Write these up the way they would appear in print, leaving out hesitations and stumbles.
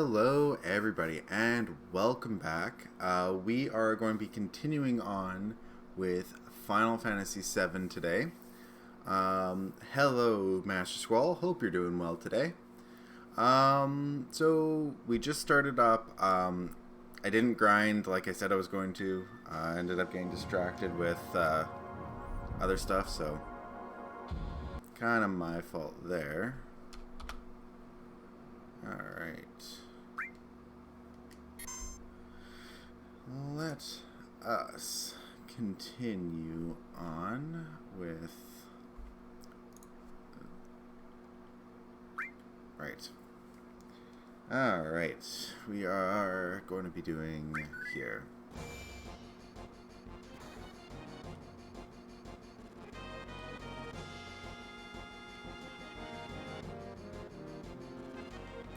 Hello everybody and welcome back. We are going to be continuing on with Final Fantasy VII today. Hello Master Squall, hope you're doing well today. So we just started up. I didn't grind like I said I was going to. I ended up getting distracted with other stuff, so kind of my fault there. Alright. Let us continue on with... Right. Alright. We are going to be doing here.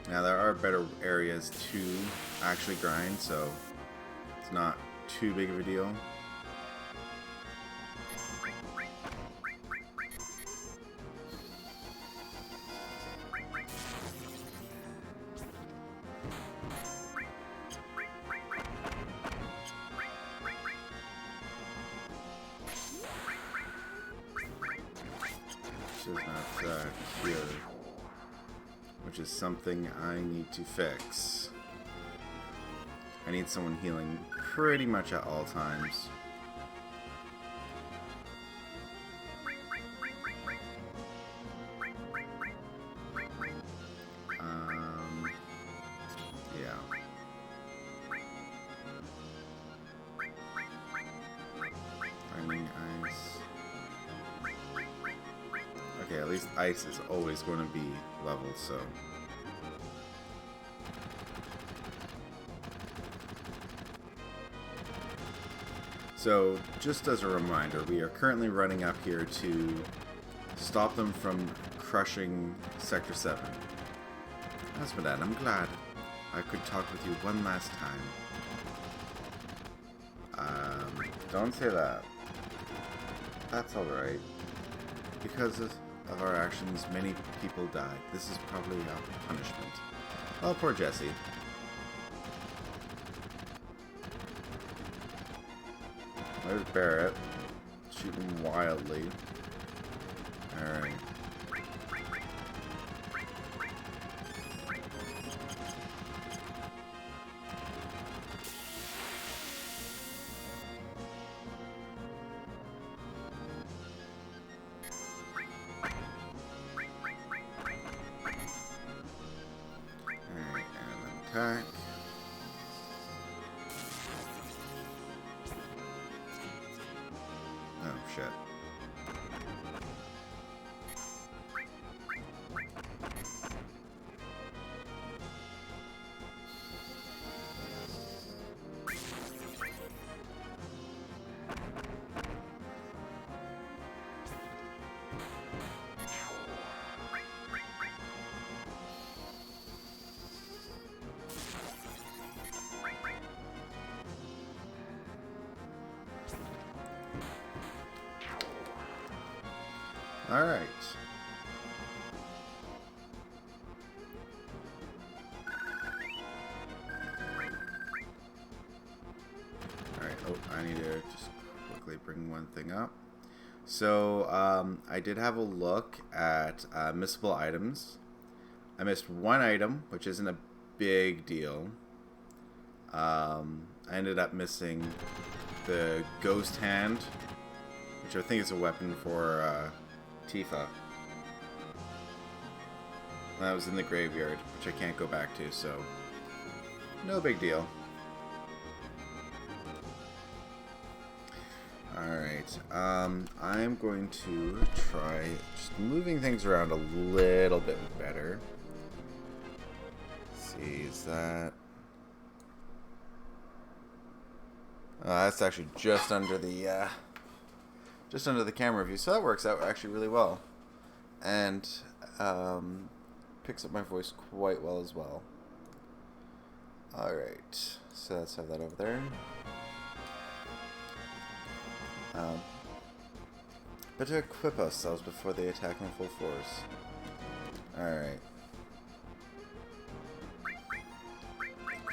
Now there are better areas to actually grind, so it's not too big of a deal. This is not here. Which is something I need to fix. I need someone healing pretty much at all times. Yeah. Finding ice. Okay, at least ice is always going to be leveled, so... So, just as a reminder, we are currently running up here to stop them from crushing Sector 7. Esmeralda, I'm glad I could talk with you one last time. Don't say that. That's alright. Because of our actions, many people died. This is probably our punishment. Oh, poor Jesse. There's Barret. Shooting wildly. Alright. Alright, and attack. Oh, shit. All right. All right. Oh, I need to just quickly bring one thing up. So, I did have a look at missable items. I missed one item, which isn't a big deal. I ended up missing the Ghost Hand, which I think is a weapon for Tifa. That was in the graveyard, which I can't go back to, so no big deal. Alright, I'm going to try just moving things around a little bit better. Let's see, is that... that's actually just under the camera view, so that works out actually really well, and picks up my voice quite well as well. Alright, so let's have that over there. Better equip ourselves before they attack in full force. Alright.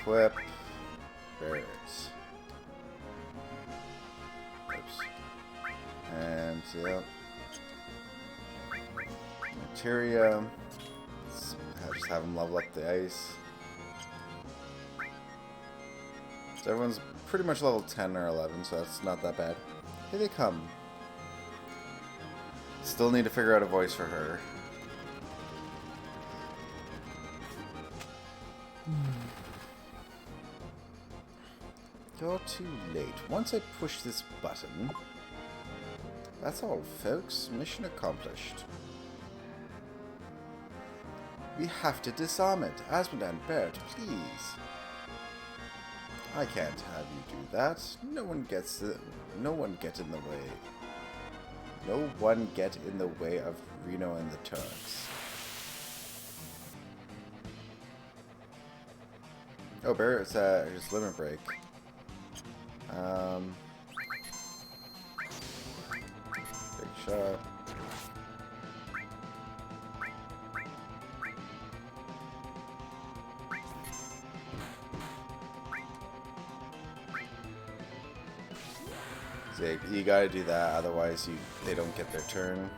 equip. Barrett. Oops. And, yeah. Materia. Just have them level up the ice. So everyone's pretty much level 10 or 11, so that's not that bad. Here they come. Still need to figure out a voice for her. You're too late. Once I push this button... That's all, folks. Mission accomplished. We have to disarm it. Asmodee and Barrett, please. I can't have you do that. No one get in the way. No one get in the way of Reno and the Turks. Oh, Barrett's his limit break. Big shot. So you gotta do that, otherwise they don't get their turn.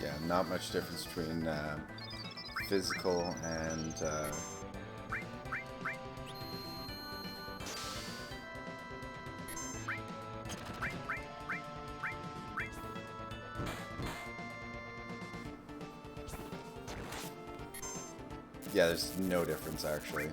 Yeah, not much difference between physical and yeah, there's no difference actually.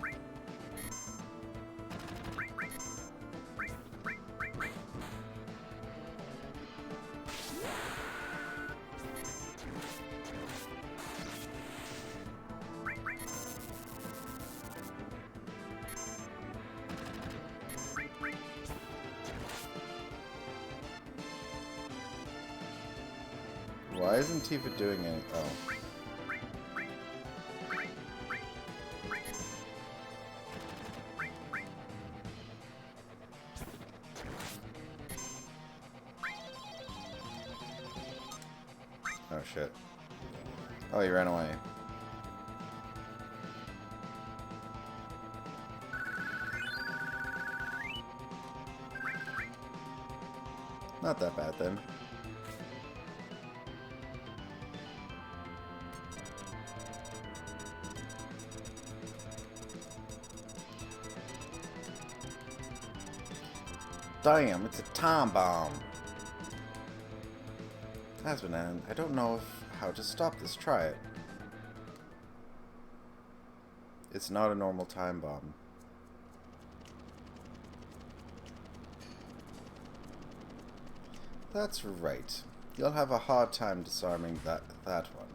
Why isn't Tifa doing anything? Oh. Oh shit. Oh, he ran away. Not that bad then. Damn, it's a time bomb. Asmodee, I don't know how to stop this. Try it. It's not a normal time bomb. That's right. You'll have a hard time disarming that one.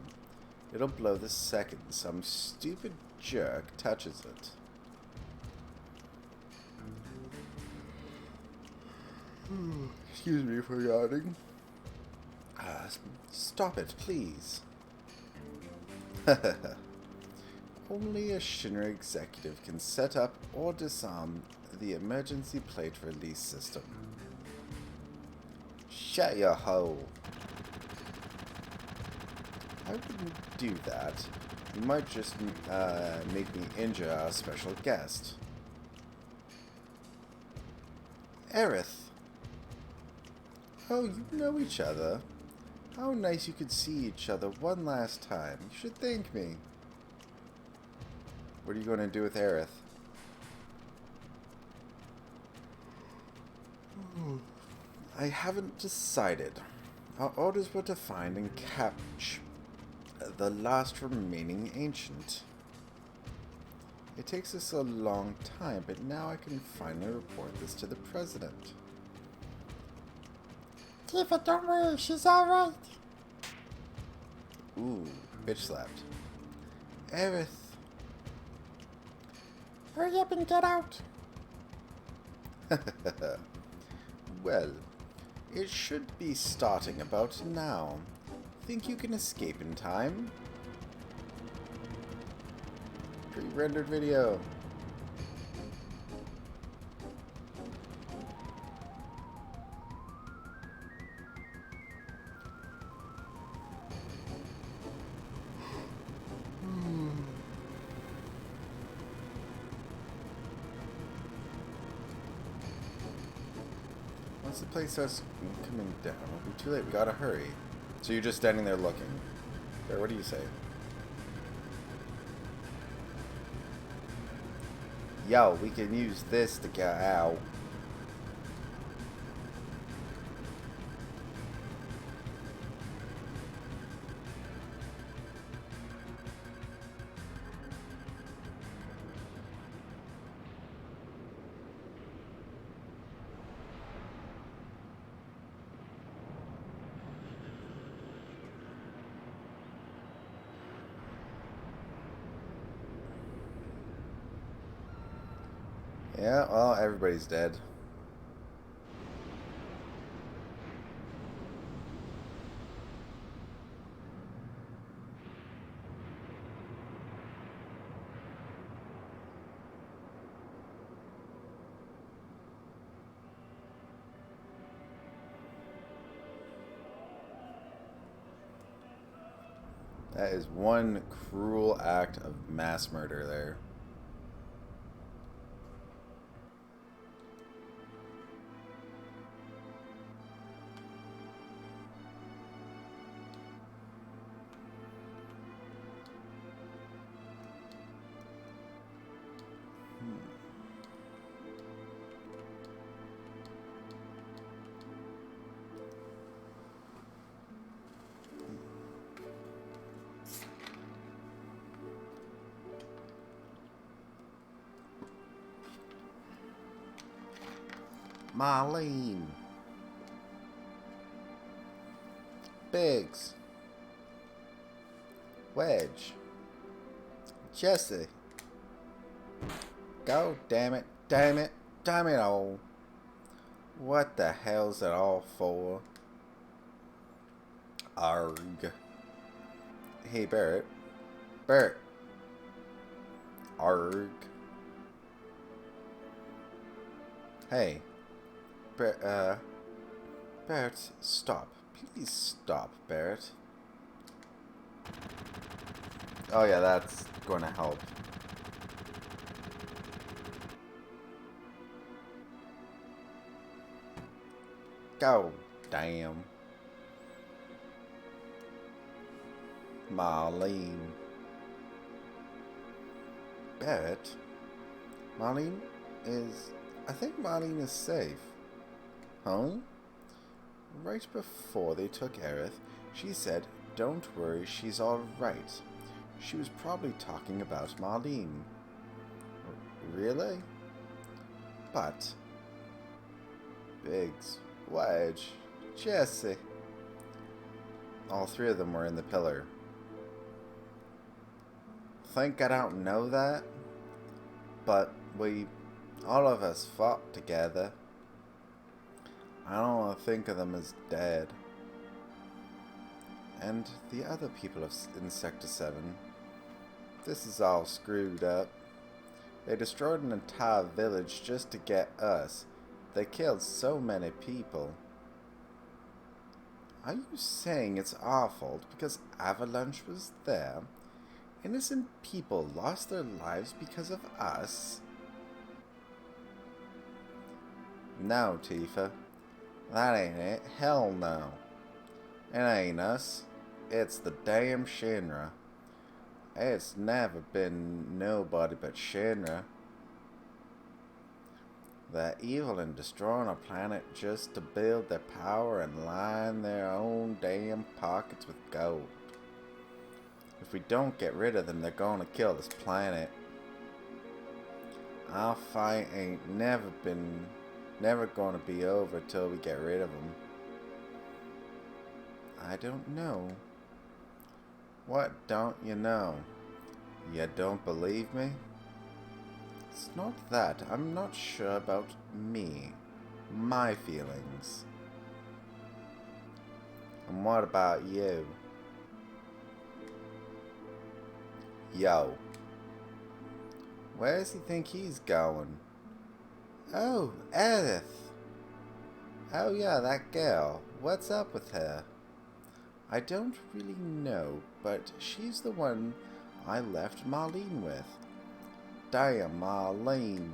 It'll blow the second some stupid jerk touches it. Excuse me for yawning. Stop it, please. Only a Shinra executive can set up or disarm the emergency plate release system. Shut your hole. I wouldn't do that. You might just make me injure our special guest. Aerith. Oh, you know each other. How nice you could see each other one last time. You should thank me. What are you going to do with Aerith? I haven't decided. Our orders were to find and catch the last remaining ancient. It takes us a long time, but now I can finally report this to the president. Tifa, don't worry, she's alright. Ooh, bitch slapped. Aerith. Hurry up and get out. Well, it should be starting about now. Think you can escape in time? Pre-rendered video. Once the place starts coming down, it'll be too late. We gotta hurry. So you're just standing there looking. There, what do you say? Yo, we can use this to get out. Yeah, well, everybody's dead. That is one cruel act of mass murder there. Marlene. Biggs. Wedge. Jesse. Go, damn it. Damn it. Damn it all. What the hell's it all for? Arg. Hey, Barrett. Barrett. Arg. Hey. Barrett, stop. Please stop, Barrett. Oh yeah, that's going to help. Go, damn. Marlene. Barrett? Marlene is... I think Marlene is safe. Huh? Right before they took Aerith, she said, "Don't worry, she's alright." She was probably talking about Marlene. Really? But... Biggs, Wedge, Jesse... All three of them were in the pillar. Think I don't know that? But all of us fought together. I don't want to think of them as dead. And the other people in Sector 7. This is all screwed up. They destroyed an entire village just to get us. They killed so many people. Are you saying it's our fault because Avalanche was there? Innocent people lost their lives because of us? No, Tifa. That ain't it. Hell no. It ain't us. It's the damn Shinra. It's never been nobody but Shinra. They're evil and destroying our planet just to build their power and line their own damn pockets with gold. If we don't get rid of them, they're gonna kill this planet. Our fight ain't never gonna be over till we get rid of them. I don't know. What don't you know? You don't believe me? It's not that. I'm not sure about me. My feelings. And what about you? Yo. Where does he think he's going? Oh, Edith. Oh yeah, that girl. What's up with her? I don't really know, but she's the one I left Marlene with. Damn, Marlene.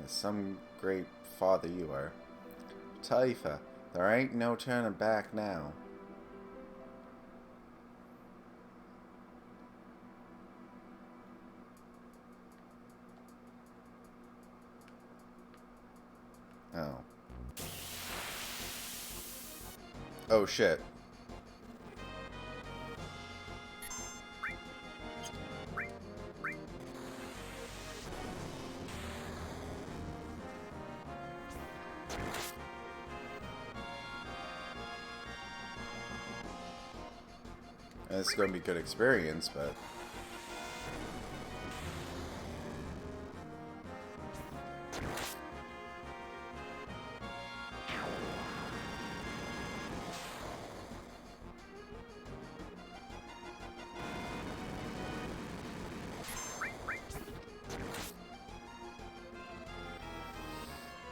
Some great father you are. Tifa, there ain't no turning back now. Oh. Oh shit. This is going to be a good experience, but...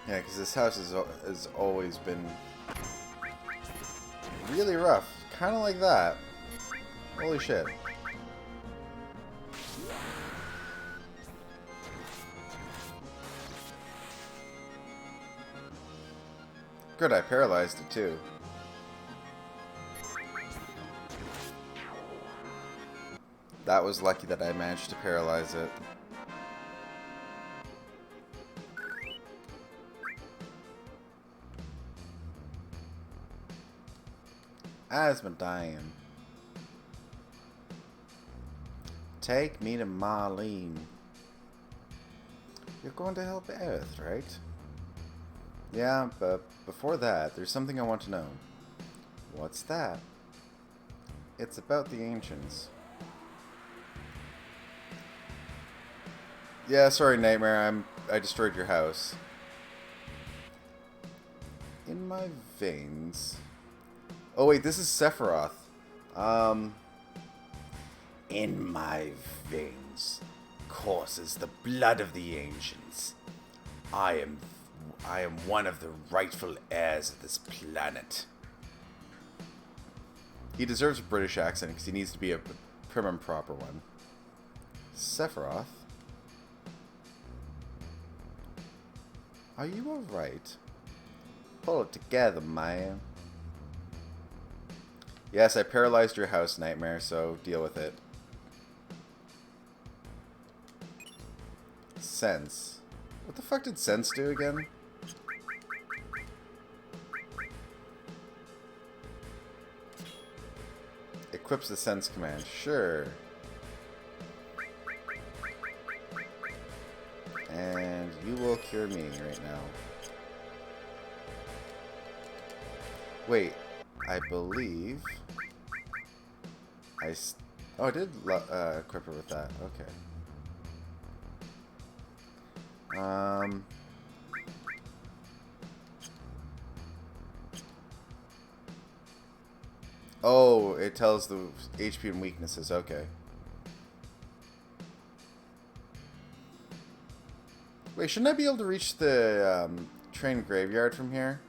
Yeah, because this house has always been really rough. Kind of like that. Holy shit. Good, I paralyzed it too. That was lucky that I managed to paralyze it. Asmodean. Take me to Marlene. You're going to help Aerith, right? Yeah, but before that, there's something I want to know. What's that? It's about the Ancients. Yeah, sorry, Nightmare. I destroyed your house. In my veins. Oh wait, this is Sephiroth. In my veins courses the blood of the Ancients. I am one of the rightful heirs of this planet. He deserves a British accent because he needs to be a prim and proper one. Sephiroth? Are you alright? Pull it together, man. Yes, I paralyzed your house, Nightmare, so deal with it. Sense. What the fuck did Sense do again? Equips the Sense command. Sure. And you will cure me right now. Wait, I believe... Oh, I did equip her with that. Okay. Oh, it tells the HP and weaknesses. Okay. Wait, shouldn't I be able to reach the train graveyard from here?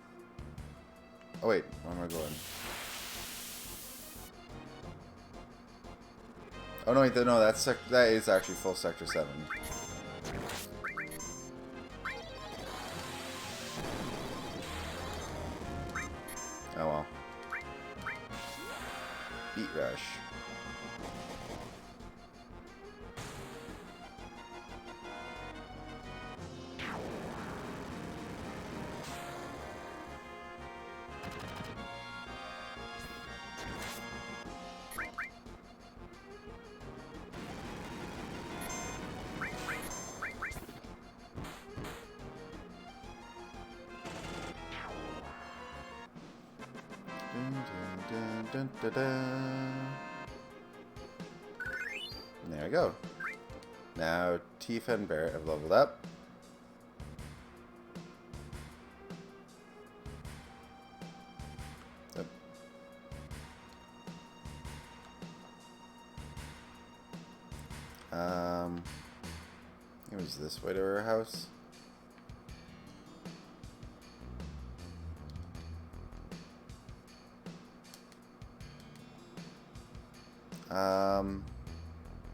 Oh wait, where am I going? Oh no, wait, no, that is actually full Sector 7. Oh well. Beat Rush. Dun, dun, dun. There we go. Now Tifa and Barret have leveled up. It was this way to her house.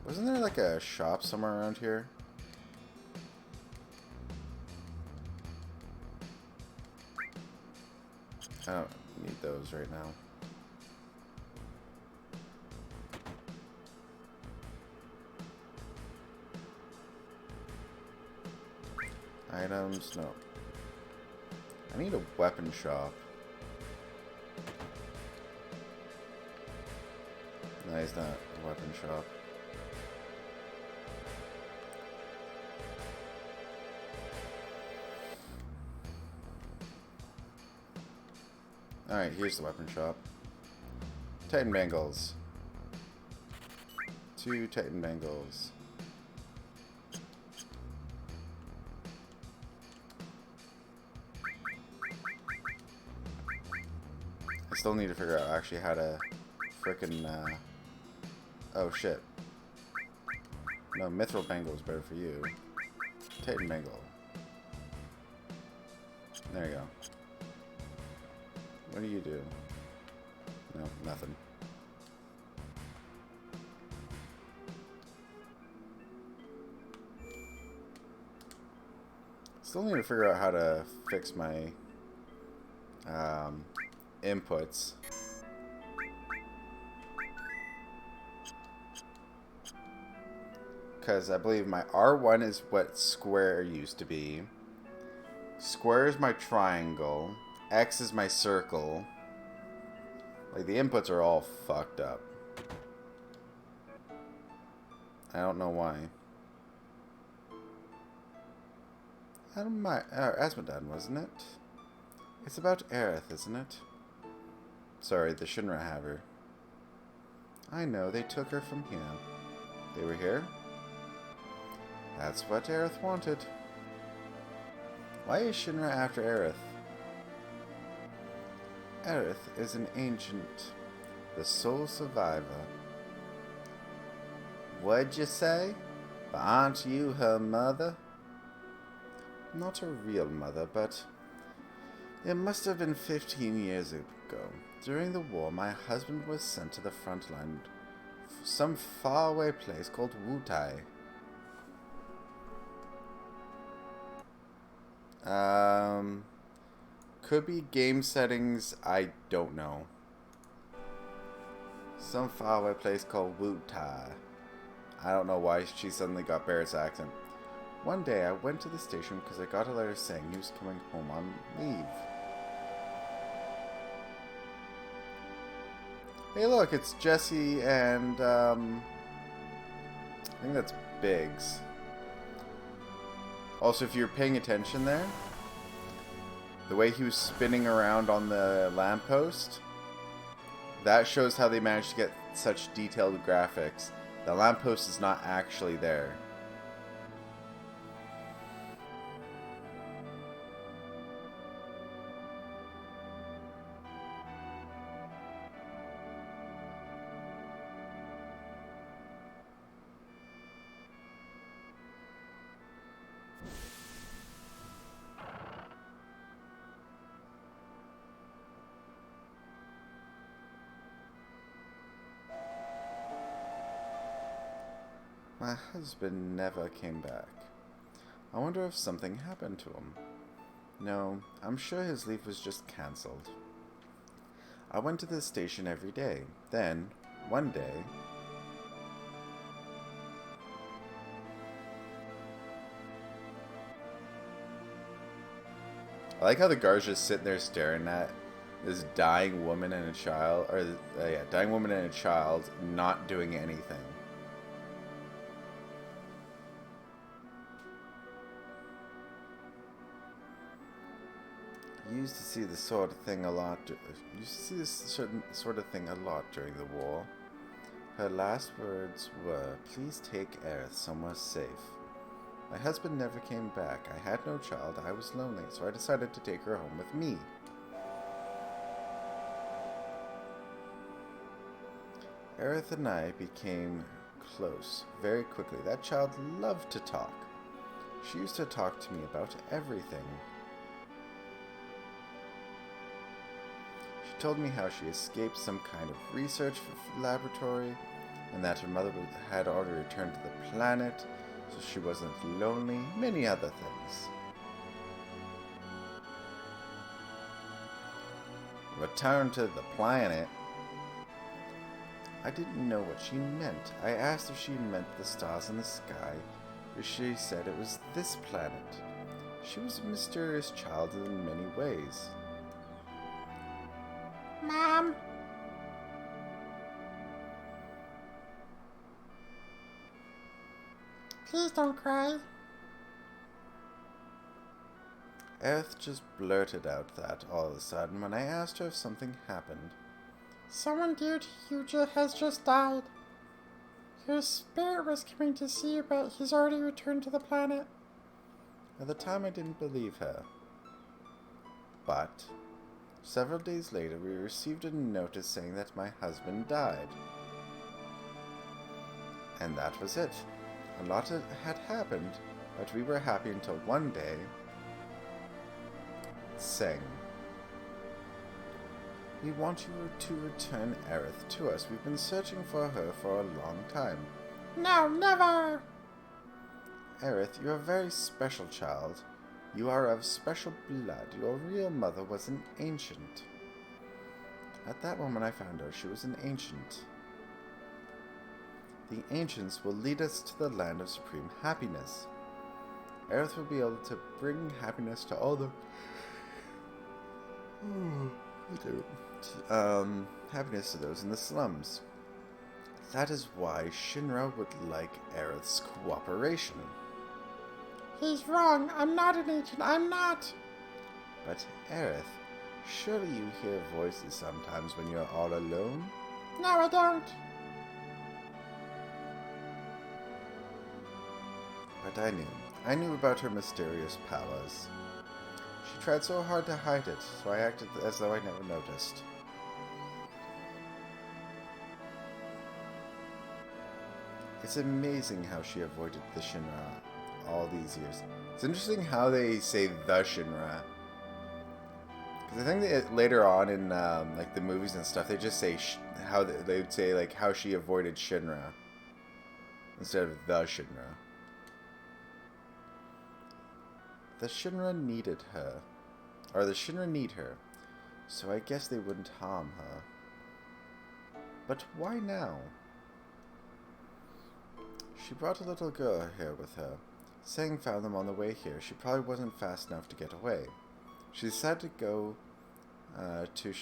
Wasn't there like a shop somewhere around here? I don't need those right now. Items, no. I need a weapon shop. No, he's not a weapon shop. Alright, here's the weapon shop. Titan Bangles. 2 Titan Bangles. I still need to figure out actually how to frickin' oh shit. No, Mithril Bangle is better for you. Titan Bangle. There you go. What do you do? No, nothing. Still need to figure out how to fix my inputs. Because I believe my R1 is what square used to be. Square is my triangle. X is my circle. Like, the inputs are all fucked up. I don't know why. Asmodon, wasn't it? It's about Aerith, isn't it? Sorry, the Shinra have her. I know, they took her from here. They were here? That's what Aerith wanted. Why is Shinra after Aerith? Aerith is an ancient, the sole survivor. What'd you say? But aren't you her mother? Not a real mother, but it must have been 15 years ago. During the war, my husband was sent to the front line, some faraway place called Wutai. Could be game settings, I don't know. Some faraway place called Wutai. I don't know why she suddenly got Barrett's accent. One day I went to the station because I got a letter saying he was coming home on leave. Hey look, it's Jesse and I think that's Biggs. Also, if you're paying attention there, the way he was spinning around on the lamppost, that shows how they managed to get such detailed graphics. The lamppost is not actually there. My husband never came back. I wonder if something happened to him. No, I'm sure his leave was just cancelled. I went to the station every day. Then, one day... I like how the guard's just sitting there staring at this dying woman and a child, or dying woman and a child not doing anything. Used to see this sort of thing a lot. During the war. Her last words were, "Please take Aerith somewhere safe." My husband never came back. I had no child. I was lonely, so I decided to take her home with me. Aerith and I became close very quickly. That child loved to talk. She used to talk to me about everything. She told me how she escaped some kind of research laboratory and that her mother had already returned to the planet so she wasn't lonely, many other things. Return to the planet? I didn't know what she meant. I asked if she meant the stars in the sky, but she said it was this planet. She was a mysterious child in many ways. Mom? Please don't cry. Aerith just blurted out that all of a sudden when I asked her if something happened. Someone dear to you has just died. Your spirit was coming to see you, but he's already returned to the planet. At the time I didn't believe her. But several days later we received a notice saying that my husband died. And that was it. A lot had happened, but we were happy until one day sang. We want you to return Aerith to us. We've been searching for her for a long time. No, never! Aerith, you're a very special child. You are of special blood. Your real mother was an ancient. At that moment I found her. She was an ancient. The ancients will lead us to the land of supreme happiness. Aerith will be able to bring happiness to all the happiness to those in the slums. That is why Shinra would like Aerith's cooperation. He's wrong. I'm not an ancient. I'm not. But Aerith, surely you hear voices sometimes when you're all alone? No, I don't. But I knew about her mysterious powers. She tried so hard to hide it, so I acted as though I never noticed. It's amazing how she avoided the Shinra all these years. It's interesting how they say the Shinra. Because I think that later on in like the movies and stuff, they just say how they would say like how she avoided Shinra instead of the Shinra. The Shinra needed her. Or the Shinra need her. So I guess they wouldn't harm her. But why now? She brought a little girl here with her. Sang found them on the way here. She probably wasn't fast enough to get away. She decided to go to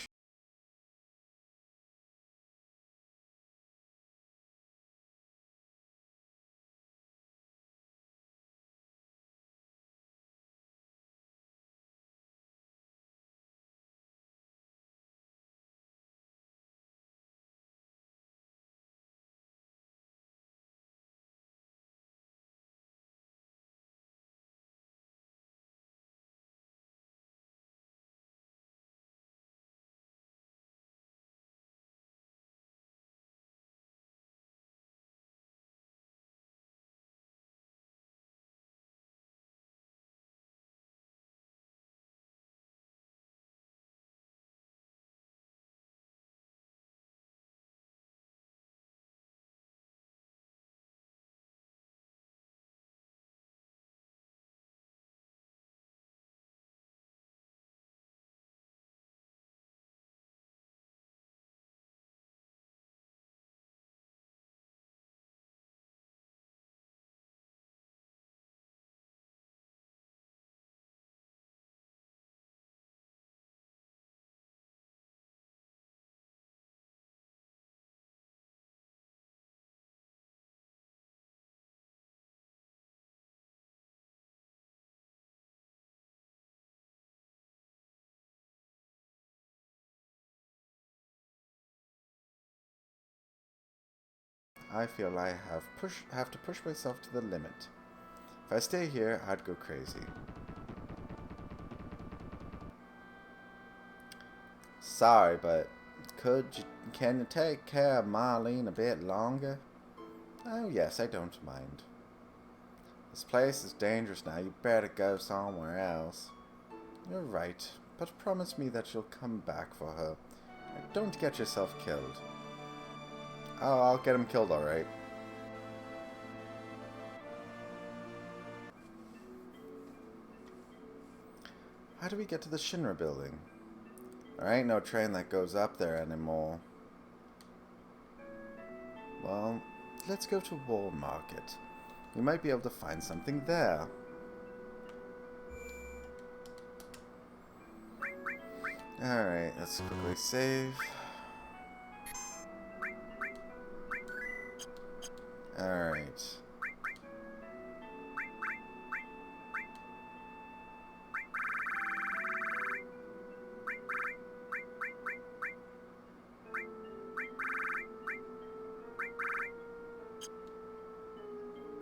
I feel I have to push myself to the limit. If I stay here, I'd go crazy. Sorry, but can you take care of Marlene a bit longer? Oh yes, I don't mind. This place is dangerous now. You better go somewhere else. You're right, but promise me that you'll come back for her. And don't get yourself killed. Oh, I'll get him killed, alright. How do we get to the Shinra building? There ain't no train that goes up there anymore. Well, let's go to Wall Market. We might be able to find something there. Alright, let's quickly save. Alright.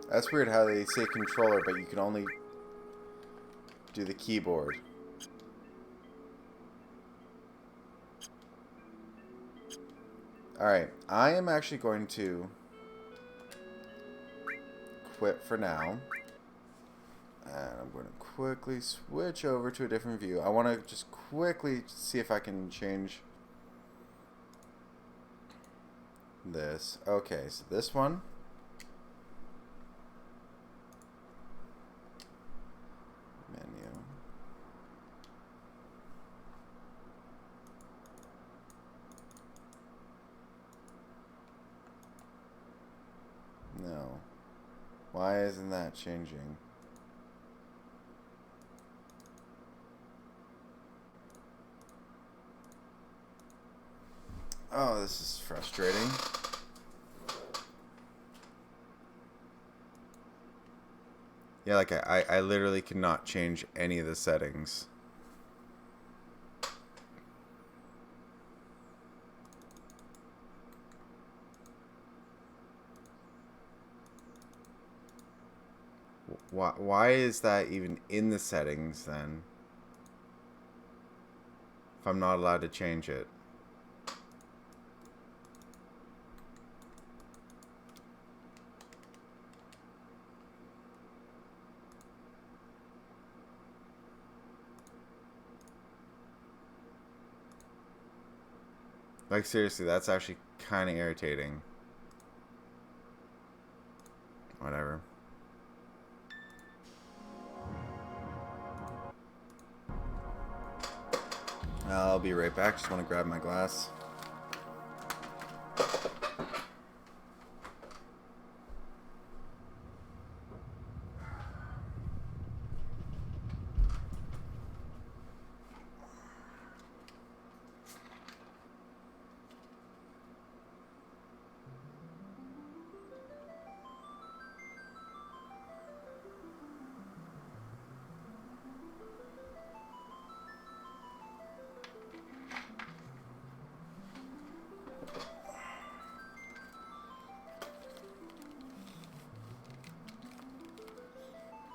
That's weird how they say controller, but you can only do the keyboard. Alright, I am actually going to quit for now. And I'm going to quickly switch over to a different view. I want to just quickly see if I can change this. Okay, so this one. Menu. No. Why isn't that changing? Oh, this is frustrating. Yeah, like I literally cannot change any of the settings. Why is that even in the settings then? If I'm not allowed to change it. Like, seriously, that's actually kind of irritating. Whatever. I'll be right back. Just want to grab my glass.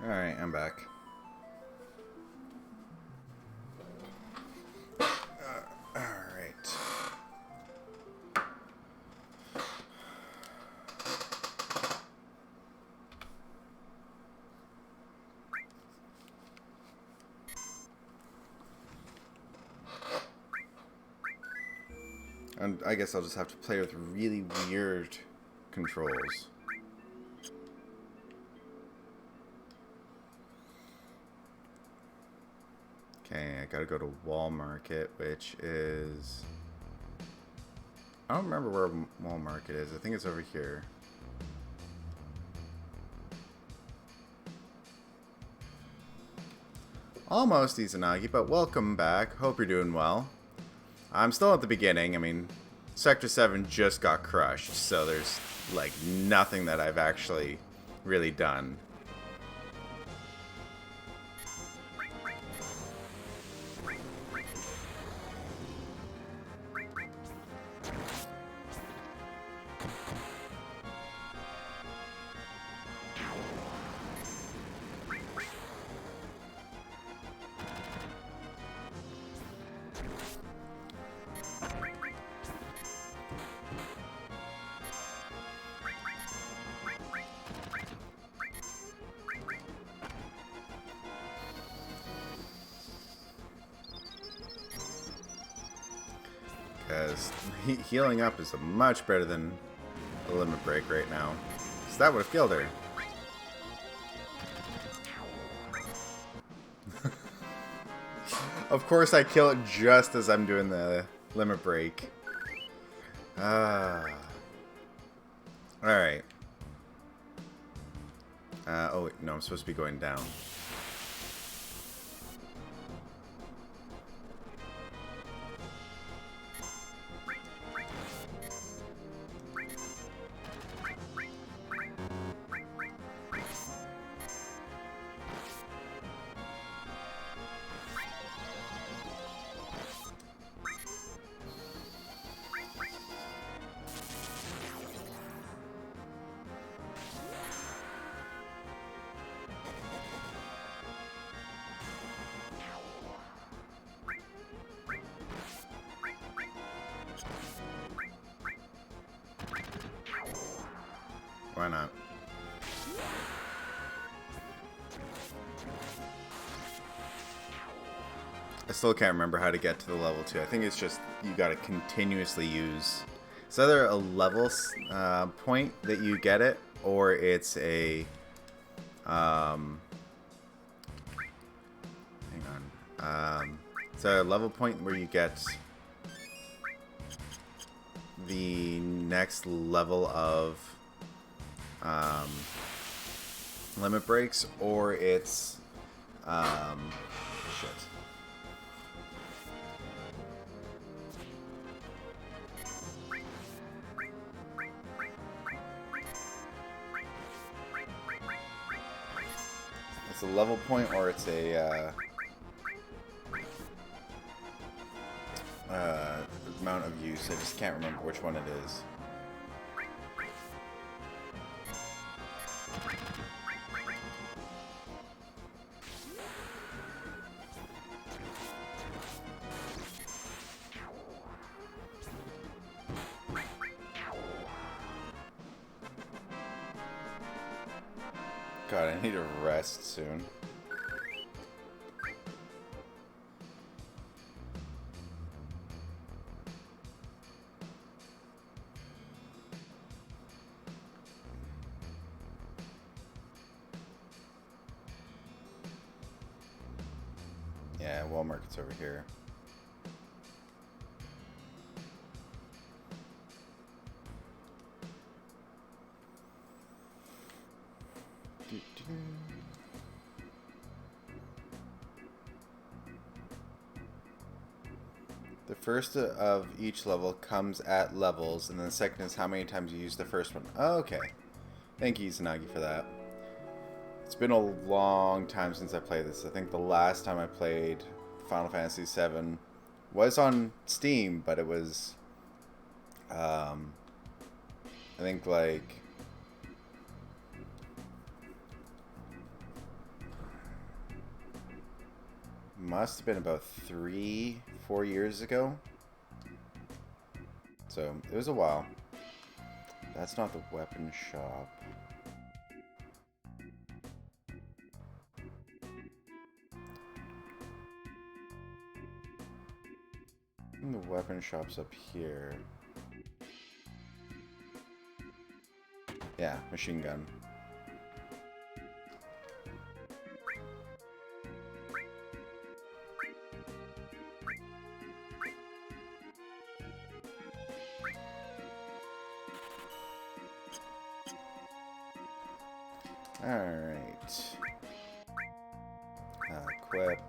Alright, I'm back. Alright. And I guess I'll just have to play with really weird controls. Okay, I gotta go to Wall Market, which is... I don't remember where Wall Market is. I think it's over here. Almost Izanagi, but welcome back. Hope you're doing well. I'm still at the beginning. I mean, Sector 7 just got crushed, so there's, like, nothing that I've actually really done. because healing up is much better than a limit break right now. So that would have killed her. Of course I kill it just as I'm doing the limit break. Alright. Oh, wait, no, I'm supposed to be going down. Why not? I still can't remember how to get to the level 2. I think it's just you gotta continuously use. It's either a level point that you get it, or it's a hang on. It's a level point where you get the next level of limit breaks, or it's shit. It's a level point, or it's a amount of use. I just can't remember which one it is. God, I need to rest soon. Yeah, Walmart's over here. The first of each level comes at levels, and then the second is how many times you use the first one. Oh, okay. Thank you, Izanagi, for that. It's been a long time since I played this. I think the last time I played Final Fantasy VII was on Steam, but it was, I think, like, must have been about 3-4 years ago. So, it was a while. That's not the weapon shop. The weapon shop's up here. Yeah, machine gun. Alright. Equip.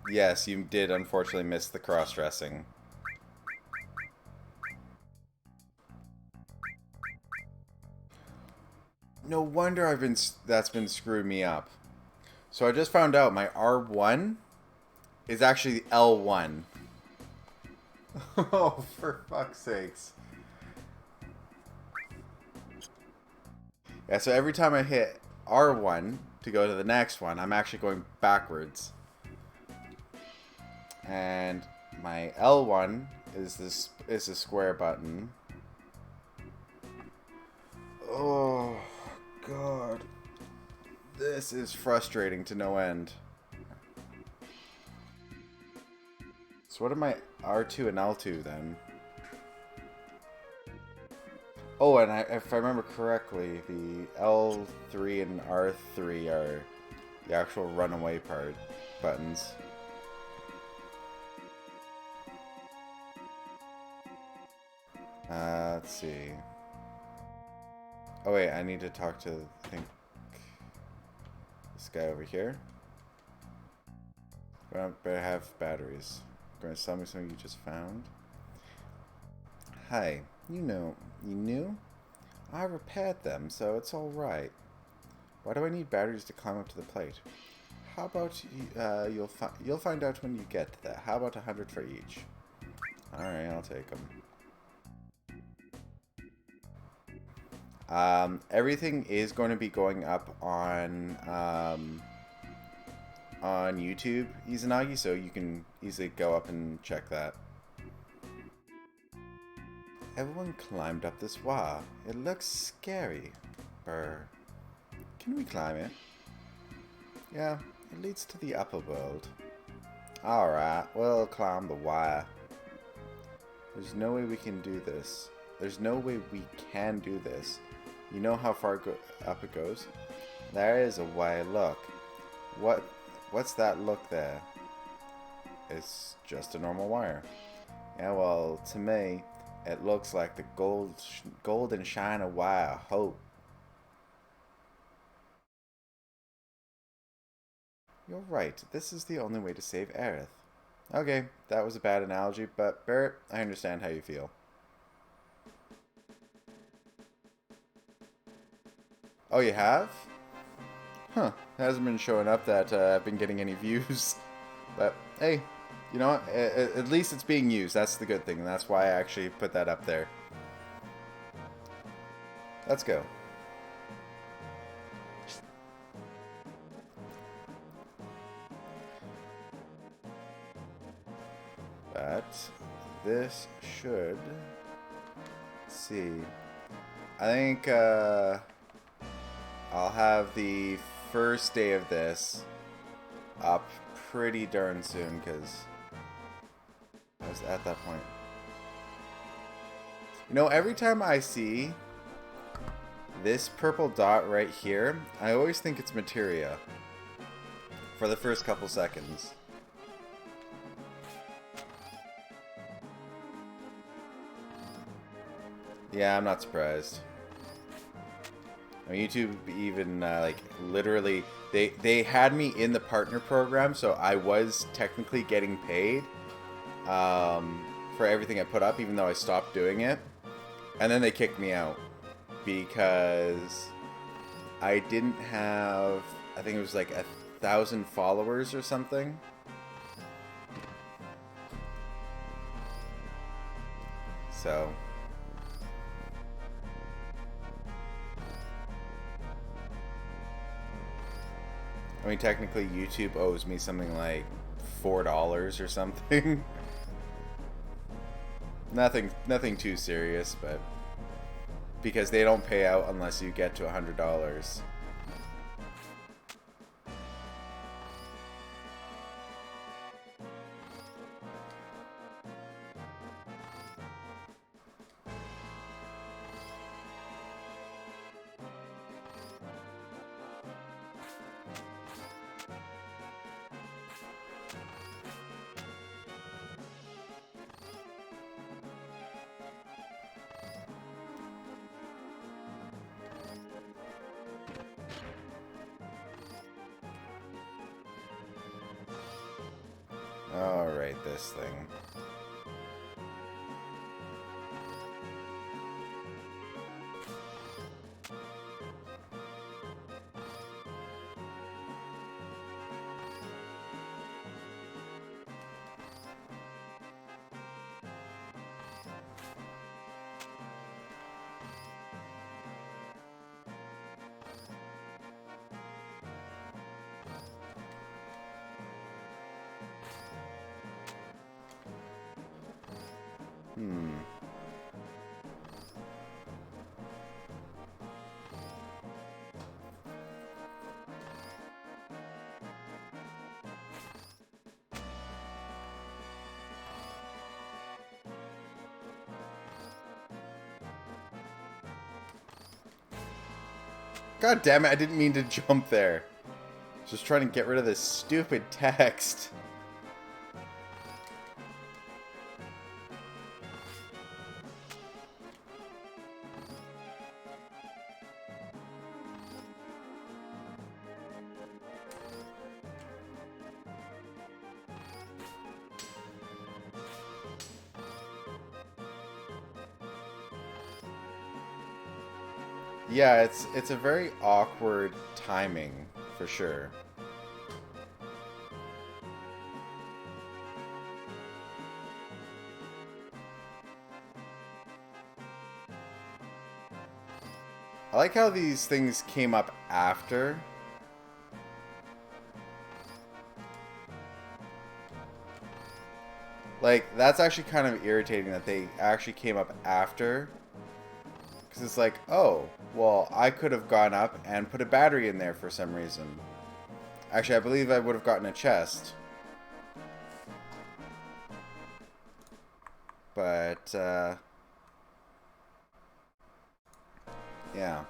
Yes, you did unfortunately miss the cross-dressing. No wonder that's been screwing me up. So I just found out my R1 is actually L1. Oh, for fuck's sakes. Yeah, so every time I hit R1 to go to the next one, I'm actually going backwards. And my L1 is the square button. Oh God, this is frustrating to no end. So what are my R2 and L2 then? Oh, and if I remember correctly, the L3 and R3 are the actual runaway buttons. Let's see. Oh wait, I need to talk to, I think, this guy over here. Well, better have batteries. Going to sell me something you just found? Hi, you knew? I repaired them, so it's alright. Why do I need batteries to climb up to the plate? How about you'll find out when you get to that. How about 100 for each? Alright, I'll take them. Everything is going to be going up on YouTube, Izanagi, so you can easily go up and check that. Everyone climbed up this wall. It looks scary. Brr. Can we climb it? Yeah, it leads to the upper world. Alright, we'll climb the wire. There's no way we can do this. There's no way we can do this. You know how far up it goes? There is a way. Look. What's that look there? It's just a normal wire. Yeah, well, to me, it looks like the golden shine of wire hope. You're right. This is the only way to save Aerith. Okay, that was a bad analogy, but Barrett, I understand how you feel. Oh, you have? Huh. It hasn't been showing up that I've been getting any views. But, hey, you know what? At least it's being used. That's the good thing, and that's why I actually put that up there. Let's go. But this should... Let's see. I think I'll have the first day of this up pretty darn soon, because I was at that point. You know, every time I see this purple dot right here, I always think it's materia for the first couple seconds. Yeah, I'm not surprised. I mean, YouTube even, like, literally, they had me in the partner program, so I was technically getting paid for everything I put up, even though I stopped doing it. And then they kicked me out because I didn't have, I think it was like 1,000 followers or something. So... I mean, technically, YouTube owes me something like $4 or something. Nothing too serious, but because they don't pay out unless you get to $100. Alright, this thing. God damn it, I didn't mean to jump there. Just trying to get rid of this stupid text. Yeah, it's a very awkward timing, for sure. I like how these things came up after. Like, that's actually kind of irritating that they actually came up after. Because it's like, oh, well, I could have gone up and put a battery in there for some reason. Actually, I believe I would have gotten a chest. But, yeah.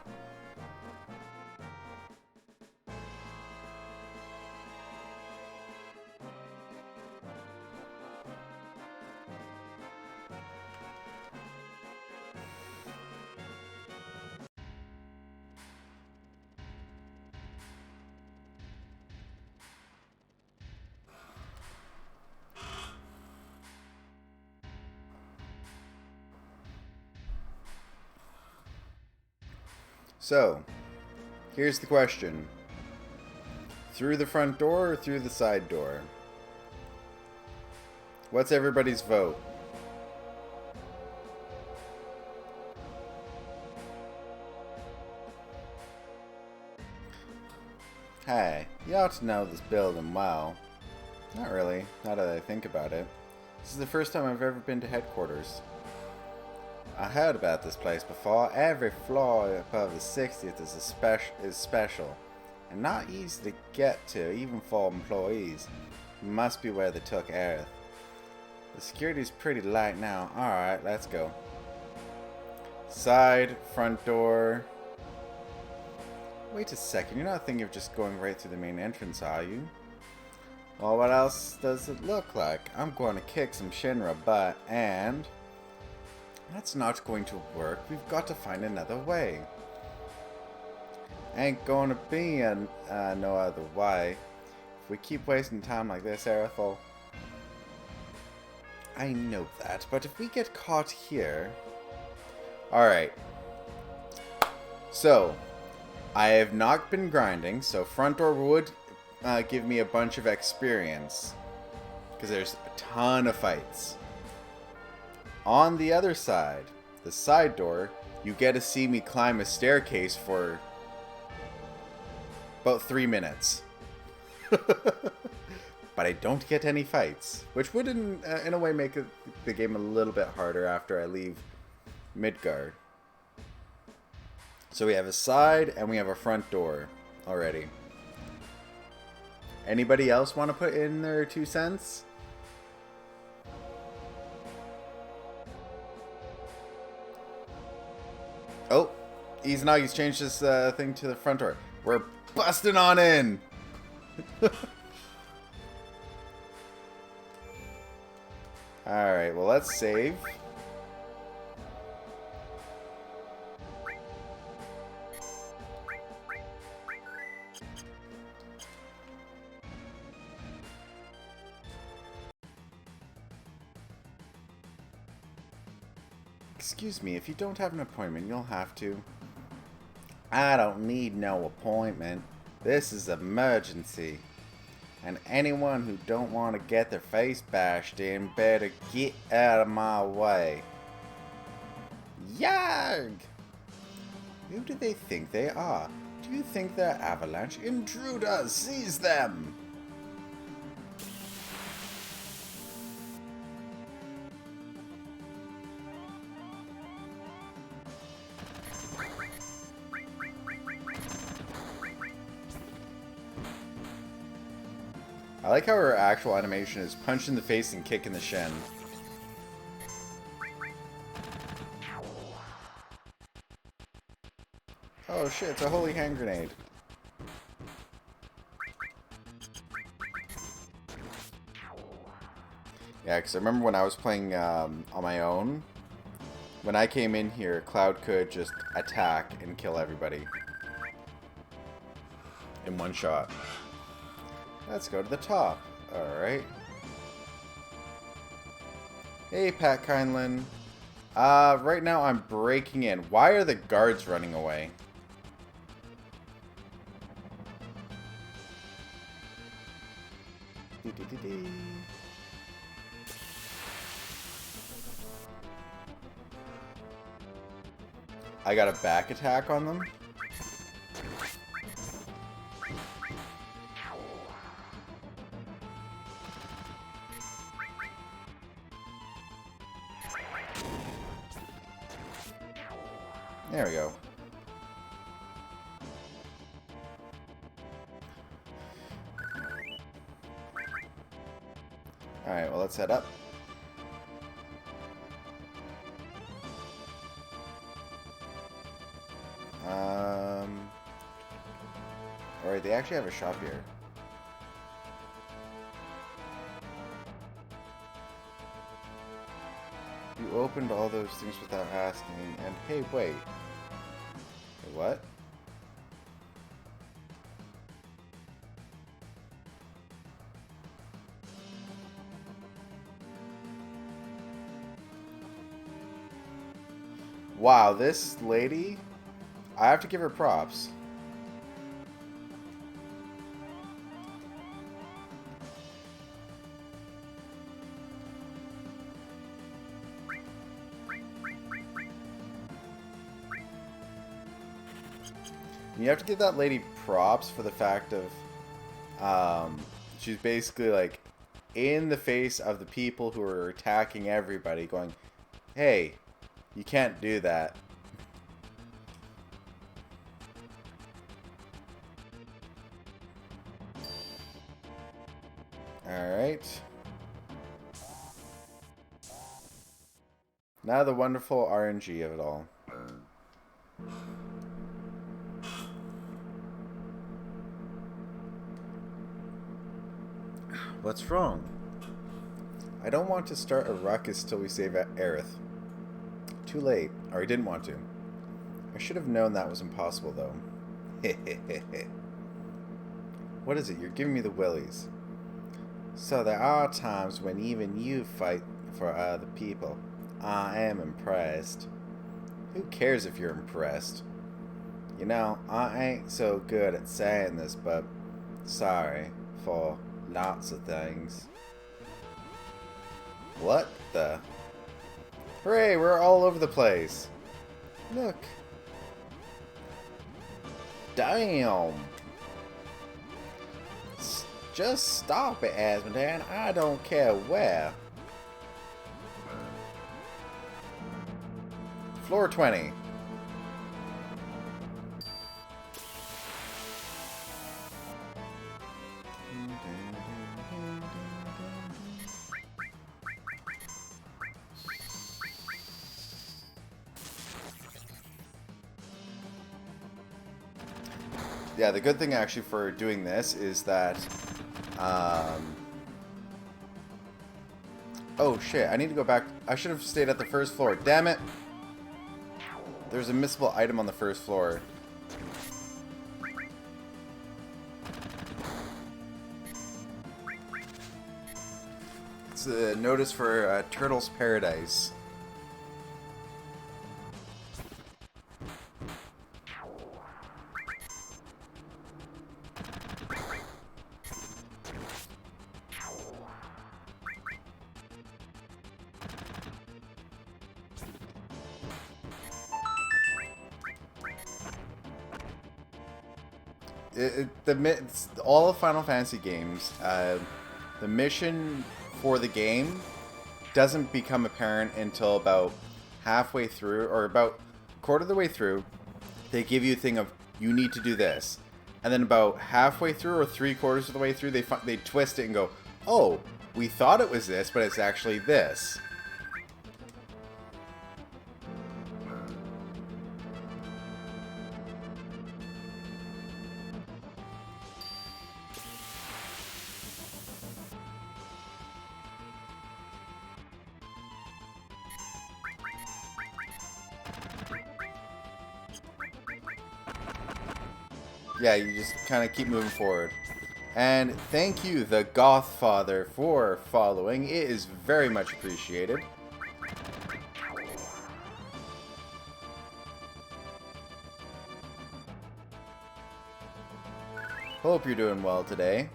So, here's the question. Through the front door or through the side door? What's everybody's vote? Hey, you ought to know this building well. Not really, now that I think about it. This is the first time I've ever been to headquarters. I heard about this place before. Every floor above the 60th is special, and not easy to get to, even for employees. Must be where they took Aerith. The security's pretty light now. Alright, let's go. Side, front door. Wait a second, you're not thinking of just going right through the main entrance, are you? Well, what else does it look like? I'm going to kick some Shinra butt, and... that's not going to work. We've got to find another way. Ain't going to be no other way. If we keep wasting time like this, Aerith, I know that, but if we get caught here... Alright. So, I have not been grinding, so front door would give me a bunch of experience. Because there's a ton of fights. On the other side, the side door, you get to see me climb a staircase for about 3 minutes. But I don't get any fights, which would in a way make the game a little bit harder after I leave Midgard. So we have a side and we have a front door already. Anybody else want to put in their 2 cents? Oh, Izanagi's changed his thing to the front door. We're busting on in! Alright, well, let's save. Excuse me, if you don't have an appointment, you'll have to. I don't need no appointment. This is emergency. And anyone who don't want to get their face bashed in better get out of my way. Yarg! Who do they think they are? Do you think they're avalanche intruders? Seize them! I like how her actual animation is punch in the face and kick in the shin. Oh shit, it's a holy hand grenade. Yeah, because I remember when I was playing on my own, when I came in here, Cloud could just attack and kill everybody in one shot. Let's go to the top. Alright. Hey, Pat Kindlin. Right now I'm breaking in. Why are the guards running away? I got a back attack on them. There we go. Alright, well, let's head up. Alright, they actually have a shop here. You opened all those things without asking, and hey, wait. Wait, what? Wow, this lady, I have to give her props. You have to give that lady props for the fact of, she's basically like in the face of the people who are attacking everybody going, hey, you can't do that. Alright. Now the wonderful RNG of it all. What's wrong? I don't want to start a ruckus till we save Aerith. Too late. Or I didn't want to. I should have known that was impossible, though. What is it? You're giving me the willies. So there are times when even you fight for other people. I am impressed. Who cares if you're impressed? You know, I ain't so good at saying this, but sorry for lots of things. What the? Hooray, we're all over the place. Look. Damn. Just stop it, Azmodan. I don't care where. Floor 20. Yeah, the good thing actually for doing this is that, oh shit, I need to go back. I should have stayed at the first floor. Damn it! There's a missable item on the first floor. It's a notice for Turtle's Paradise. All of Final Fantasy games, the mission for the game doesn't become apparent until about halfway through, or about a quarter of the way through. They give you a thing of, you need to do this. And then about halfway through, or 3/4 of the way through, they twist it and go, oh, we thought it was this, but it's actually this. yeah, you just kind of keep moving forward. And thank you, the Goth Father, for following. It is very much appreciated. Hope you're doing well today.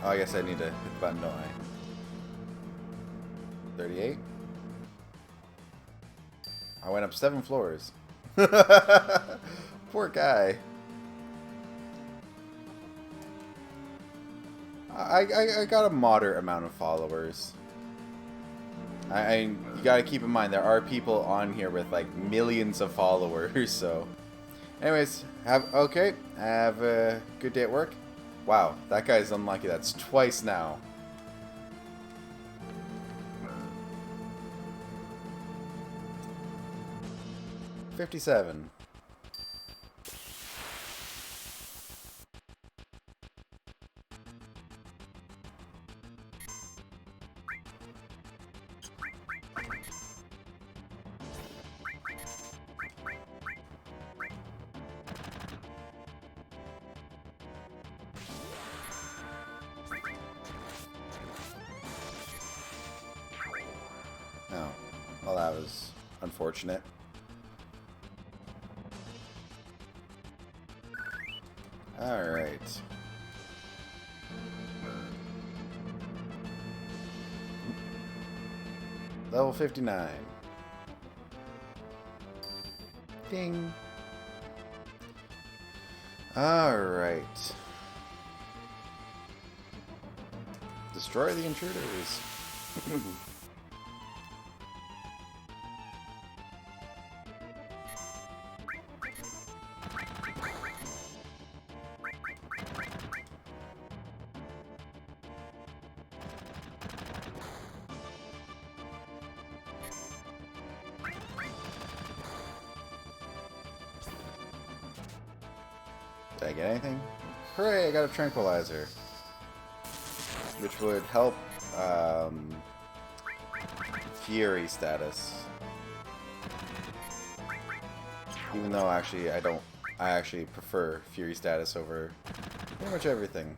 Oh, I guess I need to hit the button, don't I? 38? I went up 7 floors. Poor guy. I got a moderate amount of followers. You gotta keep in mind, there are people on here with like millions of followers, so... Anyways, have a good day at work. Wow, that guy's unlucky. That's twice now. $57. Oh, well, that was unfortunate. Alright. Level 59. Ding. Alright. Destroy the intruders. Did I get anything? Hooray, I got a tranquilizer. Which would help Fury status. Even though actually I actually prefer Fury status over pretty much everything.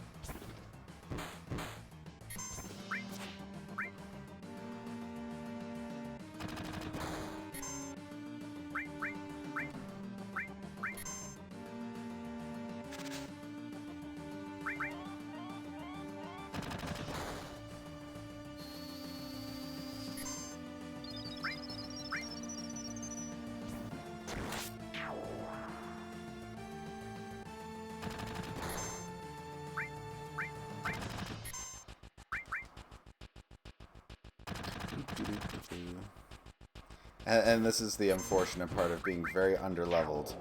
And this is the unfortunate part of being very underleveled.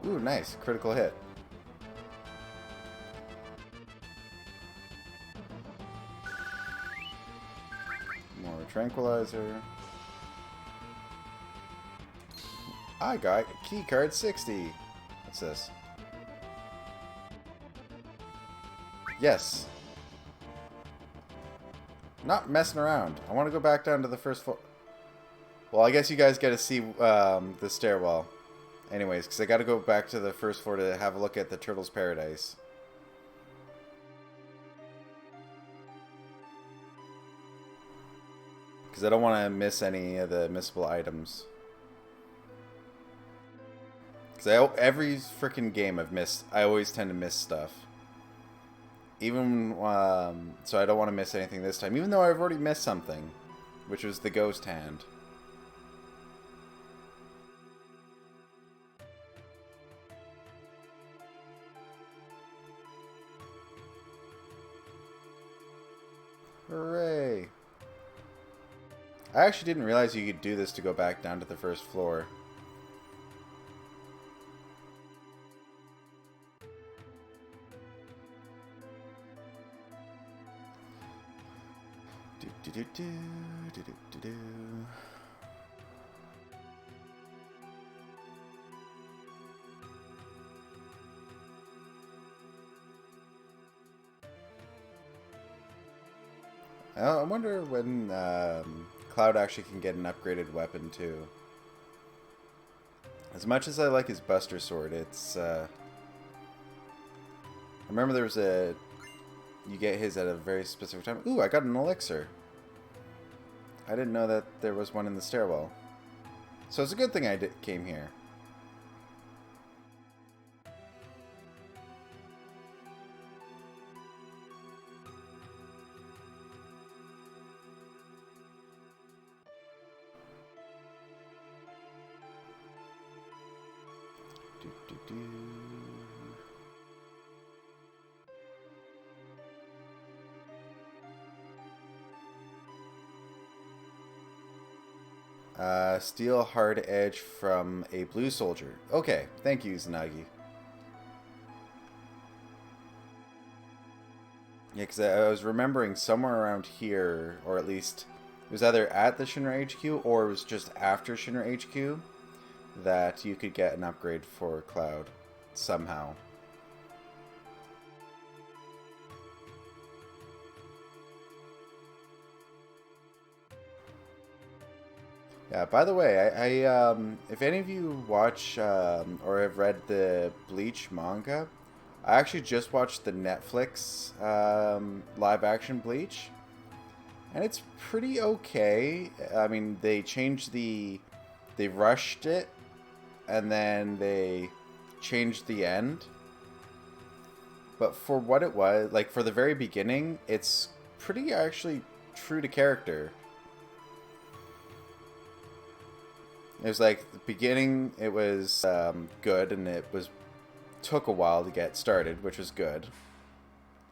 Ooh, nice. Critical hit. More tranquilizer. I got key card 60. What's this? Yes. Not messing around. I want to go back down to the first floor. Well, I guess you guys get to see the stairwell. Anyways, because I got to go back to the first floor to have a look at the Turtles' Paradise. Because I don't want to miss any of the missable items. Because every freaking game I've missed, I always tend to miss stuff. Even, so I don't want to miss anything this time. Even though I've already missed something. Which was the Ghost Hand. Hooray! I actually didn't realize you could do this to go back down to the first floor. I wonder when Cloud actually can get an upgraded weapon too. As much as I like his Buster Sword, it's... I remember there was a... You get his at a very specific time. Ooh, I got an elixir. I didn't know that there was one in the stairwell. So it's a good thing I came here. Steal hard edge from a blue soldier. Okay, thank you, Zanagi. Yeah, because I was remembering somewhere around here, or at least it was either at the Shinra HQ or it was just after Shinra HQ, that you could get an upgrade for Cloud somehow. Yeah, by the way, I if any of you watch or have read the Bleach manga, I actually just watched the Netflix live action Bleach, and it's pretty okay. I mean, they rushed it, and then they changed the end. But for what it was, like for the very beginning, it's pretty actually true to character. It was like the beginning, it was good, and took a while to get started, which was good.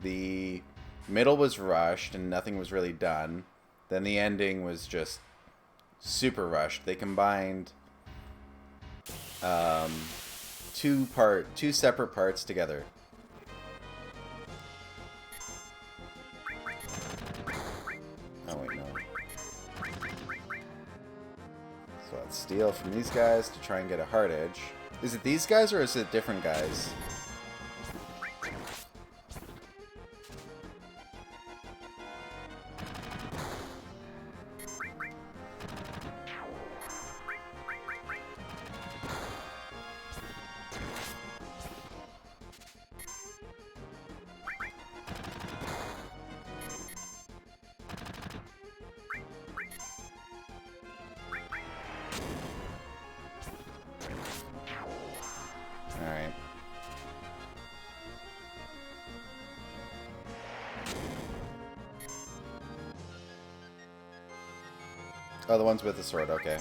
The middle was rushed, and nothing was really done. Then the ending was just super rushed. They combined two separate parts together. Oh wait, no. So let's steal from these guys to try and get a hard edge. Is it these guys or is it different guys? Alright. Oh, the ones with the sword, okay.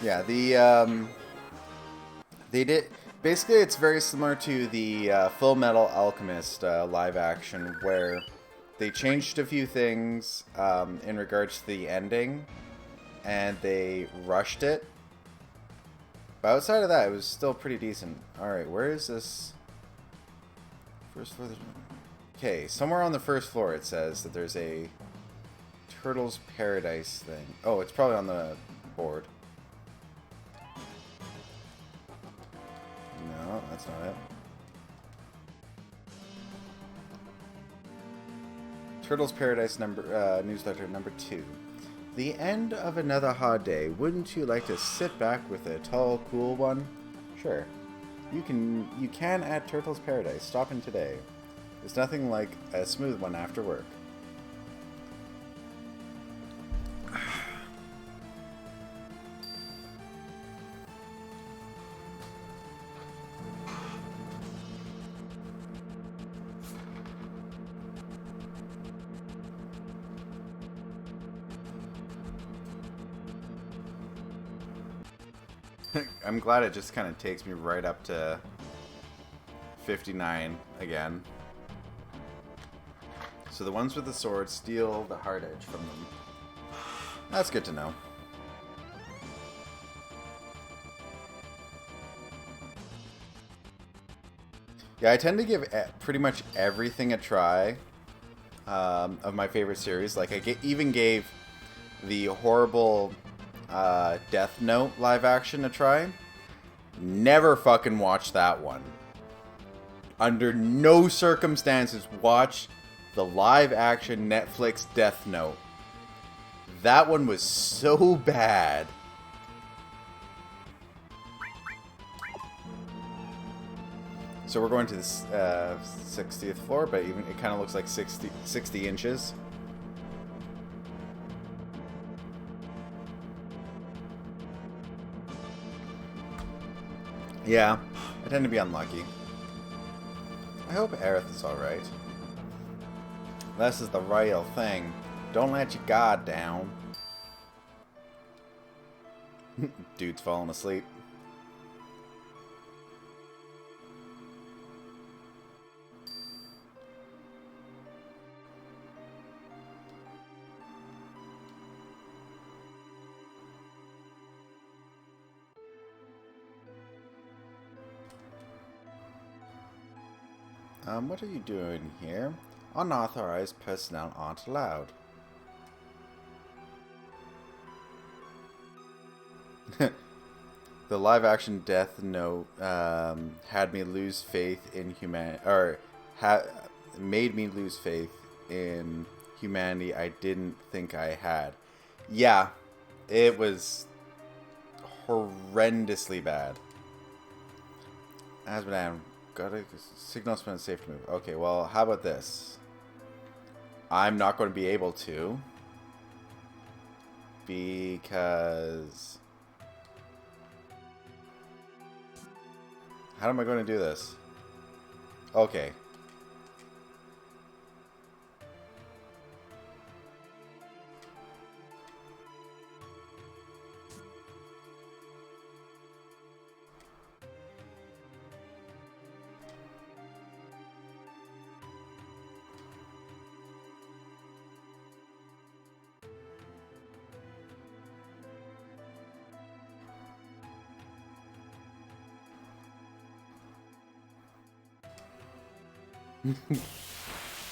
Yeah, they did... Basically, it's very similar to the Full Metal Alchemist live action, where they changed a few things in regards to the ending, and they rushed it. But outside of that, it was still pretty decent. Alright, where is this? First floor. Okay, somewhere on the first floor it says that there's a Turtles Paradise thing. Oh, it's probably on the board. No, that's not it. Turtles Paradise newsletter number 2. The end of another hot day. Wouldn't you like to sit back with a tall, cool one? Sure. You can at Turtles Paradise. Stop in today. There's nothing like a smooth one after work. I'm glad it just kind of takes me right up to 59 again. So the ones with the sword steal the hard edge from them. That's good to know. Yeah, I tend to give pretty much everything a try of my favorite series. Like, I even gave the horrible Death Note live action a try. Never fucking watch that one. Under no circumstances watch the live action Netflix Death Note. That one was so bad. So we're going to the 60th floor, but even it kind of looks like 60 inches. Yeah, I tend to be unlucky. I hope Aerith is alright. This is the real thing. Don't let your guard down. Dude's falling asleep. What are you doing here? Unauthorized personnel aren't allowed. The live-action Death Note had me lose faith in made me lose faith in humanity I didn't think I had. Yeah, it was horrendously bad. As been got a signal when it's safe to move. Okay, well, how about this? I'm not going to be able to because how am I going to do this? Okay.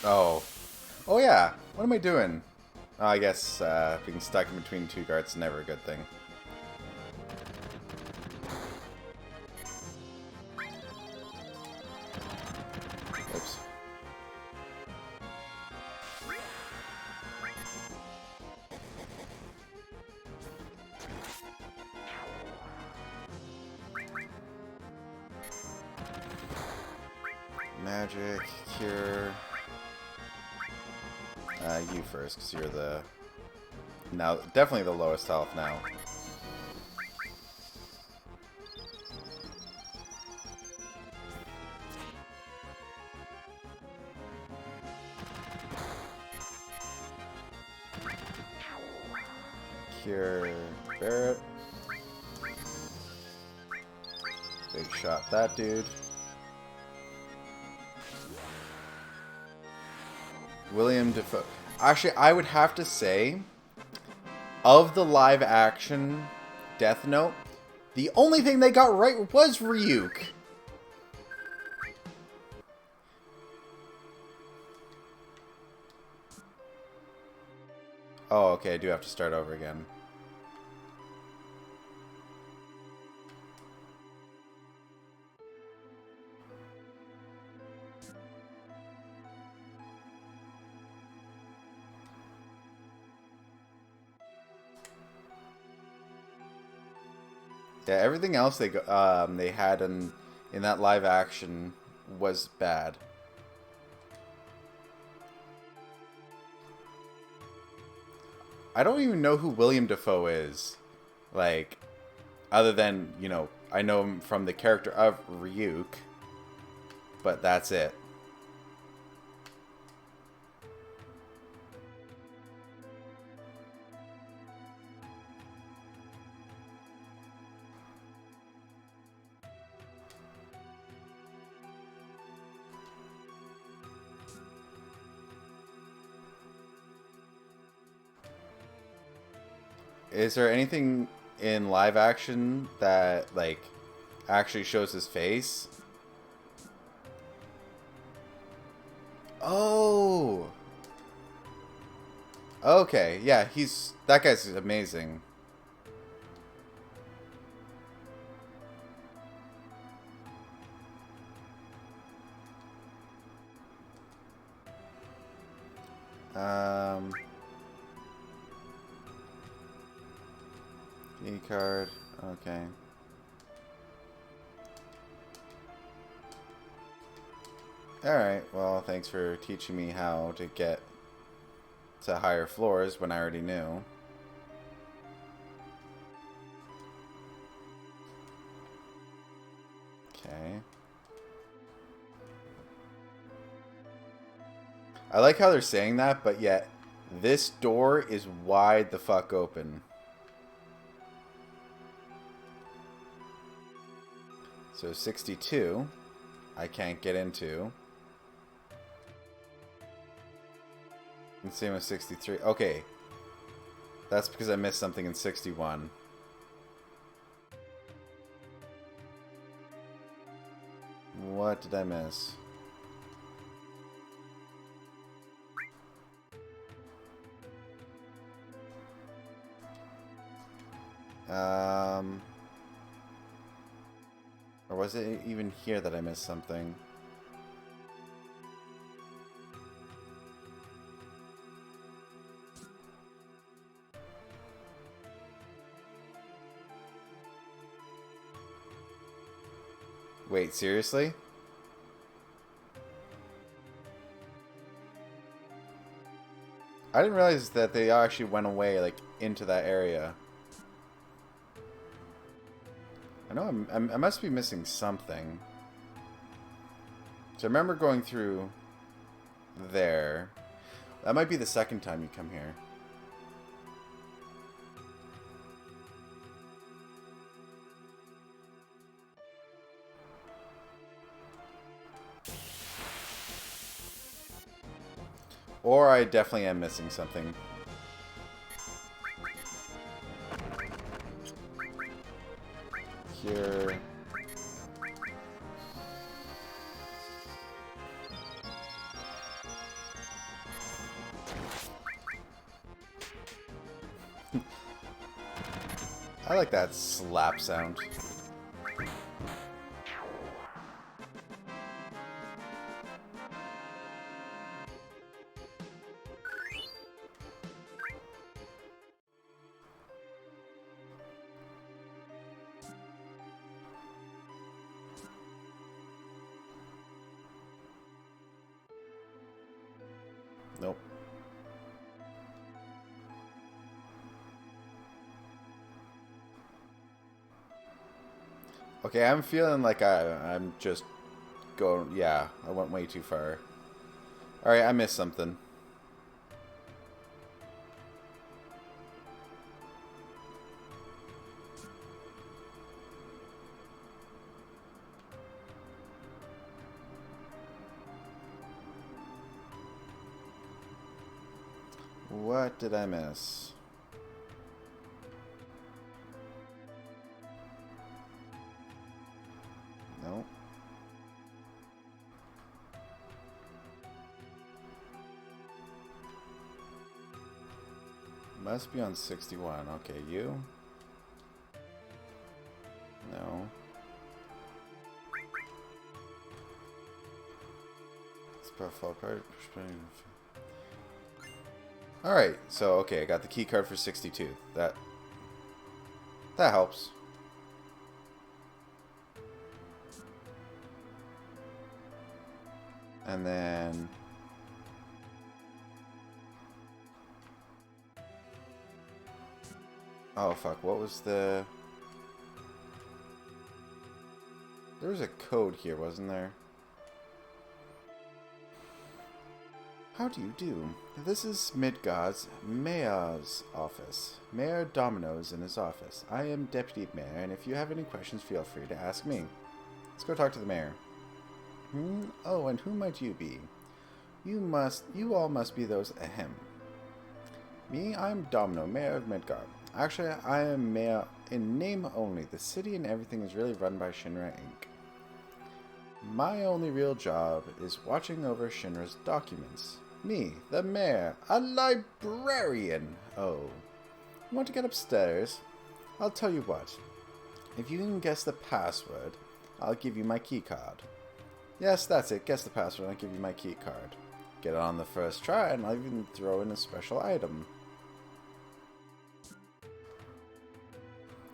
Oh. Oh yeah. What am I doing? Oh, I guess being stuck in between two guards is never a good thing. Oops. Magic, cure. You first, because you're the... Now, definitely the lowest health now. Cure Barret. Big shot that dude. William Dafoe. Actually, I would have to say, of the live action Death Note, the only thing they got right was Ryuk. Oh, okay, I do have to start over again. Yeah, everything else they had in that live action was bad. I don't even know who William Dafoe is. Like, other than, you know, I know him from the character of Ryuk, but that's it. Is there anything in live action that, like, actually shows his face? Oh! Okay, yeah, that guy's amazing. E-card, okay. Alright, well, thanks for teaching me how to get to higher floors when I already knew. Okay. I like how they're saying that, but yet this door is wide the fuck open. So 62, I can't get into. And same with 63. Okay. That's because I missed something in 61. What did I miss? Or was it even here that I missed something? Wait, seriously? I didn't realize that they actually went away, like, into that area. I know I must be missing something. So I remember going through there. That might be the second time you come here. Or I definitely am missing something. Here. I like that slap sound. Nope. Okay, I'm feeling like I'm just going... Yeah, I went way too far. Alright, I missed something. What did I miss? Nope. Must be on 61. Okay, you? No. Spell fall apart. Alright, so okay, I got the key card for 62. That helps. And then oh fuck, what was the... There was a code here, wasn't there? How do you do? This is Midgard's Mayor's office. Mayor Domino's in his office. I am Deputy Mayor, and if you have any questions, feel free to ask me. Let's go talk to the mayor. Oh, and who might you be? You all must be those ahem. Me, I'm Domino, Mayor of Midgard. Actually, I am mayor in name only. The city and everything is really run by Shinra Inc. My only real job is watching over Shinra's documents. Me, the mayor, a librarian. Oh. You want to get upstairs? I'll tell you what. If you can guess the password, I'll give you my key card. Yes, that's it. Guess the password and I'll give you my key card. Get it on the first try and I'll even throw in a special item.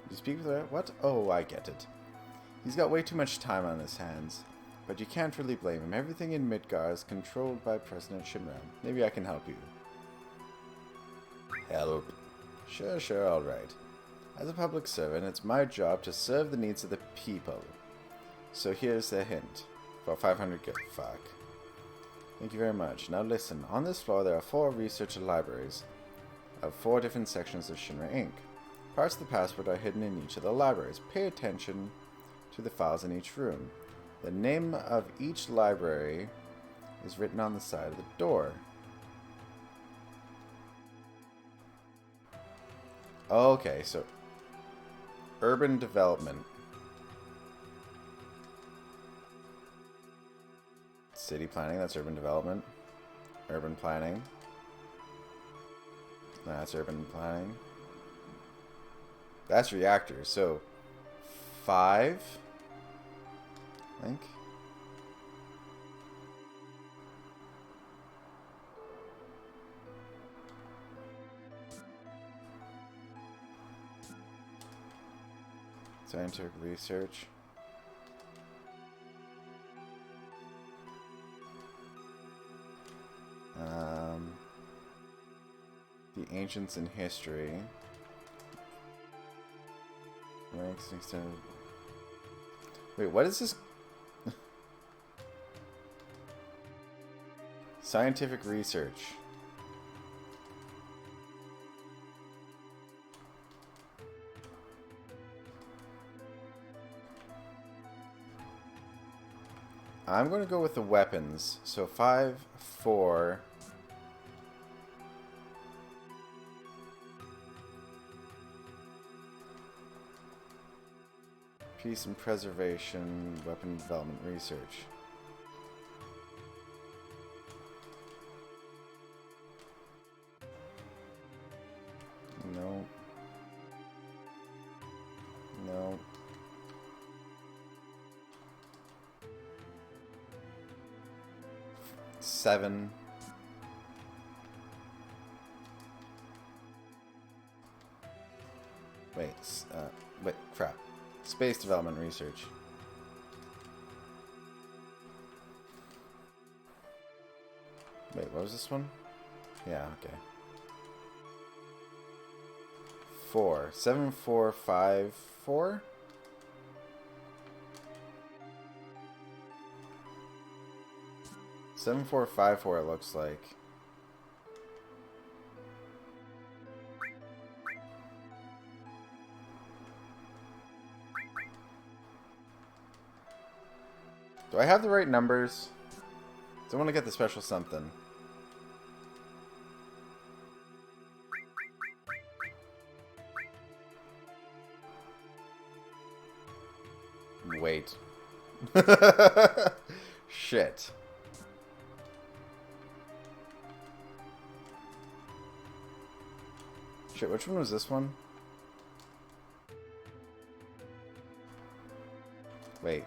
You speak with her? What? Oh, I get it. He's got way too much time on his hands. But you can't really blame him. Everything in Midgar is controlled by President Shinra. Maybe I can help you. Help? Sure, alright. As a public servant, it's my job to serve the needs of the people. So here's a hint. For 500 gold. Fuck. Thank you very much. Now listen, on this floor there are 4 research libraries of 4 different sections of Shinra Inc. Parts of the password are hidden in each of the libraries. Pay attention to the files in each room. The name of each library is written on the side of the door. Okay, so urban development. City planning, that's urban development. Urban planning. That's urban planning. That's reactors, so 5, I think. Scientific research. The ancients in history. Wait, what is this? Scientific research. I'm going to go with the weapons. So 5, 4. Peace and preservation, weapon development research. No. No. Seven. Wait, crap. Space development research. Wait, what was this one? Yeah, okay. 4. 7, 4, 5, 4? Seven, 4, 5, 4, it looks like. Do I have the right numbers? I want to get the special something. Wait. Shit. Shit, which one was this one? Wait.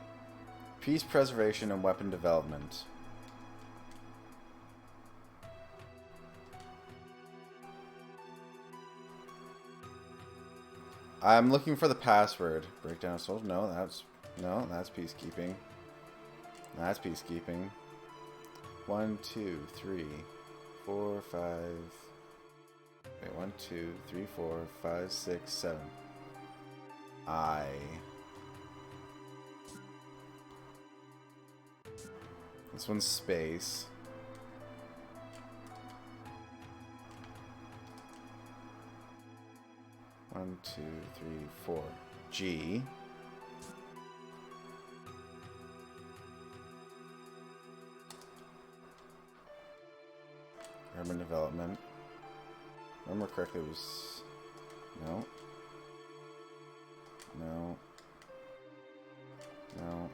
Peace, preservation, and weapon development. I'm looking for the password. Breakdown of souls? No, that's peacekeeping. That's peacekeeping. 1, 2, 3, 4, 5. Wait, 1, 2, 3, 4, 5, 6, 7. This one's space. One, 2, 3, 4. G. Urban development. Remember correctly, it was No. No. No.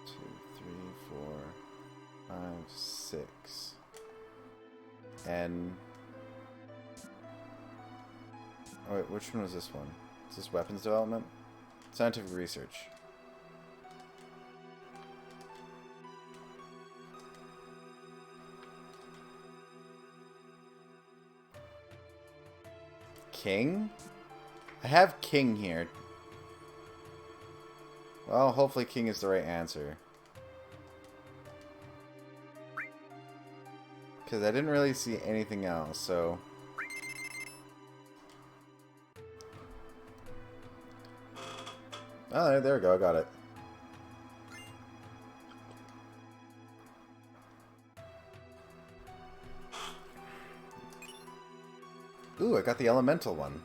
2, 3, 4, 5, 6. And... oh wait, which one was this one? Is this weapons development? Scientific research. King? I have king here. Well, hopefully king is the right answer. Because I didn't really see anything else, so... oh, there we go, I got it. Ooh, I got the elemental one.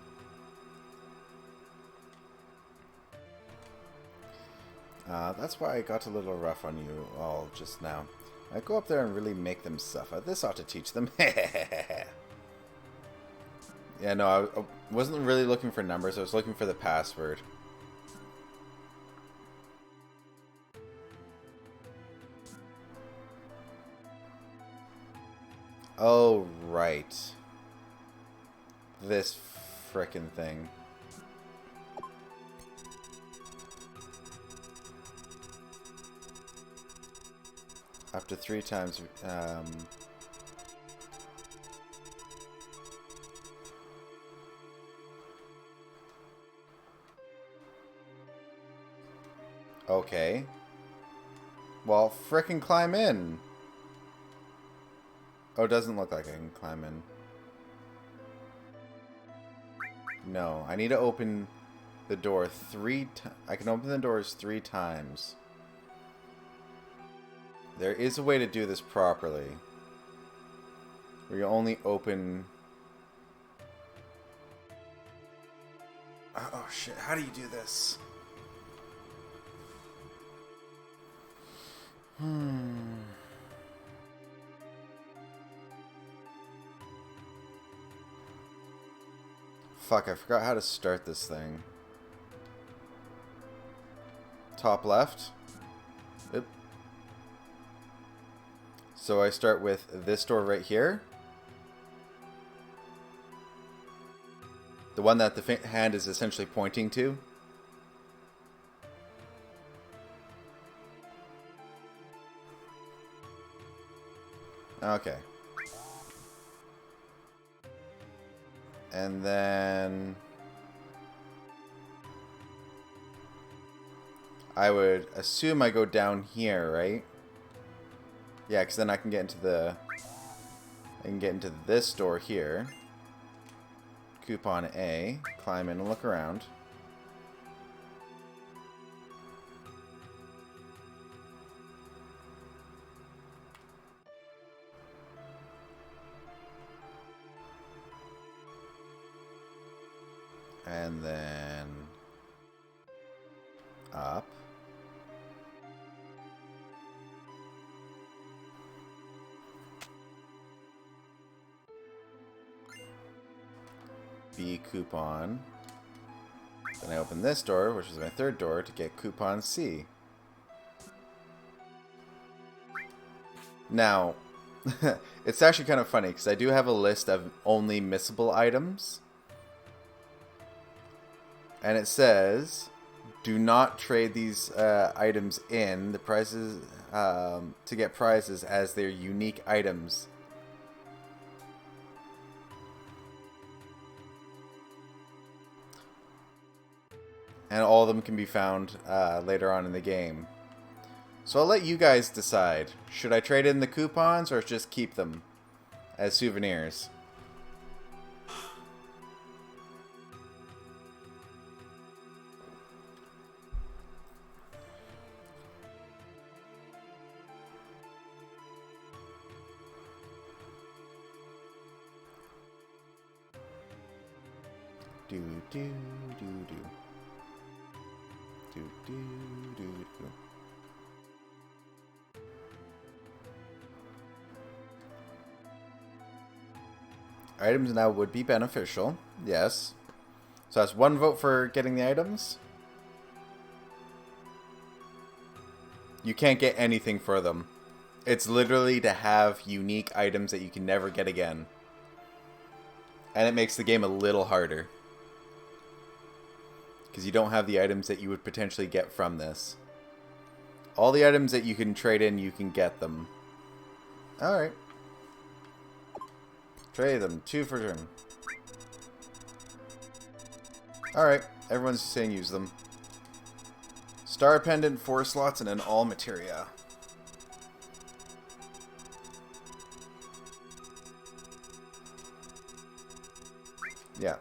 That's why I got a little rough on you all just now. I go up there and really make them suffer. This ought to teach them. Yeah, no, I wasn't really looking for numbers. I was looking for the password. Oh, right. This frickin' thing. Up to 3 times. Okay. Well, frickin' climb in. Oh, it doesn't look like I can climb in. No, I need to open the door 3 times. I can open the doors 3 times. There is a way to do this properly. Where you only open... oh shit, how do you do this? Fuck, I forgot how to start this thing. Top left. Yep. So I start with this door right here. The one that the hand is essentially pointing to. Okay. And then... I would assume I go down here, right? Yeah, because then I can get into the... I can get into this door here. Coupon A. Climb in and look around. And then... up. B coupon. Then I open this door, which is my 3rd door, to get coupon C. Now, it's actually kind of funny, because I do have a list of only missable items. And it says, do not trade these items in. The prizes, to get prizes as they're unique items. And all of them can be found later on in the game. So I'll let you guys decide. Should I trade in the coupons or just keep them as souvenirs? Do do do do. Do do do do. Items now would be beneficial. Yes. So that's 1 vote for getting the items. You can't get anything for them. It's literally to have unique items that you can never get again. And it makes the game a little harder. Because you don't have the items that you would potentially get from this. All the items that you can trade in, you can get them. Alright. Trade them. 2 for turn. Alright. Everyone's saying use them. Star Pendant, 4 slots, and an all materia. Yeah.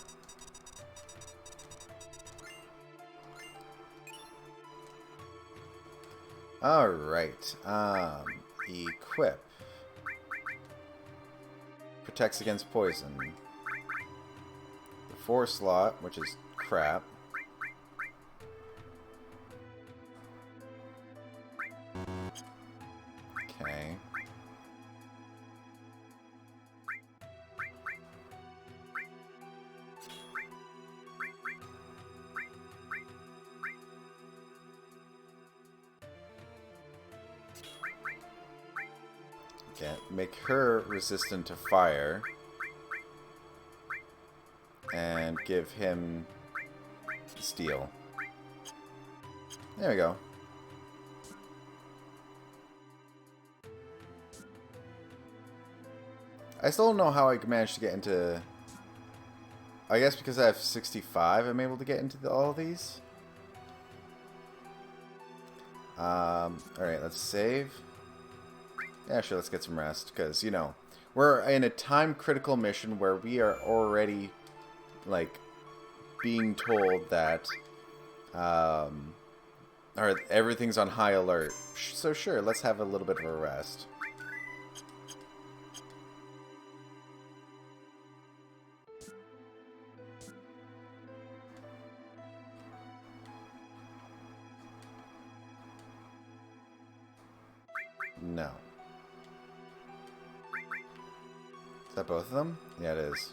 Alright. Equip. Protects against poison. The 4 slot, which is crap. Okay. Okay, make her resistant to fire. And give him steel. There we go. I still don't know how I managed to get into... I guess because I have 65, I'm able to get into all of these. Alright, let's save. Yeah, sure, let's get some rest. Because, you know, we're in a time-critical mission where we are already, like, being told that everything's on high alert. So sure, let's have a little bit of a rest. No. Is that both of them? Yeah, it is.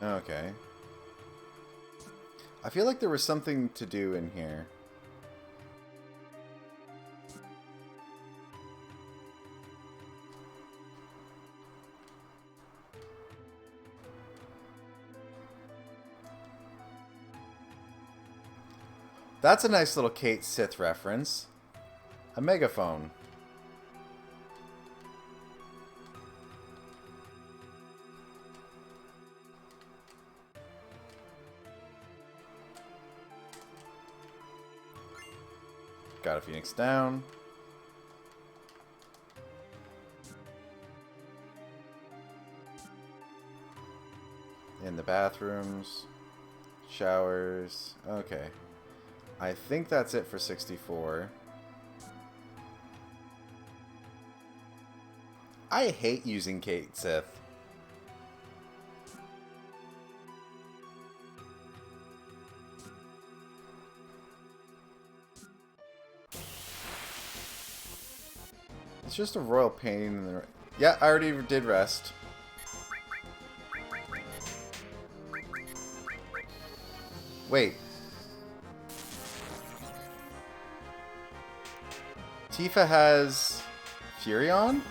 Okay. I feel like there was something to do in here. That's a nice little Cait Sith reference. A megaphone. Got a Phoenix down. In the bathrooms. Showers. Okay. I think that's it for 64. I hate using Cait Sith. It's just a royal pain in the... Yeah, I already did rest. Wait. Tifa has Fury on?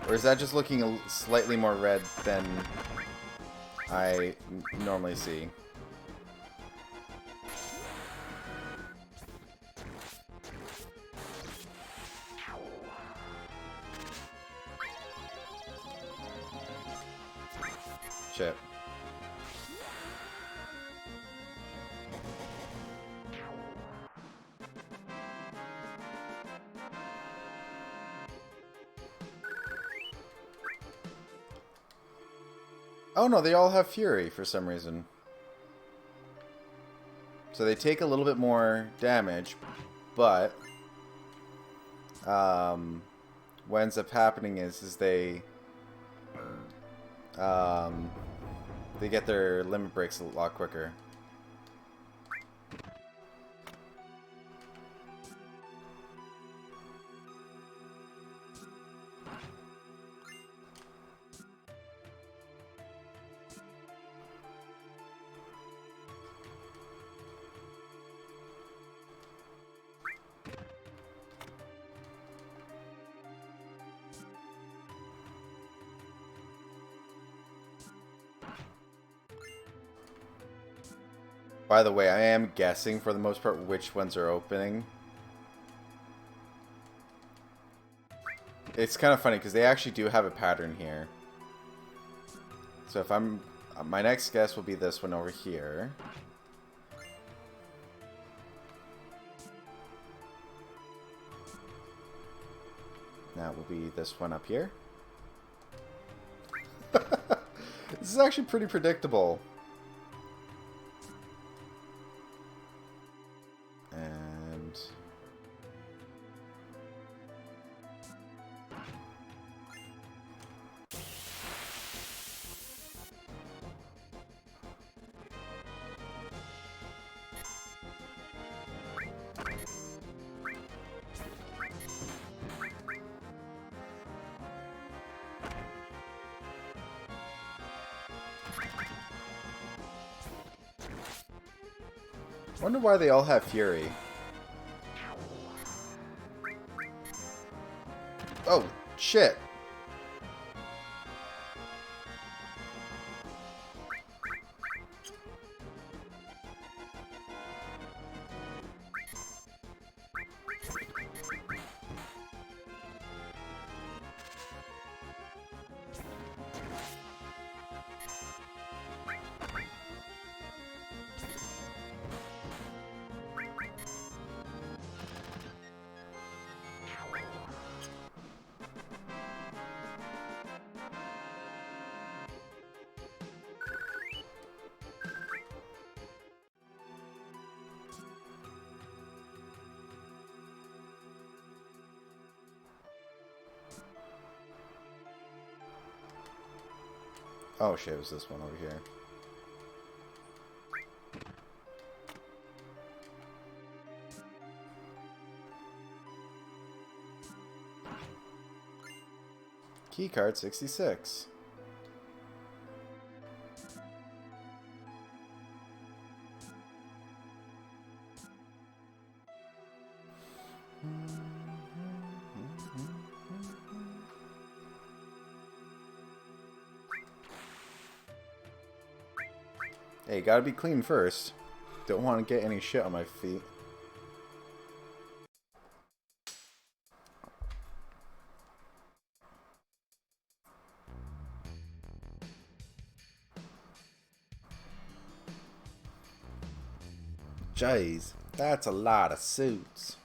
Or is that just looking slightly more red than I normally see? Shit. Oh no, they all have Fury for some reason. So they take a little bit more damage, but what ends up happening is they they get their limit breaks a lot quicker. By the way, I am guessing for the most part which ones are opening. It's kind of funny because they actually do have a pattern here. So if I'm... my next guess will be this one over here. That will be this one up here. This is actually pretty predictable. And... wonder why they all have Fury. Oh, shit. Oh shit, it was this one over here. Keycard 66. Hey, gotta be clean first. Don't want to get any shit on my feet. Jeez, that's a lot of suits.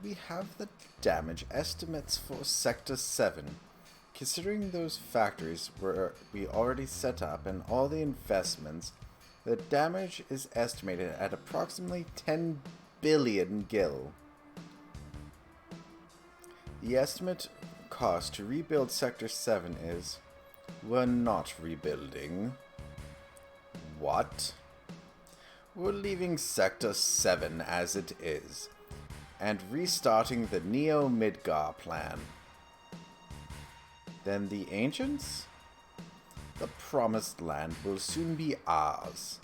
We have the damage estimates for Sector 7. Considering those factories were we already set up and all the investments, the damage is estimated at approximately 10 billion gil. The estimate cost to rebuild Sector 7 is... we're not rebuilding. What? We're leaving Sector 7 as it is, and restarting the Neo Midgar plan. Then the Ancients? The Promised Land will soon be ours.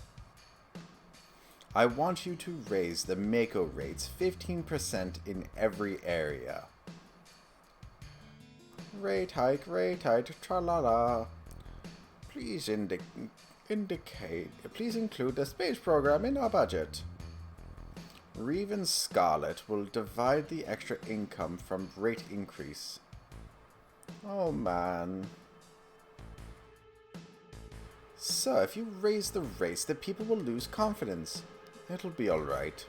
I want you to raise the Mako rates 15% in every area. Rate hike, tra-la-la. Please please include the space program in our budget. Reeve and Scarlet will divide the extra income from rate increase. Oh man. Sir, if you raise the rates, the people will lose confidence. It'll be alright.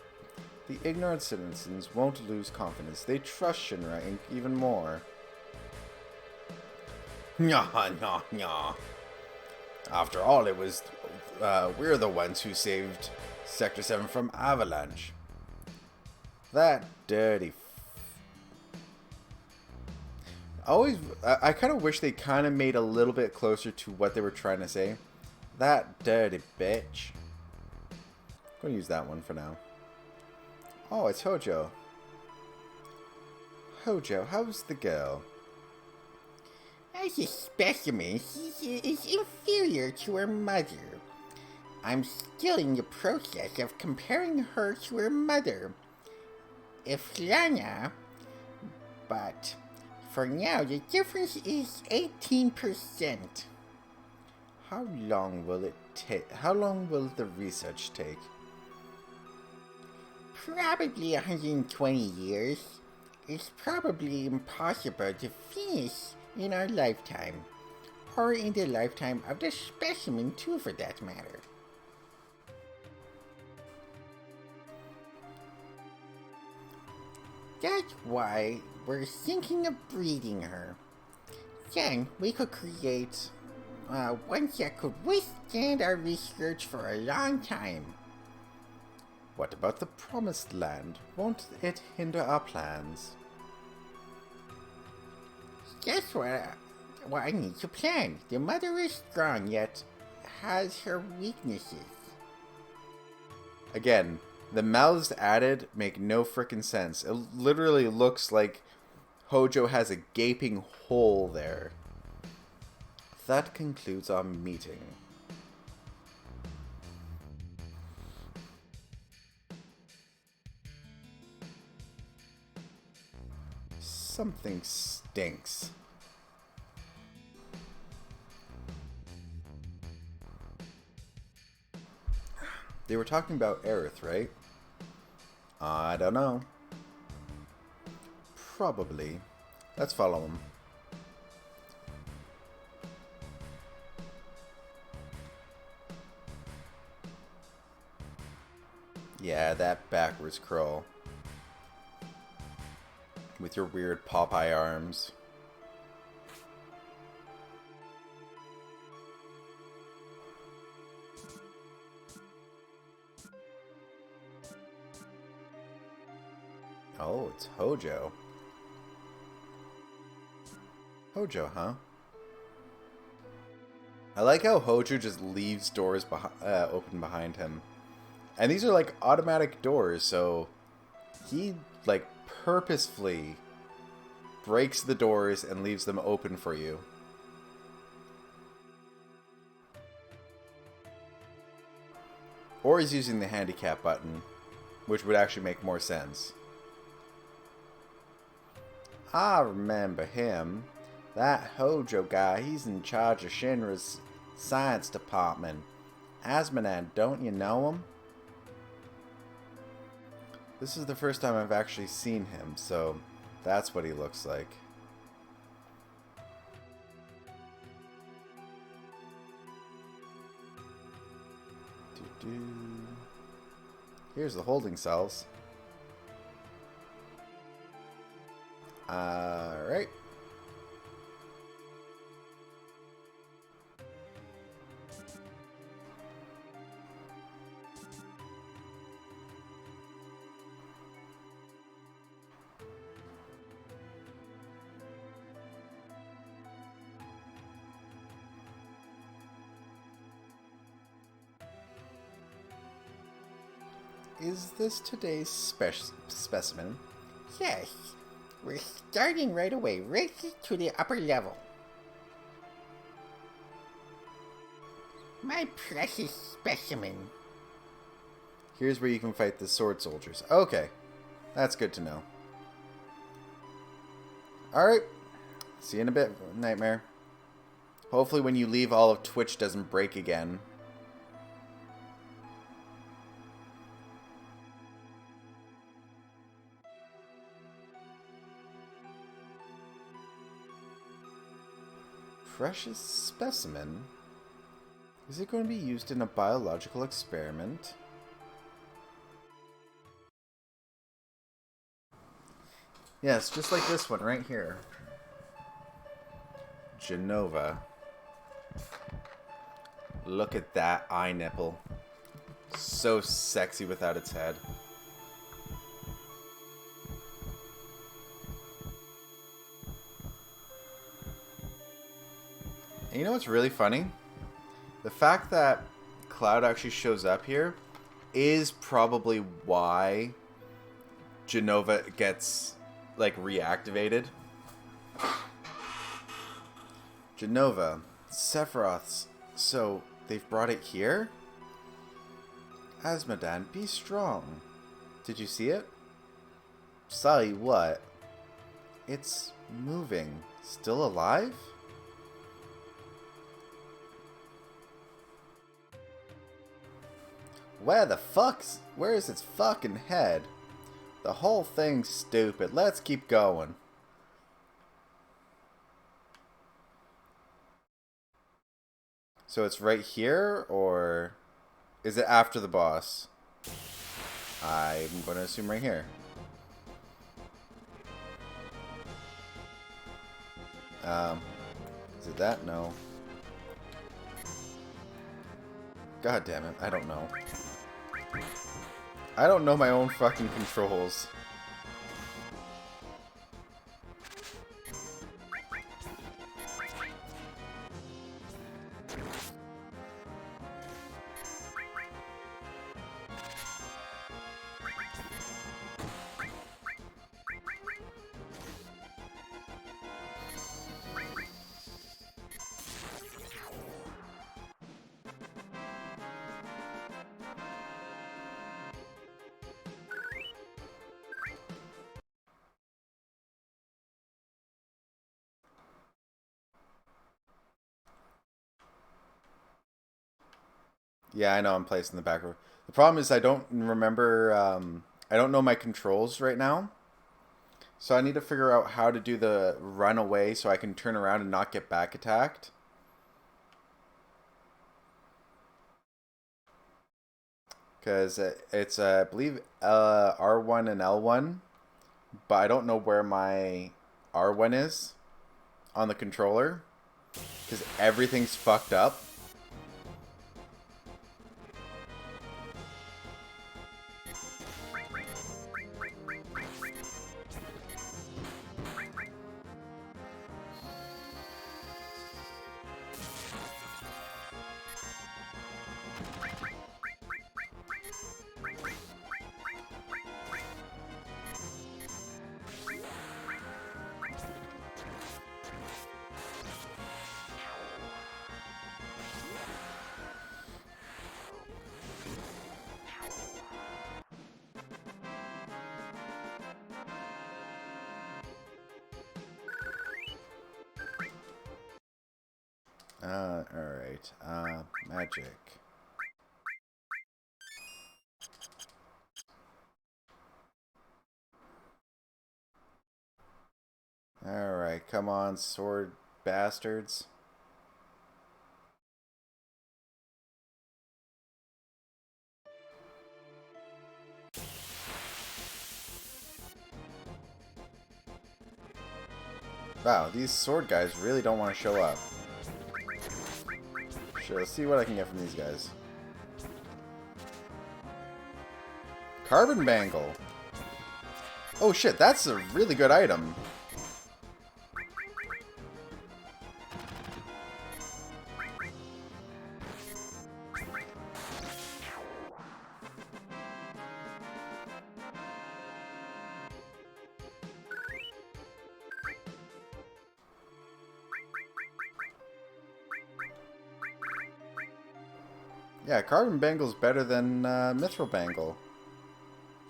The ignorant citizens won't lose confidence. They trust Shinra Inc. even more. Nyah. After all, it was... we're the ones who saved Sector 7 from Avalanche. That dirty... I kind of wish they kind of made a little bit closer to what they were trying to say. That dirty bitch. I'm going to use that one for now. Oh, it's Hojo. Hojo, how's the girl? As a specimen, she is inferior to her mother. I'm still in the process of comparing her to her mother, Iflana, but for now the difference is 18%. How long will it take? How long will the research take? Probably 120 years. It's probably impossible to finish in our lifetime, or in the lifetime of the specimen too, for that matter. That's why we're thinking of breeding her. Then we could create one that could withstand our research for a long time. What about the promised land? Won't it hinder our plans? That's what I need to plan. The mother is strong, yet has her weaknesses. Again, the mouths added make no frickin' sense. It literally looks like Hojo has a gaping hole there. That concludes our meeting. Something stinks. They were talking about Aerith, right? I don't know. Probably. Let's follow him. Yeah, that backwards crawl. With your weird Popeye arms. Oh, it's Hojo. Hojo, huh? I like how Hojo just leaves doors open behind him. And these are like automatic doors, so he like purposefully breaks the doors and leaves them open for you. Or he's using the handicap button, which would actually make more sense. I remember him. That Hojo guy, he's in charge of Shinra's science department. Asmonad, don't you know him? This is the first time I've actually seen him, so that's what he looks like. Here's the holding cells. Alright. Is this today's specimen? Yes, we're starting right away, right to the upper level. My precious specimen. Here's where you can fight the sword soldiers. Okay, that's good to know. Alright, see you in a bit, Nightmare. Hopefully when you leave, all of Twitch doesn't break again. Precious specimen? Is it going to be used in a biological experiment? Yes, just like this one right here. Jenova. Look at that eye nipple. So sexy without its head. And you know what's really funny? The fact that Cloud actually shows up here is probably why Jenova gets, like, reactivated. Jenova, Sephiroth's. So, they've brought it here? Asmodan, be strong. Did you see it? Sorry, what? It's moving. Still alive? Where is its fucking head? The whole thing's stupid. Let's keep going. So it's right here, or is it after the boss? I'm going to assume right here. Is it that? No. God damn it, I don't know. I don't know my own fucking controls. Yeah, I know I'm placed in the back row. The problem is I don't remember, I don't know my controls right now. So I need to figure out how to do the run away so I can turn around and not get back attacked. Because it's, I believe, R1 and L1. But I don't know where my R1 is on the controller. Because everything's fucked up. Alright. Magic. Alright, come on, sword bastards. Wow, these sword guys really don't want to show up. Sure, let's see what I can get from these guys. Carbon Bangle. Oh shit, that's a really good item. Yeah, Carbon Bangle's better than Mithril Bangle.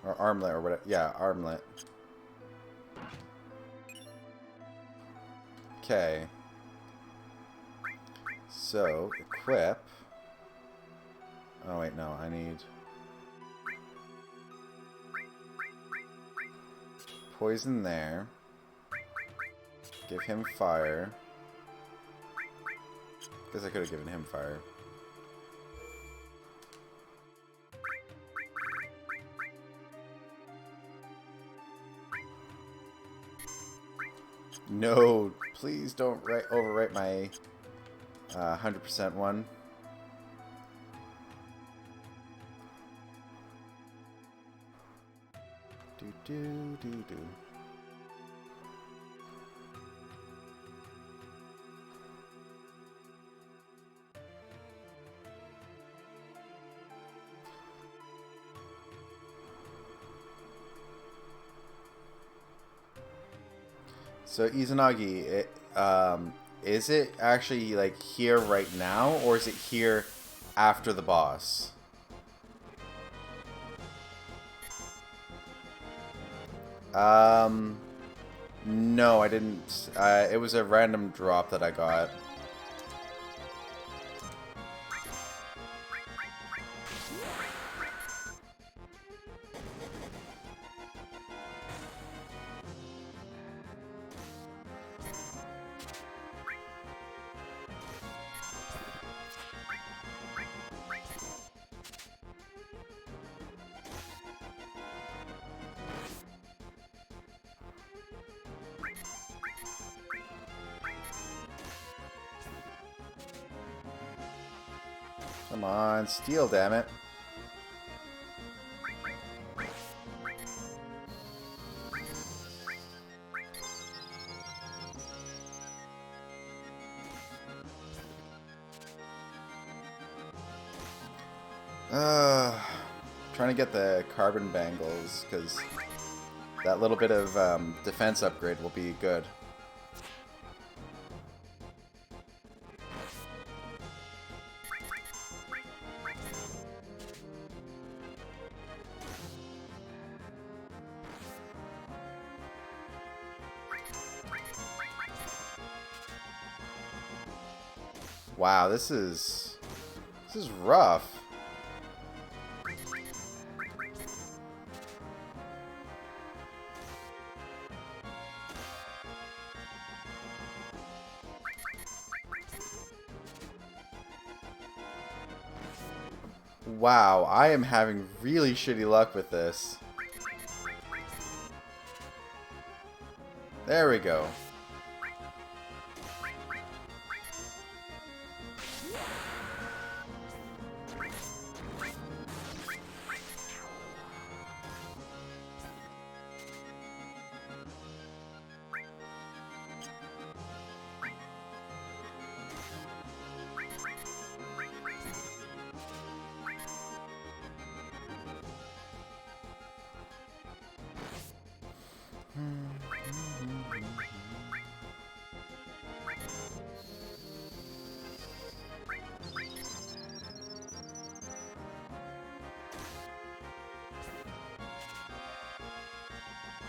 Or Armlet, or whatever. Yeah, Armlet. Okay. So, equip. Oh, wait, no, I need... Poison there. Give him fire. Guess I could have given him fire. No, please don't overwrite my 100% one. Do. So Izanagi, is it actually like here right now, or is it here after the boss? No, I didn't. It was a random drop that I got. Come on, steal, damn it. Trying to get the carbon bangles, because that little bit of defense upgrade will be good. Wow, this is rough. Wow, I am having really shitty luck with this. There we go.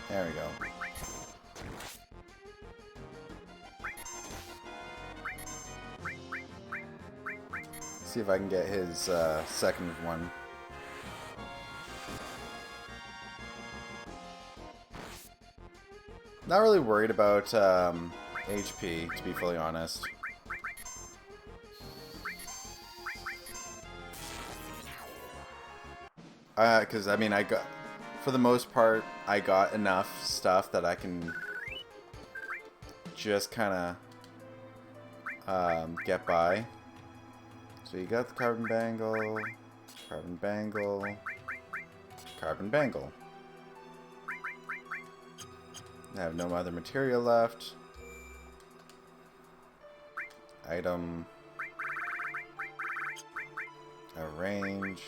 There we go. See if I can get his second one. Not really worried about HP, to be fully honest. Because, I mean, for the most part, I got enough stuff that I can just kind of get by. So you got the carbon bangle, carbon bangle, carbon bangle. I have no other material left. Item. Arrange.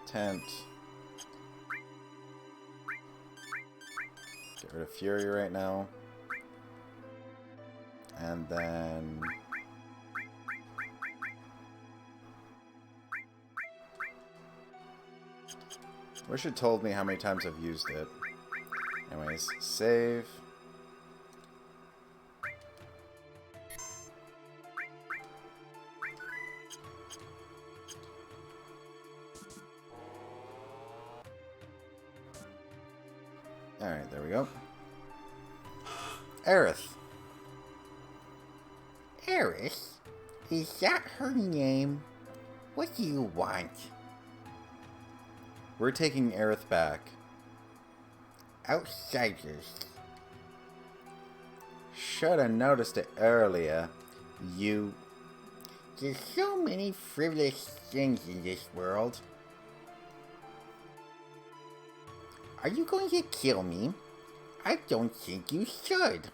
Tent. Get rid of Fury right now. And then... Wish it told me how many times I've used it. Anyways, save. Alright, there we go. Aerith. Aerith? Is that her name? What do you want? We're taking Aerith back. Outsiders. Shoulda noticed it earlier. You... There's so many frivolous things in this world. Are you going to kill me? I don't think you should.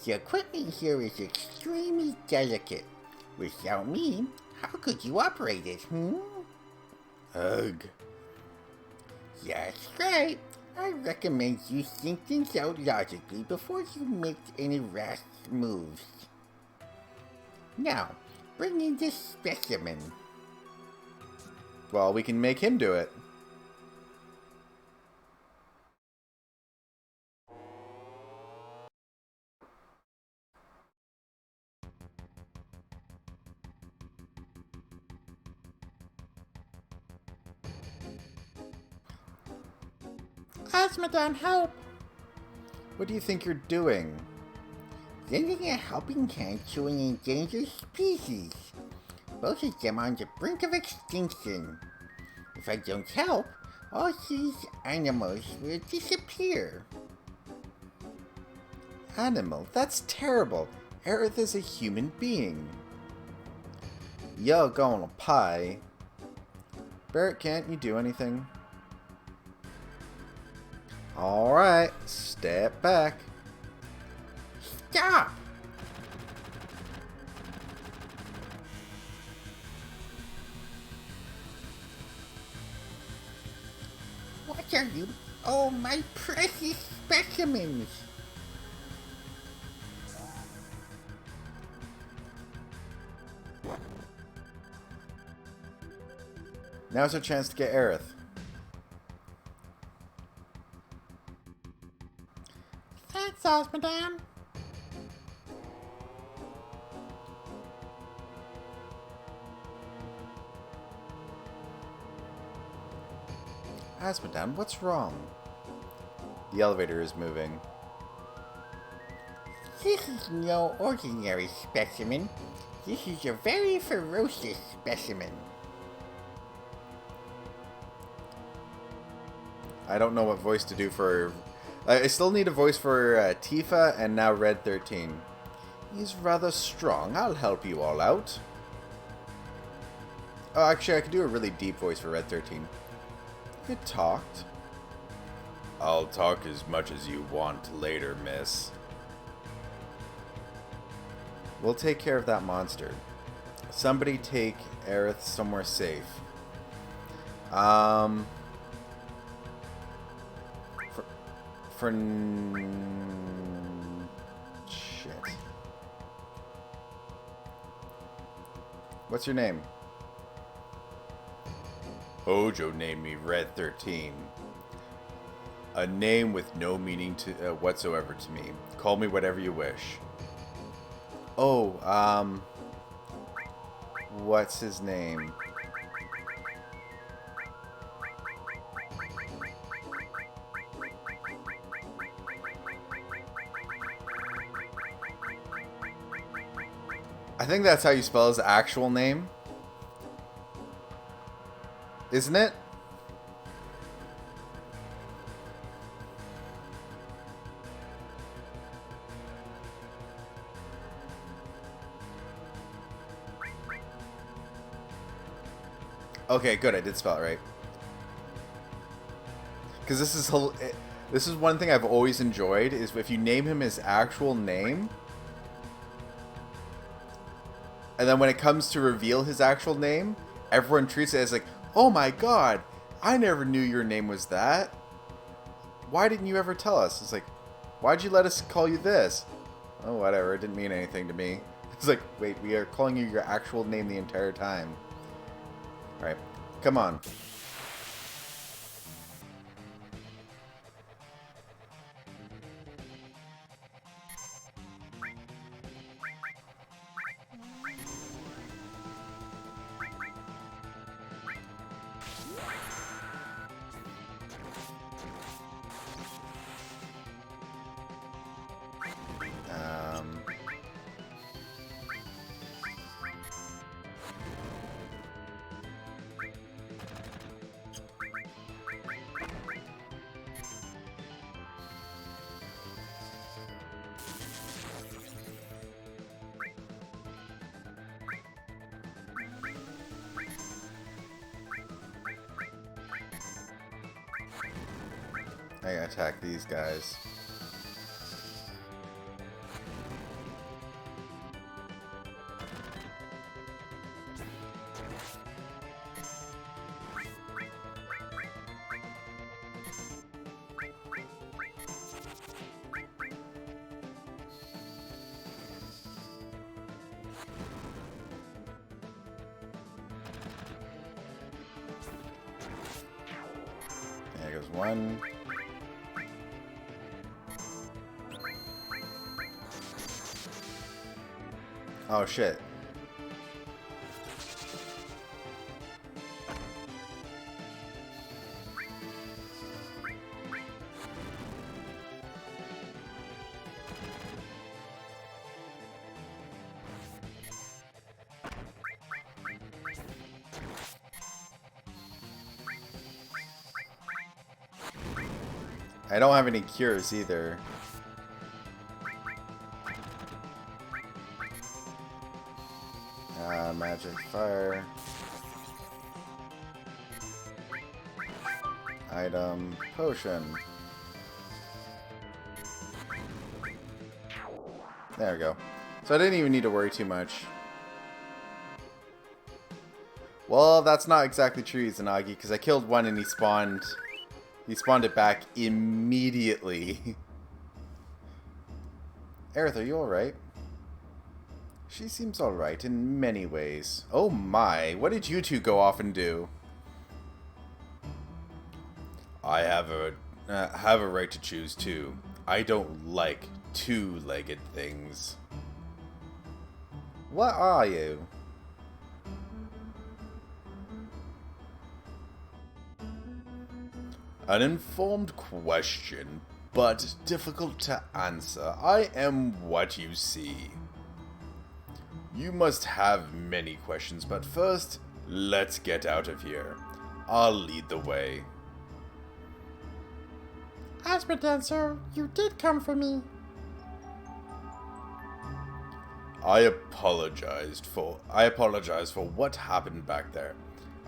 The equipment here is extremely delicate. Without me, how could you operate it, Ugh. That's right. I recommend you think things out logically before you make any rash moves. Now, bring in this specimen. Well, we can make him do it. Asmodan, help! What do you think you're doing? Lending a helping hand to an endangered species. Both of them on the brink of extinction. If I don't help, all these animals will disappear. Animal? That's terrible. Aerith is a human being. You're gonna pie. Barret, can't you do anything? Alright, step back. Stop! What are you? Oh, my precious specimens! Now's our chance to get Aerith. Thanks, Asmodan. Asmodan, what's wrong? The elevator is moving. This is no ordinary specimen. This is a very ferocious specimen. I don't know what voice to do for... I still need a voice for Tifa and now Red 13. He's rather strong. I'll help you all out. Oh, actually, I could do a really deep voice for Red 13. If it talked. I'll talk as much as you want later, miss. We'll take care of that monster. Somebody take Aerith somewhere safe. Shit. What's your name? Hojo named me Red 13. A name with no meaning to whatsoever to me. Call me whatever you wish. Oh, what's his name? I think that's how you spell his actual name. Isn't it? Okay, good. I did spell it right. Because this is one thing I've always enjoyed is if you name him his actual name, and then when it comes to reveal his actual name, everyone treats it as like, oh my god, I never knew your name was that. Why didn't you ever tell us? It's like, why'd you let us call you this? Oh, whatever. It didn't mean anything to me. It's like, wait, we are calling you your actual name the entire time. Alright, come on. I gotta attack these guys. There's one. Oh shit. I don't have any cures either. Magic fire. Item potion. There we go. So I didn't even need to worry too much. Well, that's not exactly true, Izanagi, because I killed one and he spawned it back immediately. Aerith, are you alright? She seems alright in many ways. Oh my, what did you two go off and do? I have a right to choose too. I don't like two-legged things. What are you? An informed question, but difficult to answer. I am what you see. You must have many questions, but first, let's get out of here. I'll lead the way. Asmodancer, you did come for me. I apologize for what happened back there.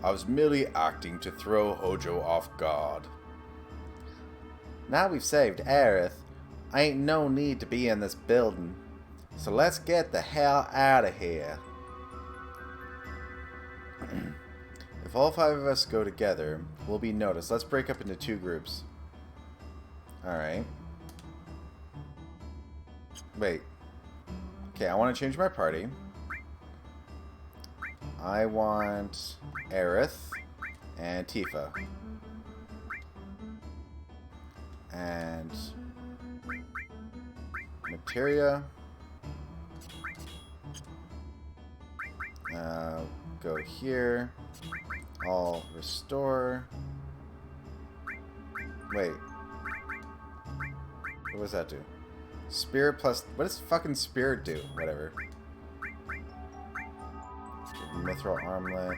I was merely acting to throw Hojo off guard. Now we've saved Aerith, ain't no need to be in this building. So let's get the hell out of here. If all five of us go together, we'll be noticed. Let's break up into two groups. Alright. Wait. Okay, I want to change my party. I want Aerith and Tifa. And Materia. Go here. I'll restore. Wait. What does that do? Spirit plus... What does fucking Spirit do? Whatever. Mithril Armlet.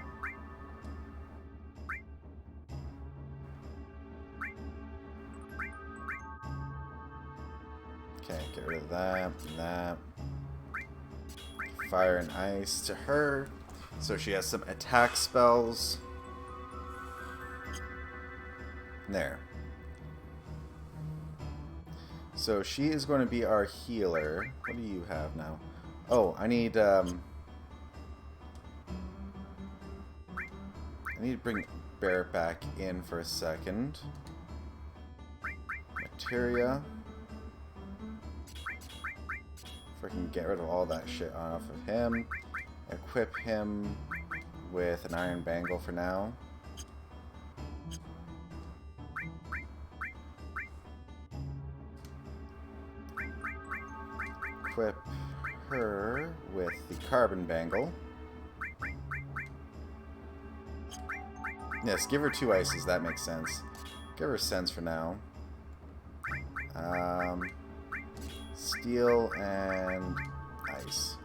Okay, get rid of that and that. Fire and ice to her. So she has some attack spells. There. So she is going to be our healer. What do you have now? Oh, I need to bring Barrett back in for a second. Materia. If I can get rid of all that shit off of him. Equip him with an iron bangle for now. Equip her with the carbon bangle. Yes, give her 2 ices, that makes sense. Give her sense for now. Steel and ice.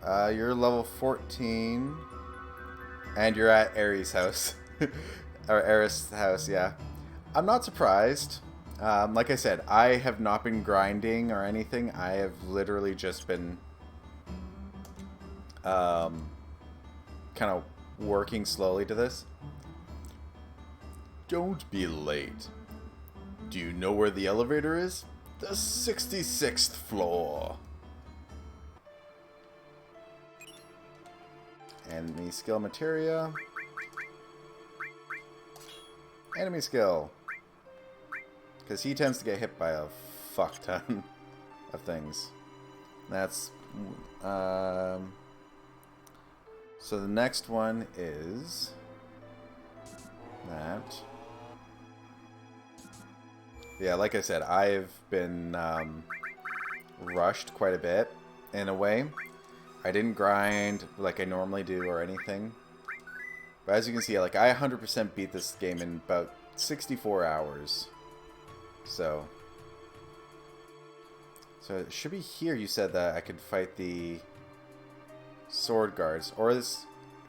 You're level 14. And you're at Ares' house. Or Aerith's house, yeah. I'm not surprised. Like I said, I have not been grinding or anything. I have literally just been kind of working slowly to this. Don't be late. Do you know where the elevator is? The 66th floor. Enemy skill materia. Enemy skill. Because he tends to get hit by a fuck ton of things. That's So the next one is that. Yeah, like I said, I've been rushed quite a bit in a way. I didn't grind like I normally do or anything. But as you can see, like I 100% beat this game in about 64 hours. So it should be here. You said that I could fight the sword guards, or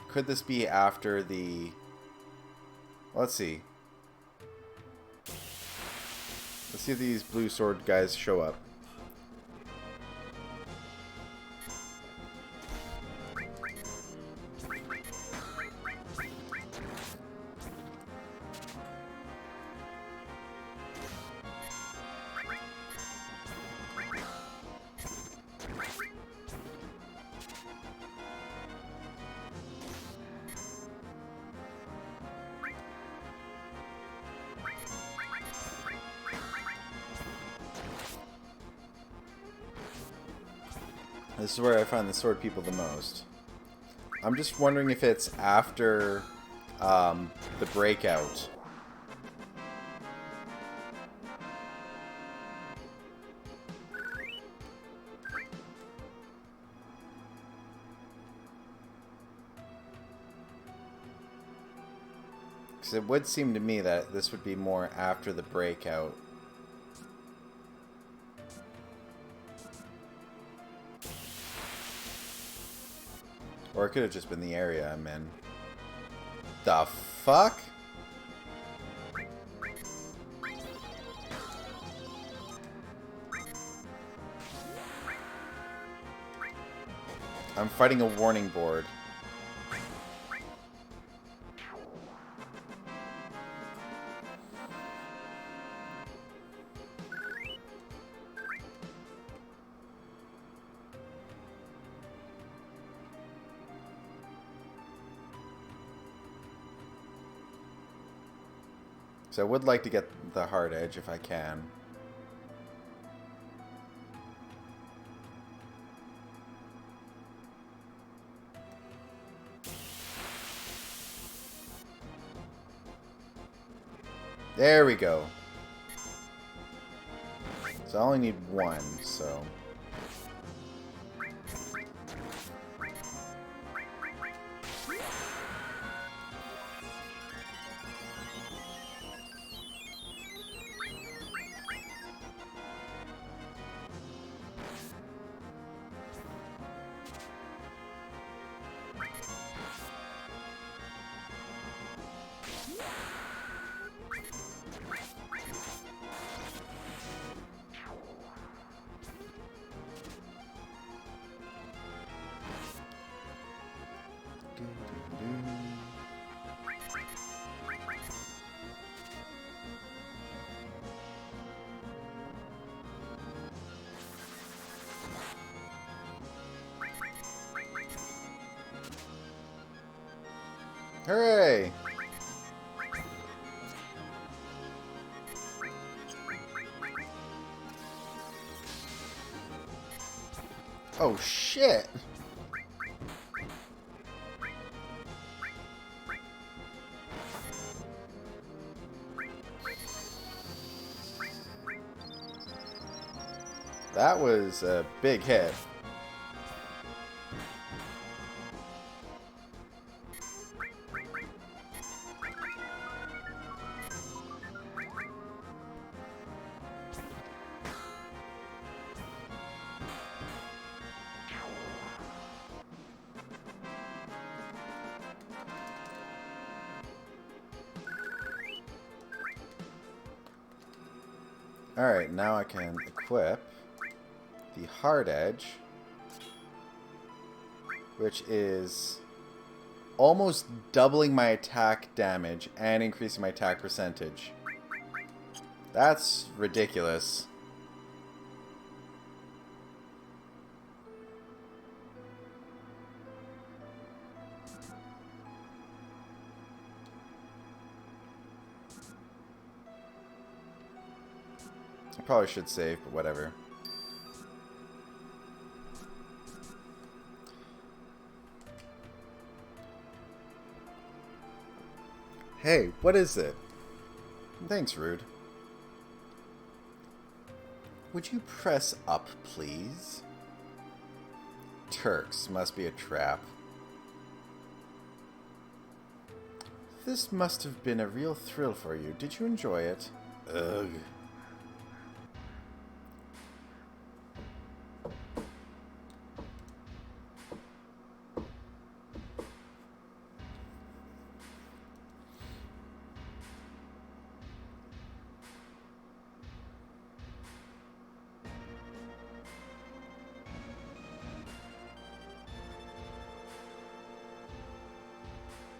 could this be after the? Let's see. Let's see if these blue sword guys show up. This is where I find the sword people the most. I'm just wondering if it's after the breakout. Because it would seem to me that this would be more after the breakout. Or it could have just been the area I'm in. The fuck? I'm fighting a warning board. So I would like to get the hard edge if I can. There we go. So I only need one, so... Hooray! Oh shit! That was a big hit. Alright, now I can equip the hard edge, which is almost doubling my attack damage and increasing my attack percentage. That's ridiculous. I probably should save, but whatever. Hey, what is it? Thanks, Rude. Would you press up, please? Turks must be a trap. This must have been a real thrill for you. Did you enjoy it? Ugh.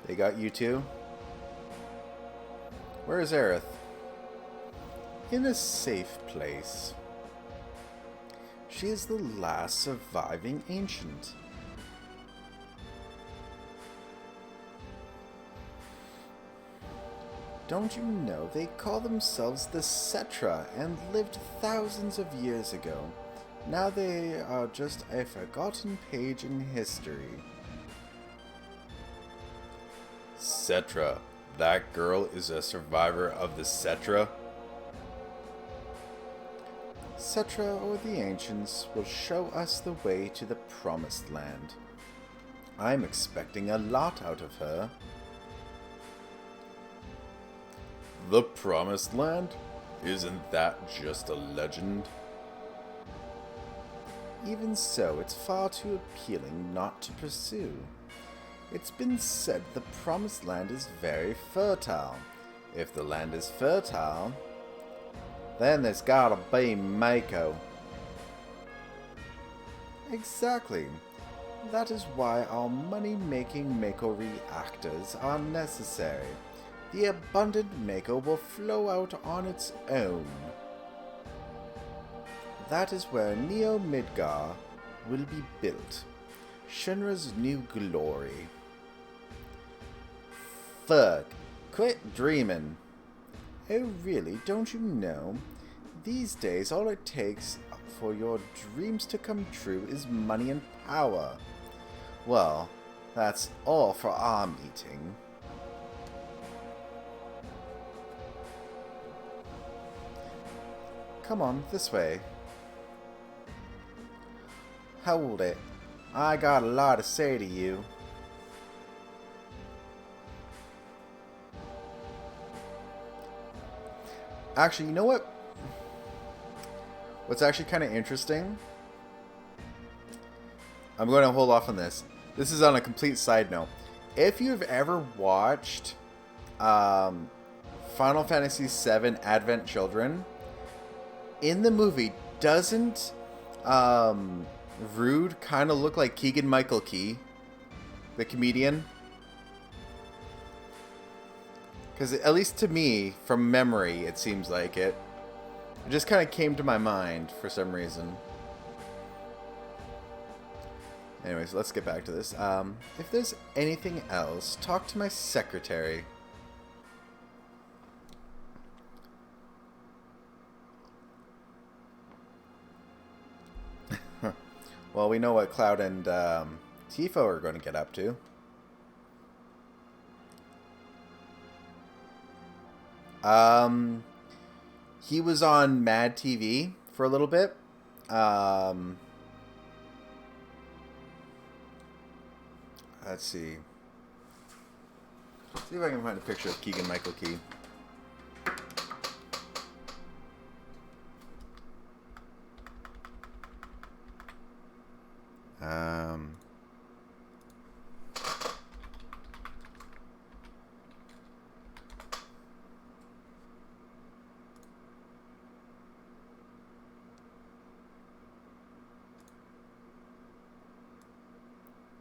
They got you too? Where is Aerith? In a safe place. She is the last surviving ancient. Don't you know they call themselves the Cetra and lived thousands of years ago? Now they are just a forgotten page in history. Cetra. That girl is a survivor of the Cetra? Cetra, or the Ancients, will show us the way to the Promised Land. I'm expecting a lot out of her. The Promised Land? Isn't that just a legend? Even so, it's far too appealing not to pursue. It's been said the Promised Land is very fertile. If the land is fertile, then there's gotta be Mako. Exactly. That is why our money-making Mako reactors are necessary. The abundant Mako will flow out on its own. That is where Neo Midgar will be built. Shinra's new glory. Fuck. Quit dreaming. Oh really, don't you know? These days all it takes for your dreams to come true is money and power. Well, that's all for our meeting. Come on, this way. Hold it. I got a lot to say to you. Actually, you know what? What's actually kind of interesting? I'm going to hold off on this. This is on a complete side note. If you've ever watched Final Fantasy VII Advent Children, in the movie, doesn't Rude kind of look like Keegan-Michael Key, the comedian? Because at least to me, from memory, it seems like it. It just kind of came to my mind for some reason. Anyways, let's get back to this. If there's anything else, talk to my secretary. Well, we know what Cloud and Tifa are going to get up to. He was on Mad TV for a little bit. Let's see. See if I can find a picture of Keegan-Michael Key.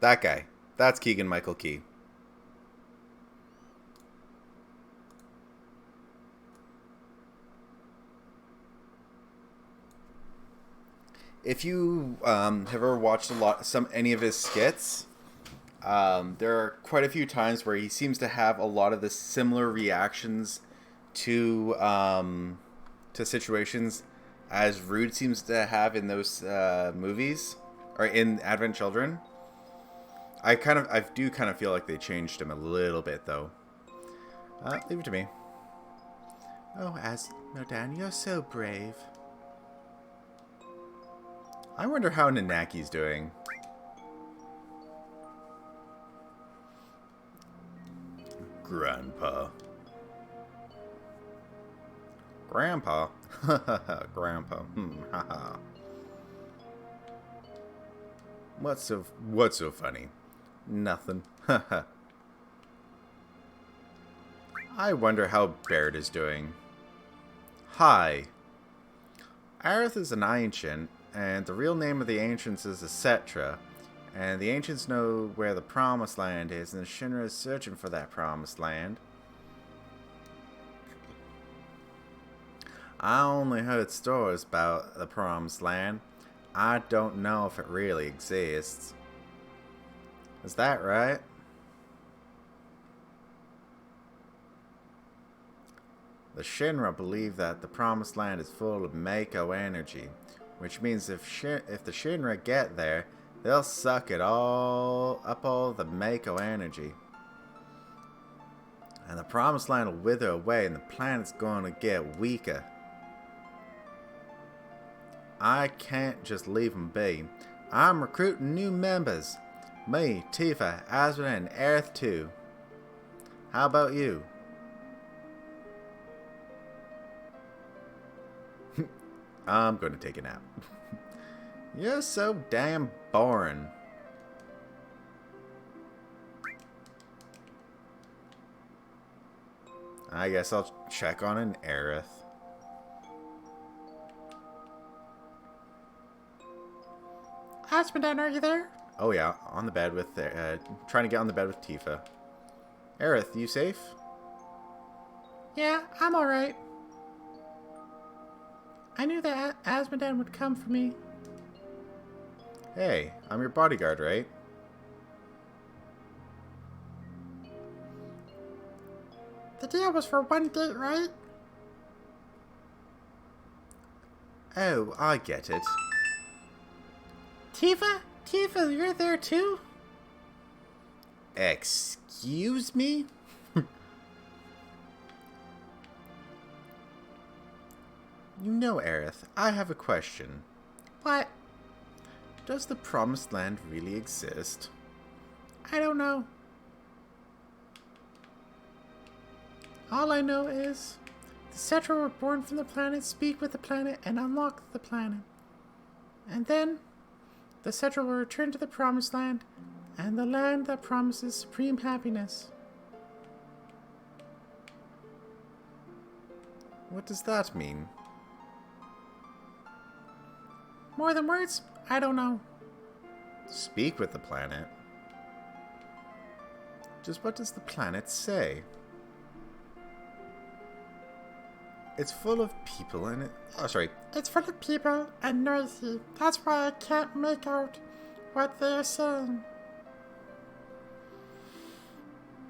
That guy. That's Keegan-Michael Key. If you have ever watched any of his skits, there are quite a few times where he seems to have a lot of the similar reactions to situations as Rude seems to have in those movies or in Advent Children. I do kind of feel like they changed him a little bit though. Leave it to me. Oh, Asmodan, you're so brave. I wonder how Nanaki's doing. Grandpa. Grandpa? Grandpa. Haha. What's so funny? Nothing. I wonder how Baird is doing. Hi. Aerith is an ancient, and the real name of the ancients is Cetra. And the ancients know where the Promised Land is, and the Shinra is searching for that Promised Land. I only heard stories about the Promised Land. I don't know if it really exists. Is that right? The Shinra believe that the Promised Land is full of Mako energy, which means if the Shinra get there, they'll suck it all the Mako energy. And the Promised Land will wither away and the planet's going to get weaker. I can't just leave them be. I'm recruiting new members. Me, Tifa, Asmodee, and Aerith too. How about you? I'm going to take a nap. You're so damn boring. I guess I'll check on an Aerith. Asmodan, are you there? Oh yeah, on the bed with trying to get on the bed with Tifa. Aerith, you safe? Yeah, I'm alright. I knew that Asmodan would come for me. Hey, I'm your bodyguard, right? The deal was for one date, right? Oh, I get it. Tifa? Tifa, you're there too? Excuse me? You know, Aerith, I have a question. What? Does the Promised Land really exist? I don't know. All I know is the Cetra were born from the planet, speak with the planet, and unlock the planet. And then the Cetra will return to the Promised Land, and the land that promises supreme happiness. What does that mean? More than words? I don't know. Speak with the planet? Just what does the planet say? It's full of people and It's full of people and noisy. That's why I can't make out what they're saying.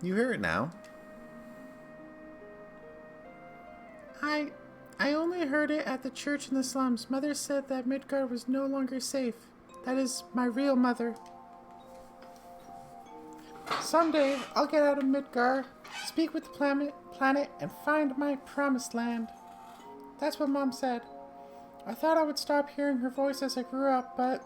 You hear it now? I only heard it at the church in the slums. Mother said that Midgard was no longer safe. That is my real mother. Someday, I'll get out of Midgard, speak with the planet, and find my promised land. That's what Mom said. I thought I would stop hearing her voice as I grew up, but...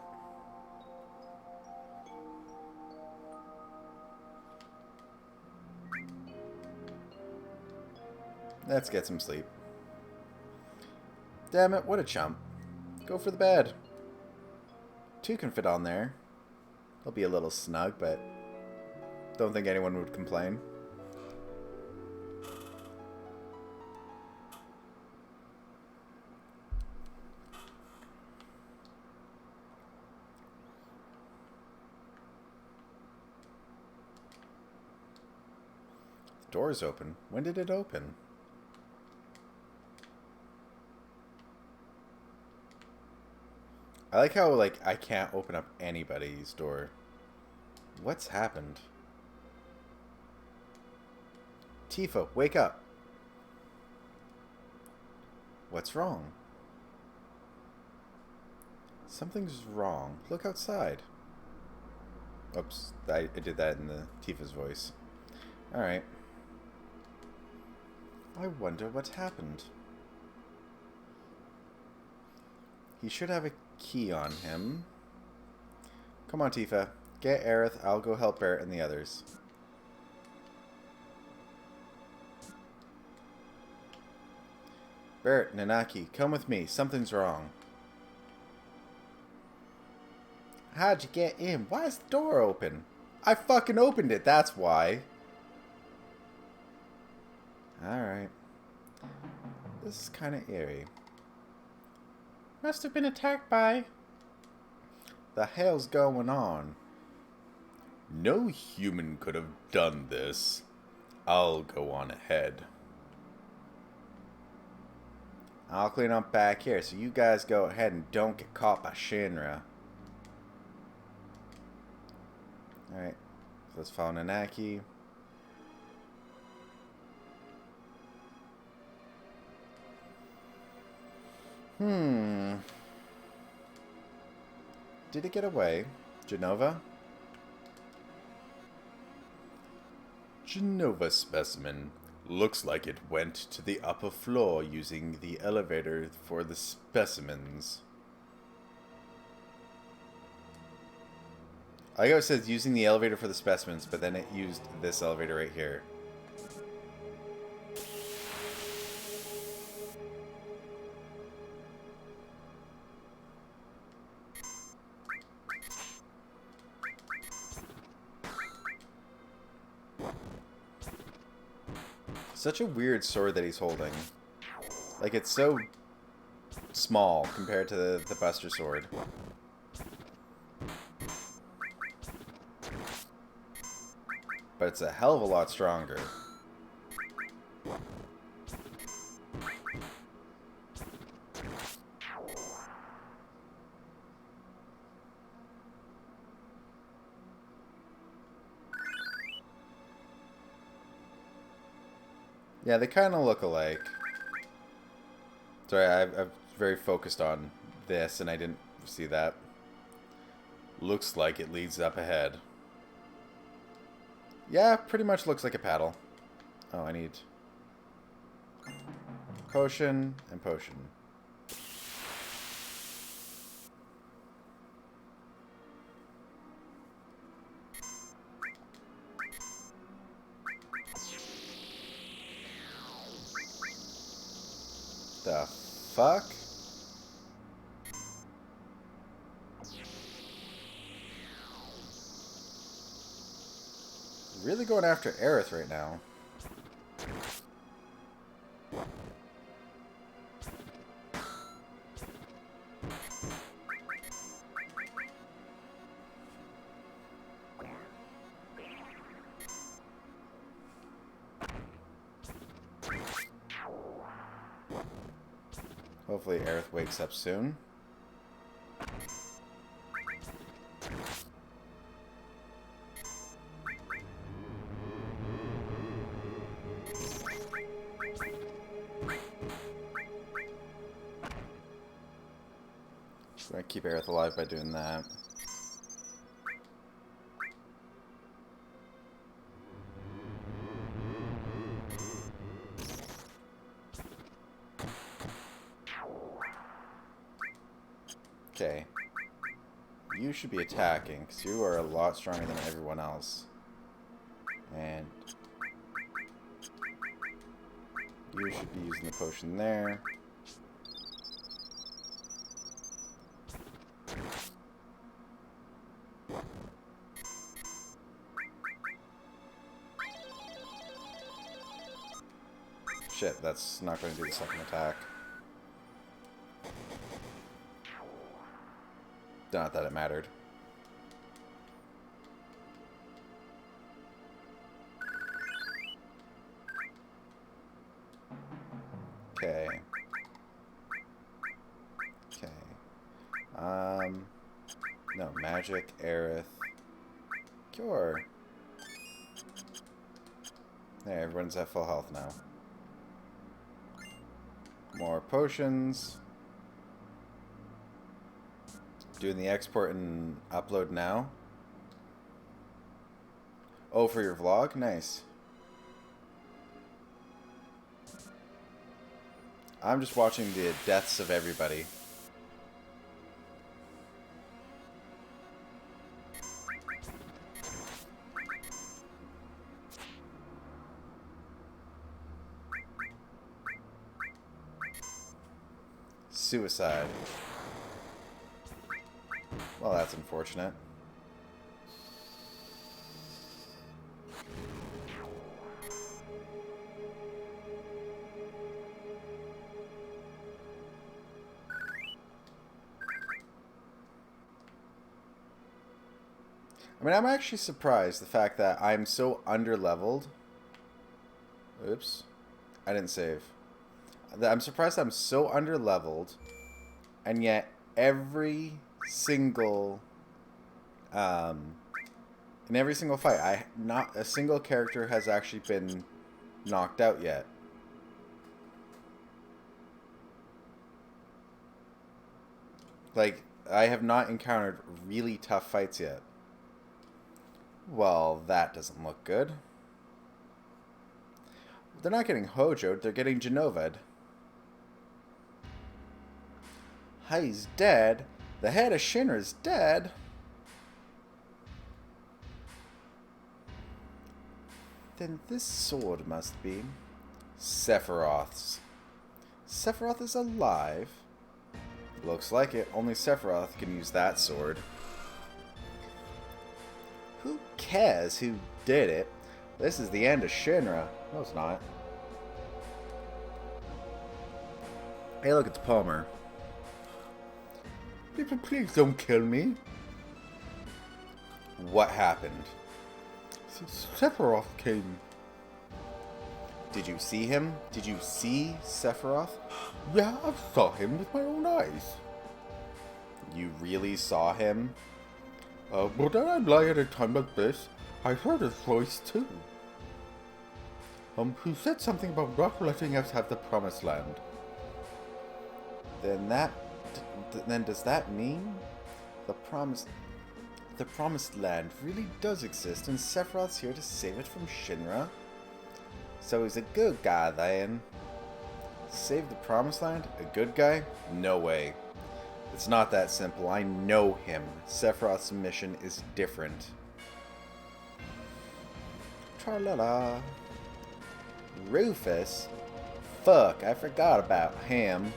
Let's get some sleep. Damn it, what a chump. Go for the bed. Two can fit on there. It'll be a little snug, but don't think anyone would complain. The door's open. When did it open? I like how, like, I can't open up anybody's door. What's happened? Tifa, wake up. What's wrong? Something's wrong. Look outside. Oops, I did that in the Tifa's voice. Alright. I wonder what happened. He should have a key on him. Come on, Tifa. Get Aerith. I'll go help Barrett and the others. Barrett, Nanaki, come with me. Something's wrong. How'd you get in? Why is the door open? I fucking opened it, that's why. Alright. This is kind of eerie. Must have been attacked by... The hell's going on? No human could have done this. I'll go on ahead. I'll clean up back here, so you guys go ahead and don't get caught by Shinra. Alright, so let's follow Nanaki. Did it get away? Jenova? Jenova specimen. Looks like it went to the upper floor using the elevator for the specimens. I like how it says using the elevator for the specimens, but then it used this elevator right here. Such a weird sword that he's holding. Like, it's so small compared to the Buster Sword. But it's a hell of a lot stronger. Yeah, they kind of look alike. Sorry, I'm very focused on this and I didn't see that. Looks like it leads up ahead. Yeah, pretty much looks like a paddle. Oh, I need potion and potion. The fuck? Really going after Aerith right now. Hopefully Aerith wakes up soon. Just gonna keep Aerith alive by doing that. Okay. You should be attacking, because you are a lot stronger than everyone else. And you should be using the potion there. Shit, that's not going to do the second attack. Not that it mattered. Okay. Okay. No, magic, Aerith. Cure. There, everyone's at full health now. More potions. Doing the export and upload now. Oh, for your vlog? Nice. I'm just watching the deaths of everybody. Suicide. Well, that's unfortunate. I mean, I'm actually surprised the fact that I'm so underleveled. Oops. I didn't save. I'm surprised I'm so underleveled, and yet every single in every single fight, not a single character has actually been knocked out yet. Like, I have not encountered really tough fights yet. Well, that doesn't look good. They're not getting Hojoed, they're getting Genovad. He's dead. The head of Shinra's dead. Then this sword must be Sephiroth's. Sephiroth is alive. Looks like it. Only Sephiroth can use that sword. Who cares who did it? This is the end of Shinra. No, it's not. Hey, look, it's Palmer. People, please don't kill me. What happened? Sephiroth came. Did you see him? Did you see Sephiroth? Yeah, I saw him with my own eyes. You really saw him? But I lie at a time like this. I heard his voice too. He said something about not letting us have the Promised Land. Then does that mean the Promised Land really does exist and Sephiroth's here to save it from Shinra? So he's a good guy then. Save the Promised Land? A good guy? No way. It's not that simple. I know him. Sephiroth's mission is different. Tra-la-la. Rufus? Fuck, I forgot about him.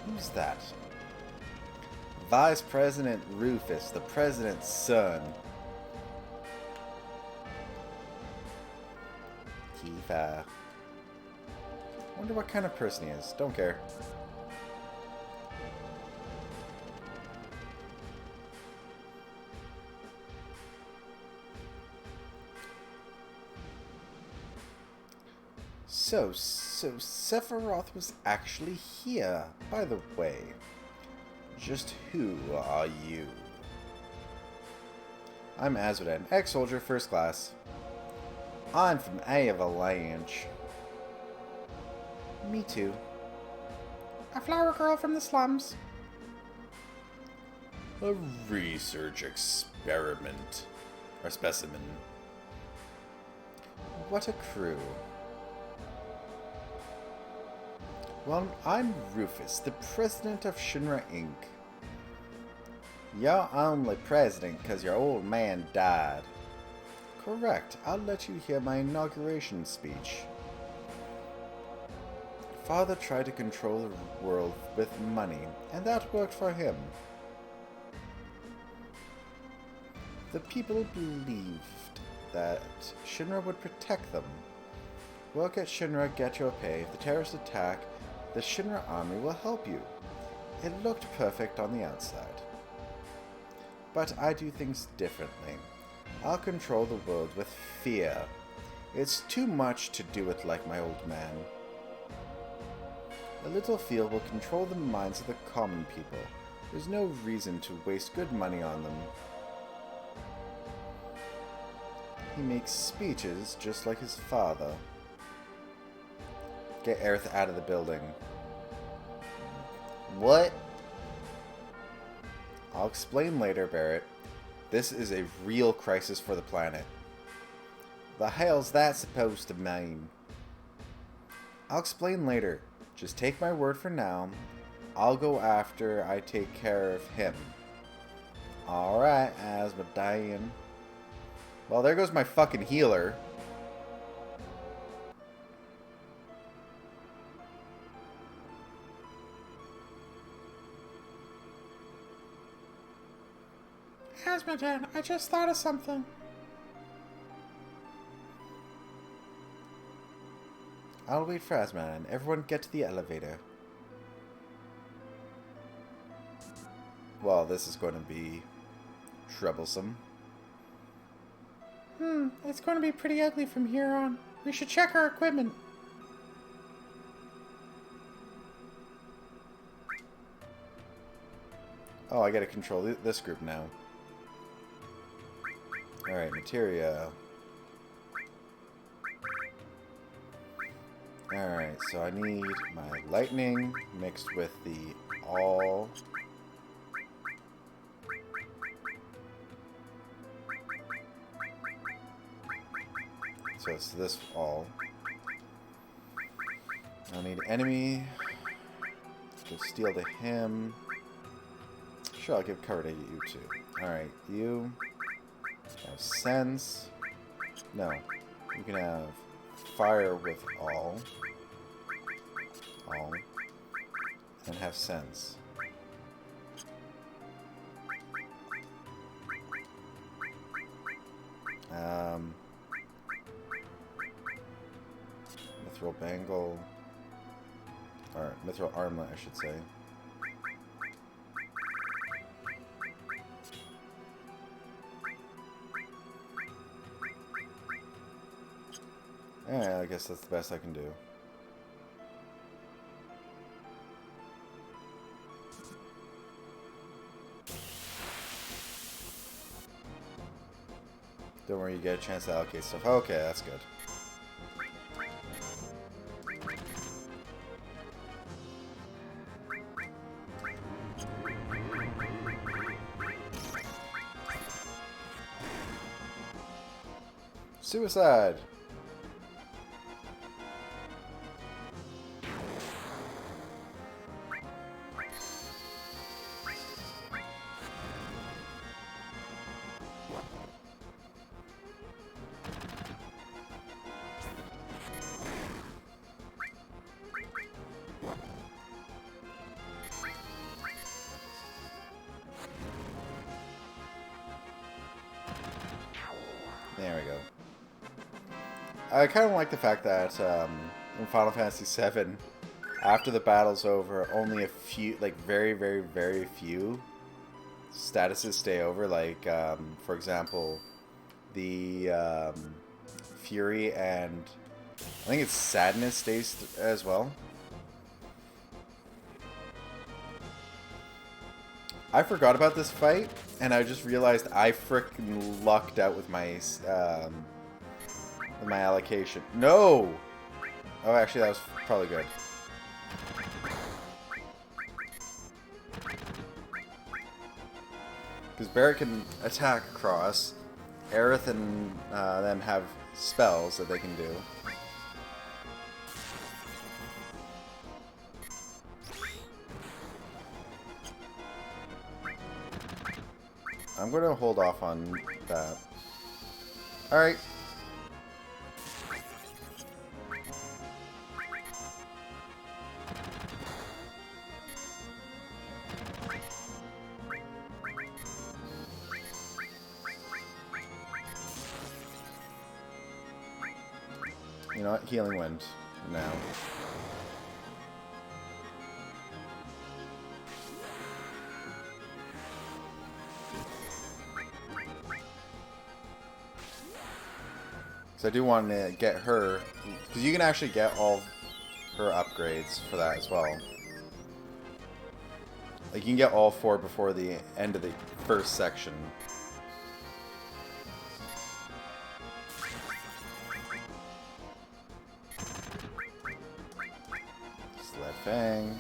Who's that? Vice President Rufus, the president's son. Tifa. Wonder what kind of person he is. Don't care. So Sephiroth was actually here, by the way. Just who are you? I'm Azmodan, ex-soldier, first class. I'm from Avalanche. Me too. A flower girl from the slums. A research experiment. Or specimen. What a crew. Well, I'm Rufus, the president of Shinra Inc. You're only president because your old man died. Correct. I'll let you hear my inauguration speech. Father tried to control the world with money, and that worked for him. The people believed that Shinra would protect them. Work at Shinra, get your pay. If the terrorists attack, the Shinra army will help you. It looked perfect on the outside. But I do things differently. I'll control the world with fear. It's too much to do it like my old man. A little fear will control the minds of the common people. There's no reason to waste good money on them. He makes speeches just like his father. Get Aerith out of the building. What? I'll explain later, Barrett. This is a real crisis for the planet. The hell's that supposed to mean? I'll explain later. Just take my word for now. I'll go after I take care of him. Alright, Asmodean. Well, there goes my fucking healer. Asmodean, I just thought of something. I'll wait for Asmodean. Everyone get to the elevator. Well, this is going to be troublesome. It's going to be pretty ugly from here on. We should check our equipment. Oh, I gotta control this group now. Alright, materia. Alright, so I need my lightning mixed with the all. So it's this all. I'll need enemy. Give steel to him. Sure, I'll give cover to you too. Alright, you have sense. No. You can have fire with all. All. And have sense. Mithril bangle. Or mithril armlet, I should say. Yeah, I guess that's the best I can do. Don't worry, you get a chance to allocate stuff. Okay, that's good. Suicide! There we go. I kind of like the fact that in Final Fantasy VII, after the battle's over, only a few, like very, very, very few statuses stay over. Like, for example, the Fury and I think it's Sadness stays as well. I forgot about this fight, and I just realized I frickin' lucked out with my allocation. No! Oh, actually, that was probably good. Because Barret can attack across. Aerith and them have spells that they can do. I'm going to hold off on that. Alright. You know what? Healing Wind now. I do want to get her, because you can actually get all her upgrades for that as well. Like, you can get all 4 before the end of the first section. Sled Fang.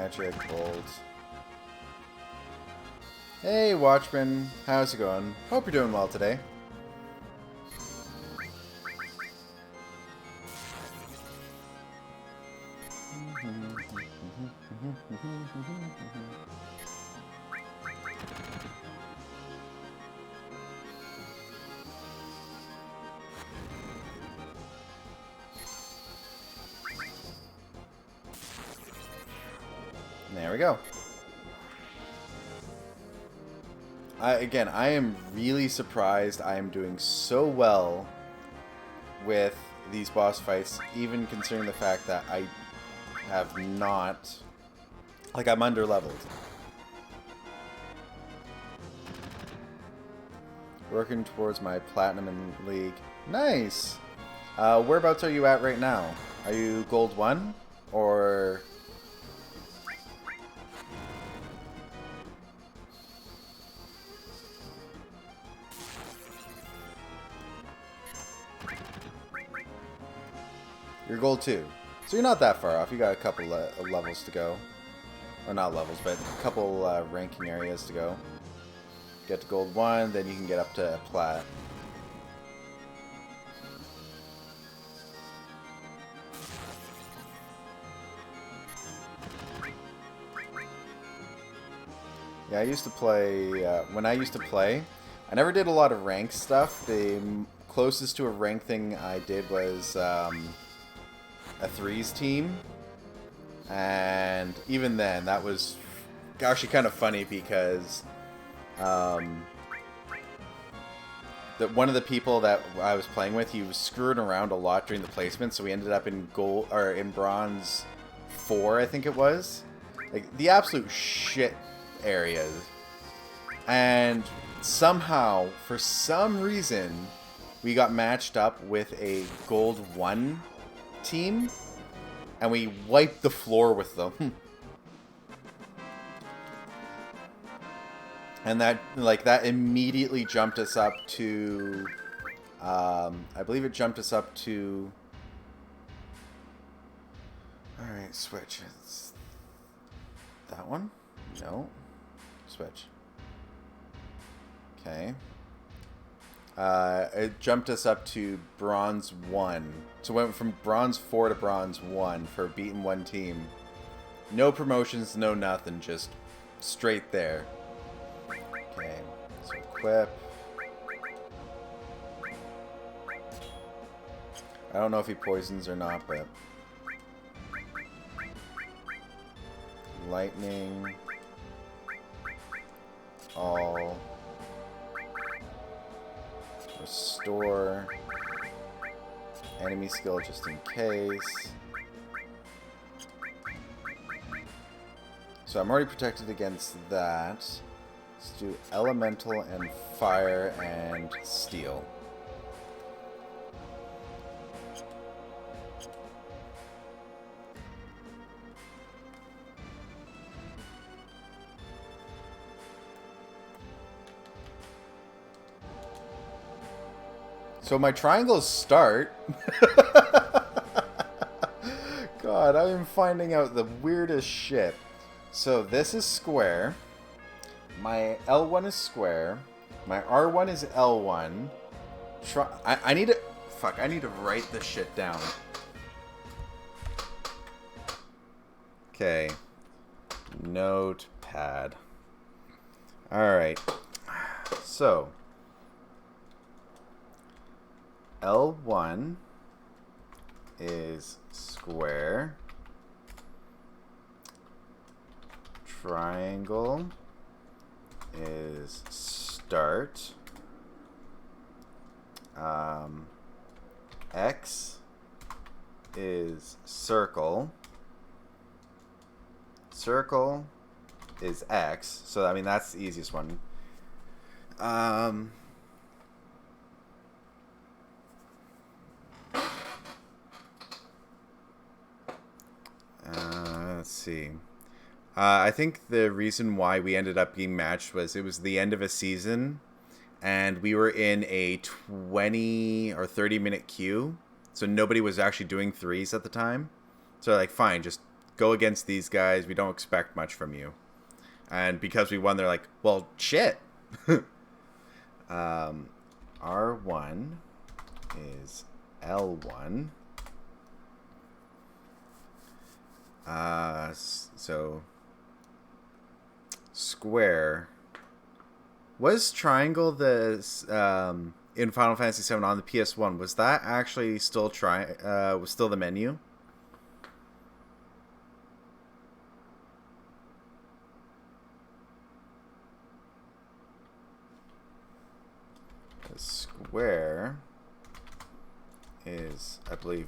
Magic, gold. Hey, Watchman. How's it going? Hope you're doing well today. There we go. Again, I am really surprised I am doing so well with these boss fights, even considering the fact that I have not... Like, I'm under-leveled. Working towards my Platinum in League. Nice! Whereabouts are you at right now? Are you Gold 1? Or... You're Gold 2. So you're not that far off. You got a couple levels to go. Or not levels, but a couple ranking areas to go. Get to Gold 1, then you can get up to Plat. Yeah, I used to play... when I used to play, I never did a lot of rank stuff. The closest to a rank thing I did was... a threes team, and even then that was actually kind of funny because one of the people that I was playing with, he was screwing around a lot during the placement, so we ended up in gold or in bronze 4, I think it was, like the absolute shit areas, and somehow for some reason we got matched up with a gold 1 team, and we wiped the floor with them. And that immediately jumped us up to I believe it jumped us up to, alright, switch. It's that one? No. Switch. Okay. It jumped us up to bronze 1. So we went from bronze 4 to bronze 1 for beating one team. No promotions, no nothing, just straight there. Okay, so equip. I don't know if he poisons or not, but... Lightning. All... Restore. Enemy skill just in case. So I'm already protected against that. Let's do elemental and fire and steel. So my triangles start. God, I am finding out the weirdest shit. So this is square. My L1 is square. My R1 is L1. I need to... Fuck, I need to write this shit down. Okay. Notepad. Alright. So... L1 is square. Triangle is start. X is circle. Circle is X. So, I mean, that's the easiest one. Let's see. I think the reason why we ended up being matched was it was the end of a season, and we were in a 20 or 30 minute queue, so nobody was actually doing threes at the time. So like, fine, just go against these guys. We don't expect much from you. And because we won, they're like, well, shit. R1 is L1. So square. Was triangle the in Final Fantasy VII on the PS1? Was that actually still was still the menu? The square is, I believe.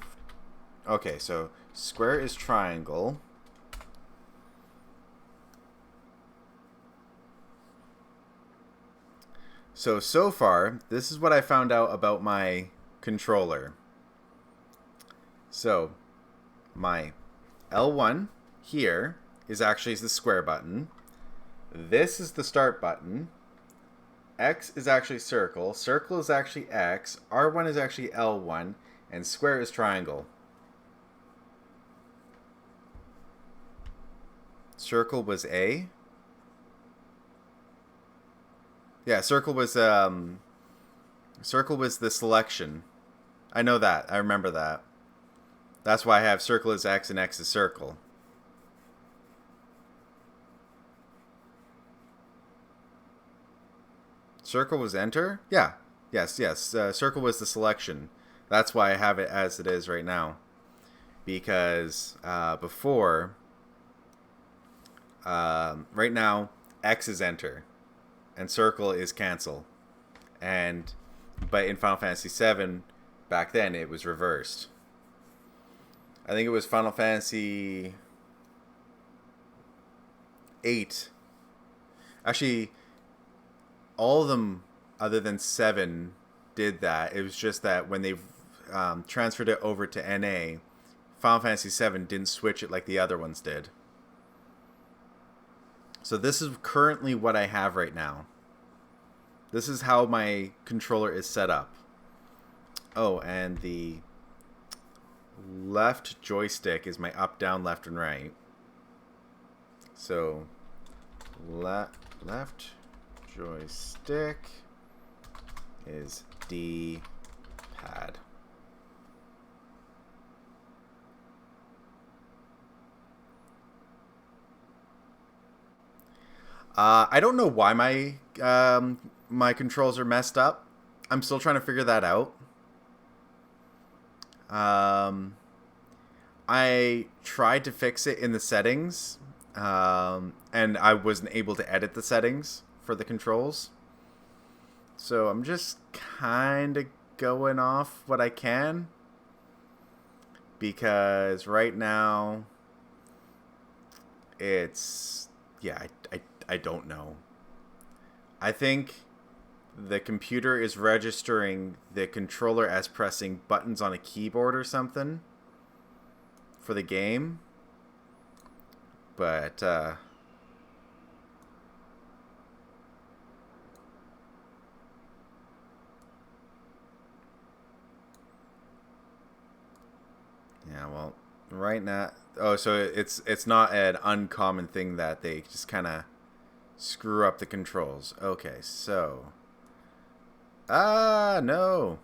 Okay, so square is triangle. So far, this is what I found out about my controller. So, my L1 here is actually the square button. This is the start button. X is actually circle. Circle is actually X. R1 is actually L1. And square is triangle. Circle was A. Yeah, circle was the selection. I know that. I remember that. That's why I have circle is X and X is circle. Circle was enter? Yeah. Yes. Circle was the selection. That's why I have it as it is right now. Because before, right now, X is enter. And circle is cancel. But in Final Fantasy VII, back then, it was reversed. I think it was Final Fantasy VIII. Actually, all of them other than 7 did that. It was just that when they transferred it over to NA, Final Fantasy VII didn't switch it like the other ones did. So this is currently what I have right now. This is how my controller is set up. Oh, and the left joystick is my up, down, left, and right. So left joystick is D-pad. I don't know why my controls are messed up. I'm still trying to figure that out. I tried to fix it in the settings, and I wasn't able to edit the settings for the controls. So I'm just kind of going off what I can. Because right now, it's... yeah, I don't know. I think the computer is registering the controller as pressing buttons on a keyboard or something for the game. But, yeah, well, right now... oh, so it's not an uncommon thing that they just kind of screw up the controls. Okay, so... no!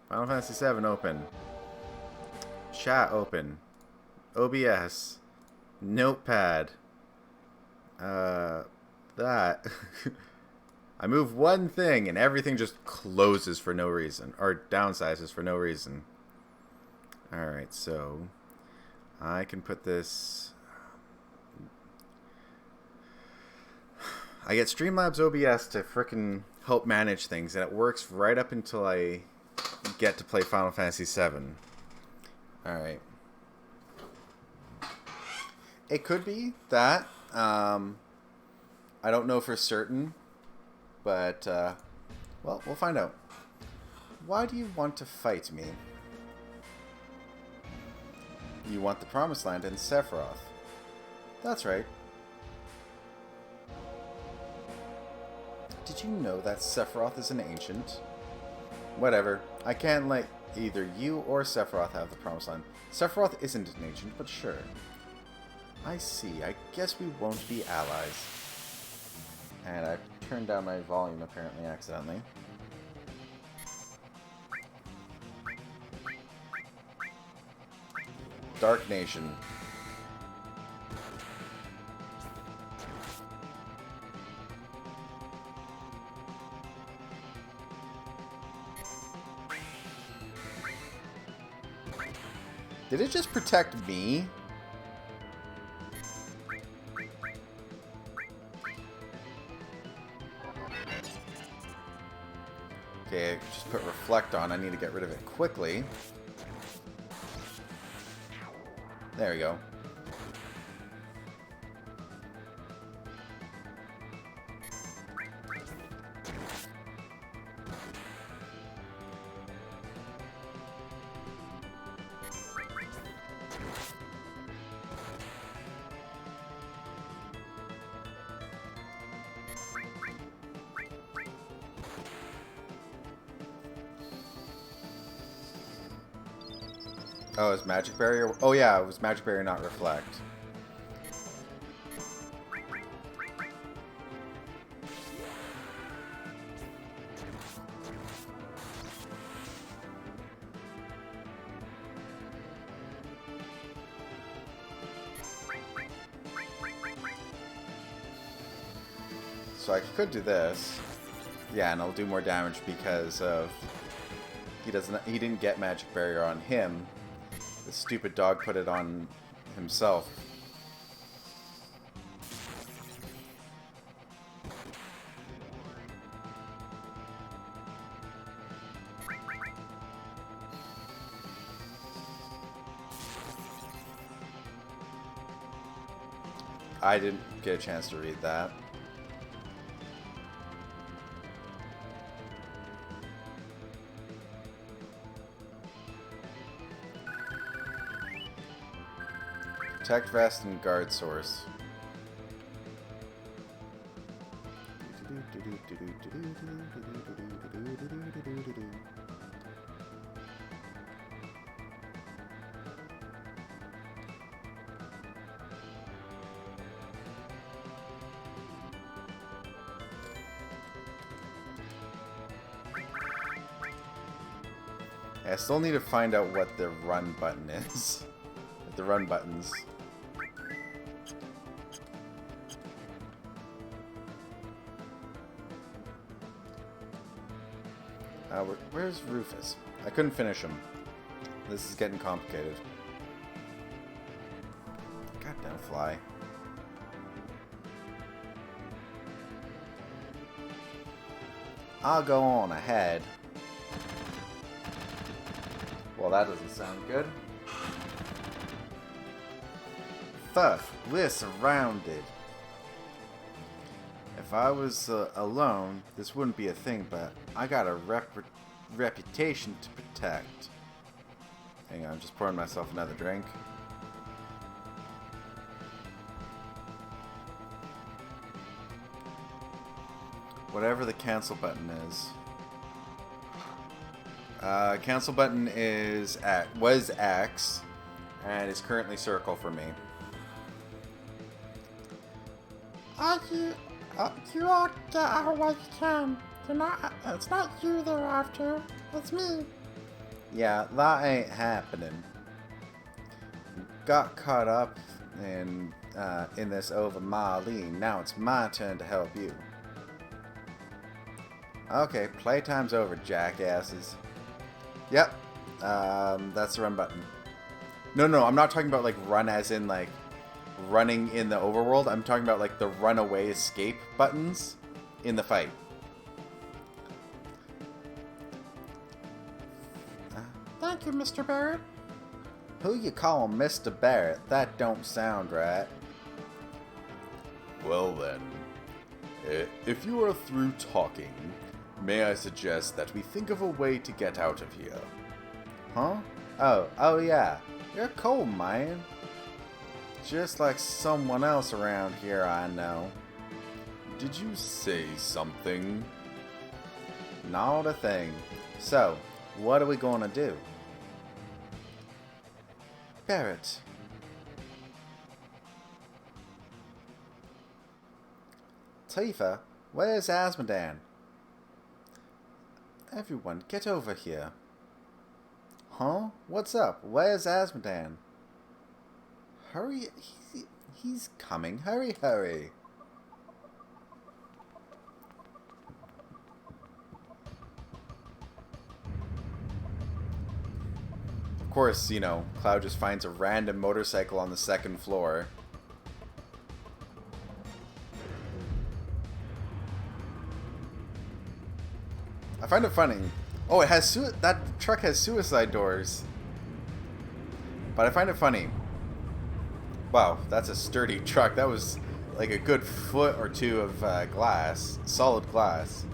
Final Fantasy VII open. Chat open. OBS. Notepad. That. I move one thing and everything just closes for no reason. Or downsizes for no reason. Alright, so... I can put this... I get Streamlabs OBS to frickin' help manage things, and it works right up until I get to play Final Fantasy VII. Alright. It could be that. I don't know for certain, but, well, we'll find out. Why do you want to fight me? You want the Promised Land and Sephiroth. That's right. Did you know that Sephiroth is an ancient? Whatever. I can't let either you or Sephiroth have the Promised Land. Sephiroth isn't an ancient, but sure. I see. I guess we won't be allies. And I turned down my volume apparently accidentally. Dark Nation. Did it just protect me? Okay, just put Reflect on. I need to get rid of it quickly. There we go. Oh, it's Magic Barrier? Oh yeah, it was Magic Barrier, not Reflect. So I could do this. Yeah, and it'll do more damage because of he didn't get Magic Barrier on him. The stupid dog put it on himself. I didn't get a chance to read that. Protect Vest and Guard Source. I still need to find out what the run button is. The run buttons. Where's Rufus? I couldn't finish him. This is getting complicated. Goddamn fly. I'll go on ahead. Well, that doesn't sound good. First, we're surrounded. If I was alone, this wouldn't be a thing, but I got a reputation to protect. Hang on, I'm just pouring myself another drink. Whatever the cancel button is. Cancel button was X, and is currently circle for me. You all get out while you can. It's not you they're after. It's me. Yeah, that ain't happening. Got caught up in this over Marlene. Now it's my turn to help you. Okay, playtime's over, jackasses. Yep, that's the run button. No, I'm not talking about like run as in like running in the overworld. I'm talking about like the runaway escape buttons in the fight. Thank you, Mr. Barrett. Who you calling Mr. Barrett? That don't sound right. Well then, if you are through talking, may I suggest that we think of a way to get out of here? Huh? Oh yeah. You're cool, man. Just like someone else around here I know. Did you say something? Not a thing. So, what are we gonna do? Barrett. Tifa, where's Asmodan? Everyone, get over here. Huh? What's up? Where's Asmodan? Hurry, he's coming. Hurry, hurry. Of course, you know, Cloud just finds a random motorcycle on the second floor. I find it funny. Oh, it has that truck has suicide doors. But I find it funny. Wow, that's a sturdy truck. That was like a good foot or two of glass, solid glass.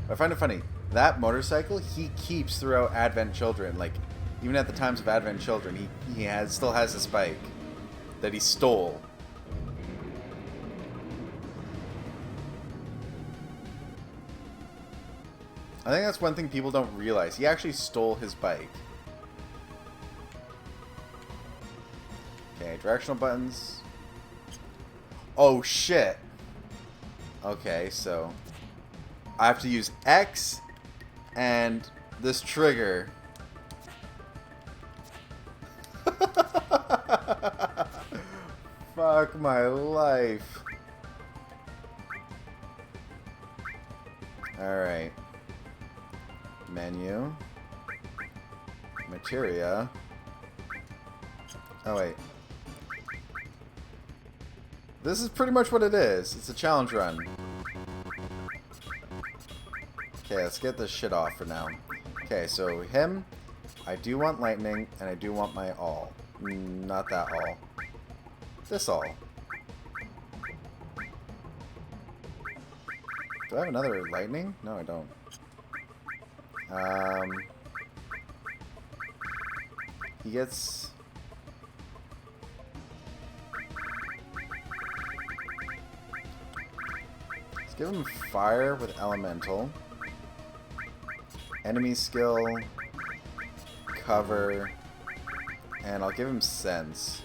But I find it funny. That motorcycle he keeps throughout Advent Children. Like, even at the times of Advent Children, he still has this bike that he stole. I think that's one thing people don't realize. He actually stole his bike. Okay, directional buttons. Oh, shit. Okay, so I have to use X and this trigger. Fuck my life. Alright. Menu. Materia. Oh, wait. This is pretty much what it is. It's a challenge run. Okay, let's get this shit off for now. Okay, so him. I do want lightning, and I do want my all. Not that all. This all. Do I have another lightning? No, I don't. He gets... Let's give him fire with elemental. Enemy skill. Cover. And I'll give him sense.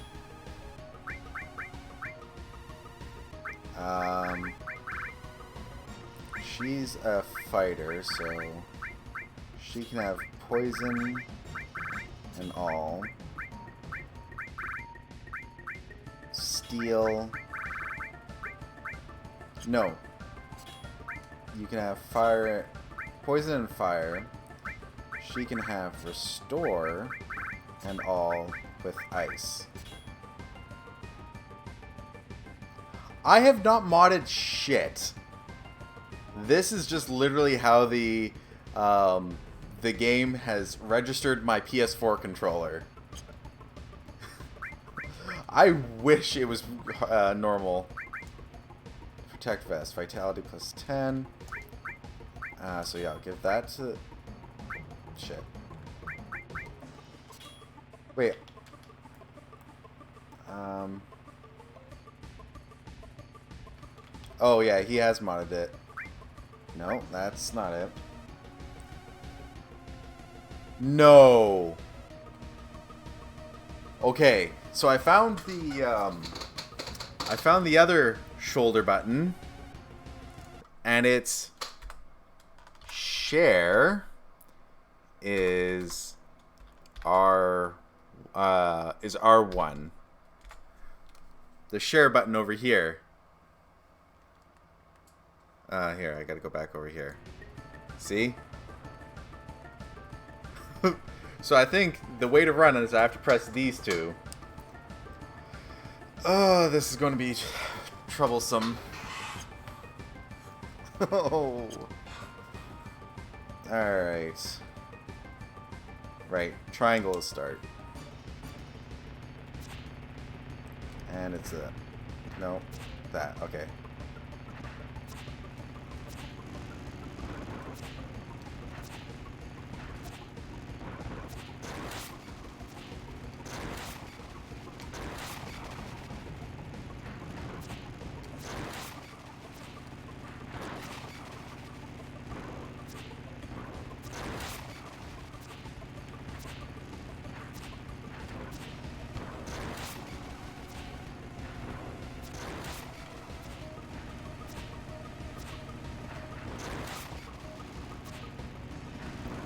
She's a fighter, so she can have poison and all. Steel. No. You can have fire, poison and fire. She can have restore and all with ice. I have not modded shit. This is just literally how the game has registered my PS4 controller. I wish it was normal. Protect vest, vitality plus 10. So yeah, I'll give that to... Shit. Wait. Oh yeah, he has modded it. No, that's not it. No. Okay, so I found the other shoulder button, and it's share is R1. The share button over here. Here, I gotta go back over here. See? So I think the way to run is I have to press these two. Oh, this is going to be troublesome. Oh. Alright. Right, triangle is start. And it's a... No, that, okay.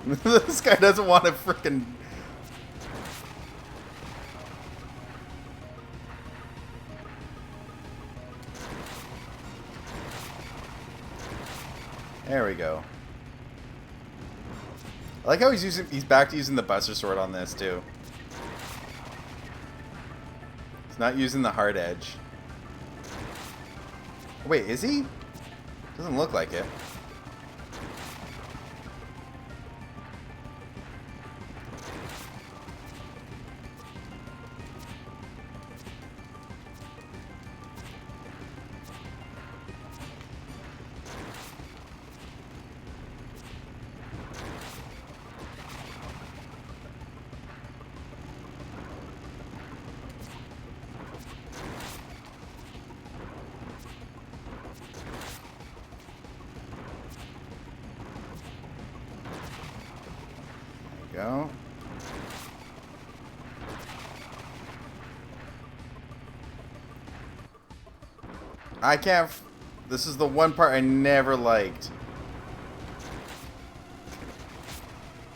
This guy doesn't want to freaking... There we go. I like how he's back to using the Buster Sword on this too. He's not using the hard edge. Wait, is he? Doesn't look like it. Go. I can't... This is the one part I never liked.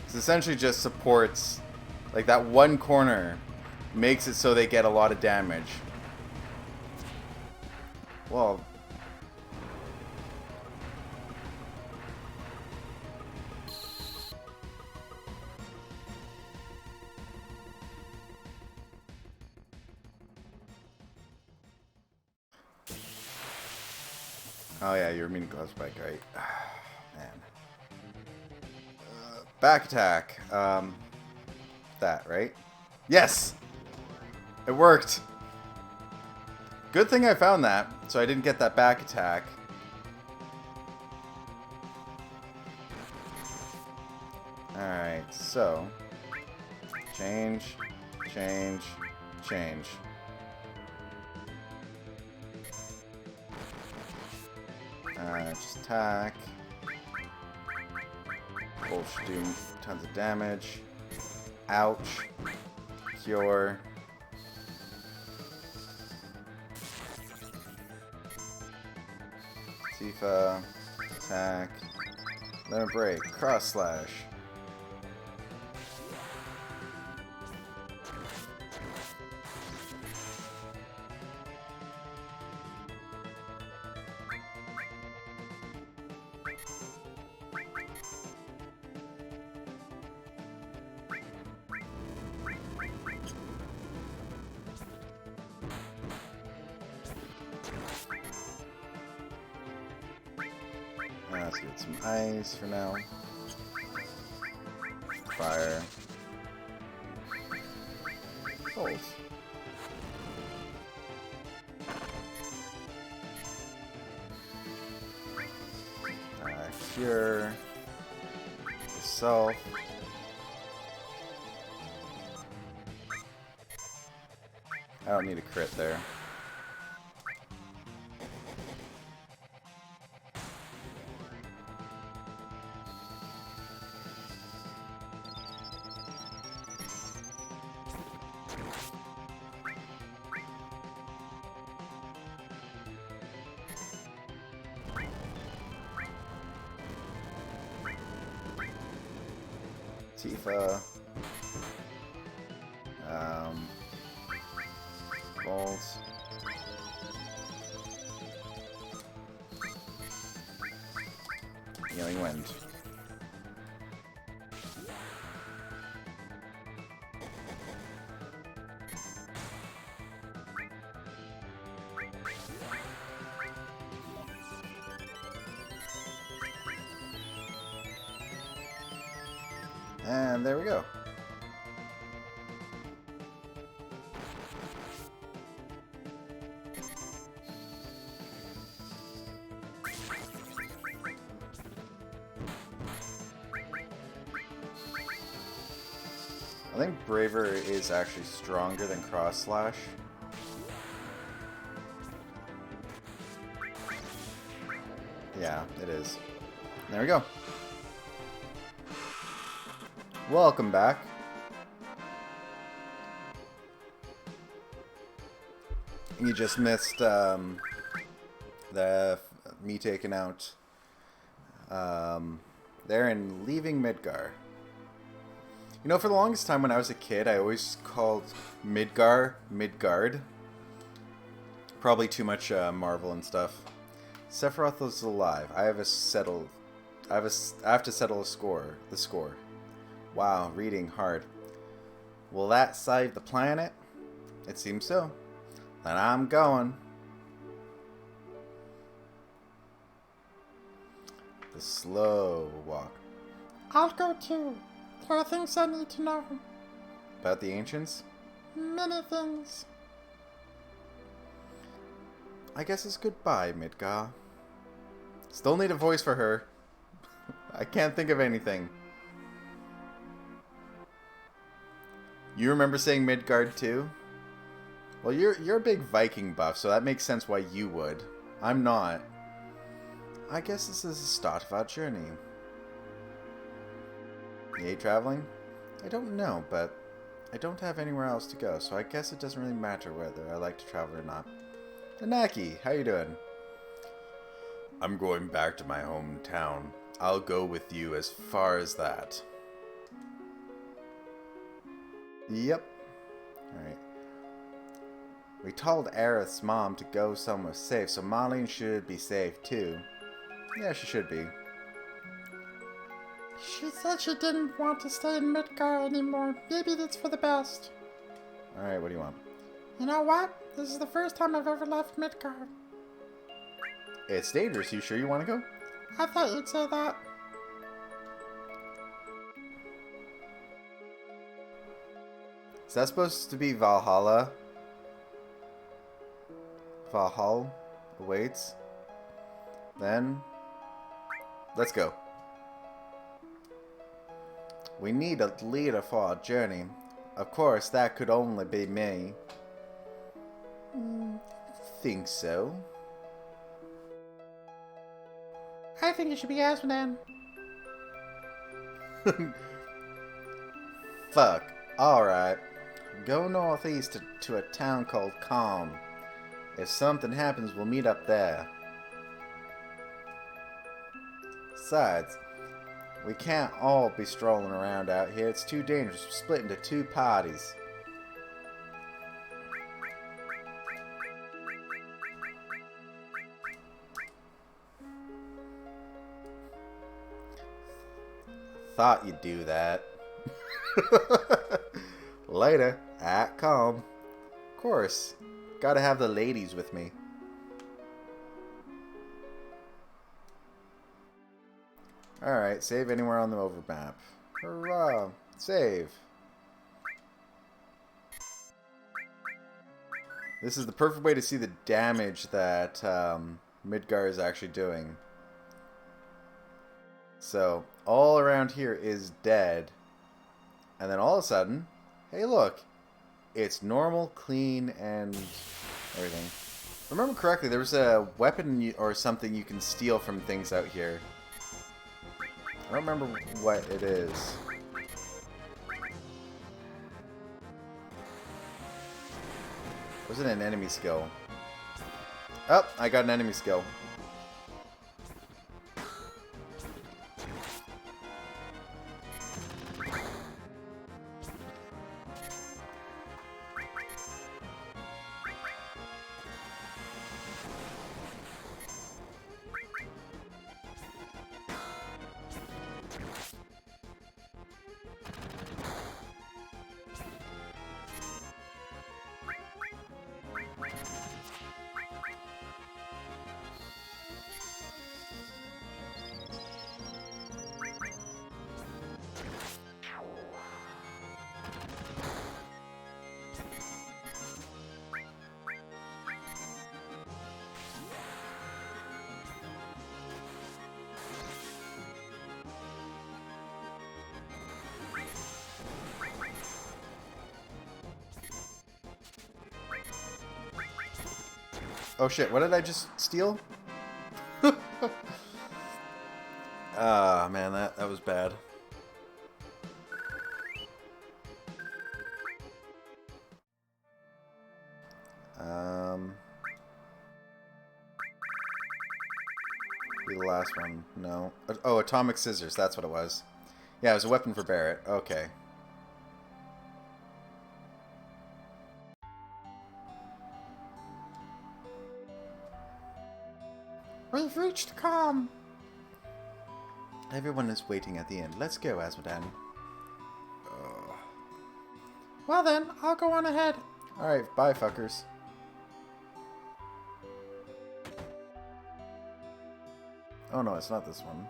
It essentially just supports... Like, that one corner makes it so they get a lot of damage. Well... Oh yeah, you're meaning Glove Spike, right? Man. Back attack. That, right? Yes! It worked! Good thing I found that, so I didn't get that back attack. Alright, so... Change, change, change. Just attack. Bolt should do tons of damage. Ouch. Cure. Tifa. Attack. Limit break. Cross slash. Let's get some ice for now. Fire. Bolt. Cure. Yourself. I don't need a crit there. Tifa. Bolt. Healing Wind. And there we go. I think Braver is actually stronger than Cross Slash. Yeah, it is. There we go. Welcome back. You just missed me taking out there and leaving Midgar. You know, for the longest time when I was a kid, I always called Midgard. Probably too much Marvel and stuff. Sephiroth is alive. I have to settle the score. Wow, reading hard. Will that save the planet? It seems so. Then I'm going. The slow walk. I'll go too. There are things I need to know. About the ancients? Many things. I guess it's goodbye, Midgar. Still need a voice for her. I can't think of anything. You remember saying Midgard too? Well, you're a big Viking buff, so that makes sense why you would. I'm not. I guess this is the start of our journey. You hate traveling? I don't know, but I don't have anywhere else to go, so I guess it doesn't really matter whether I like to travel or not. Anaki, how you doing? I'm going back to my hometown. I'll go with you as far as that. Yep. Alright. We told Aerith's mom to go somewhere safe, so Marlene should be safe too. Yeah, she should be. She said she didn't want to stay in Midgar anymore. Maybe that's for the best. Alright, what do you want? You know what? This is the first time I've ever left Midgar. It's dangerous. You sure you want to go? I thought you'd say that. Is that supposed to be Valhalla? Valhalla awaits? Then, let's go. We need a leader for our journey. Of course, that could only be me. Think so? I think it should be Asmodan. Fuck. Alright. Go northeast to a town called Calm. If something happens, we'll meet up there. Besides, we can't all be strolling around out here. It's too dangerous. We're split into two parties. Thought you'd do that. Later, at Calm. Of course, gotta have the ladies with me. Alright, save anywhere on the overmap. Hurrah! Save! This is the perfect way to see the damage that Midgar is actually doing. So, all around here is dead. And then all of a sudden, hey look, it's normal, clean, and everything. If I remember correctly, there was a weapon or something you can steal from things out here. I don't remember what it is. Wasn't an enemy skill. Oh, I got an enemy skill. Oh shit, what did I just steal? Ah, man, that was bad. Be the last one. No. Oh, atomic scissors, that's what it was. Yeah, it was a weapon for Barret. Okay. reach the calm. Everyone is waiting at the end. Let's go, Asmodan. Well then, I'll go on ahead. Alright, bye, fuckers. Oh no, it's not this one.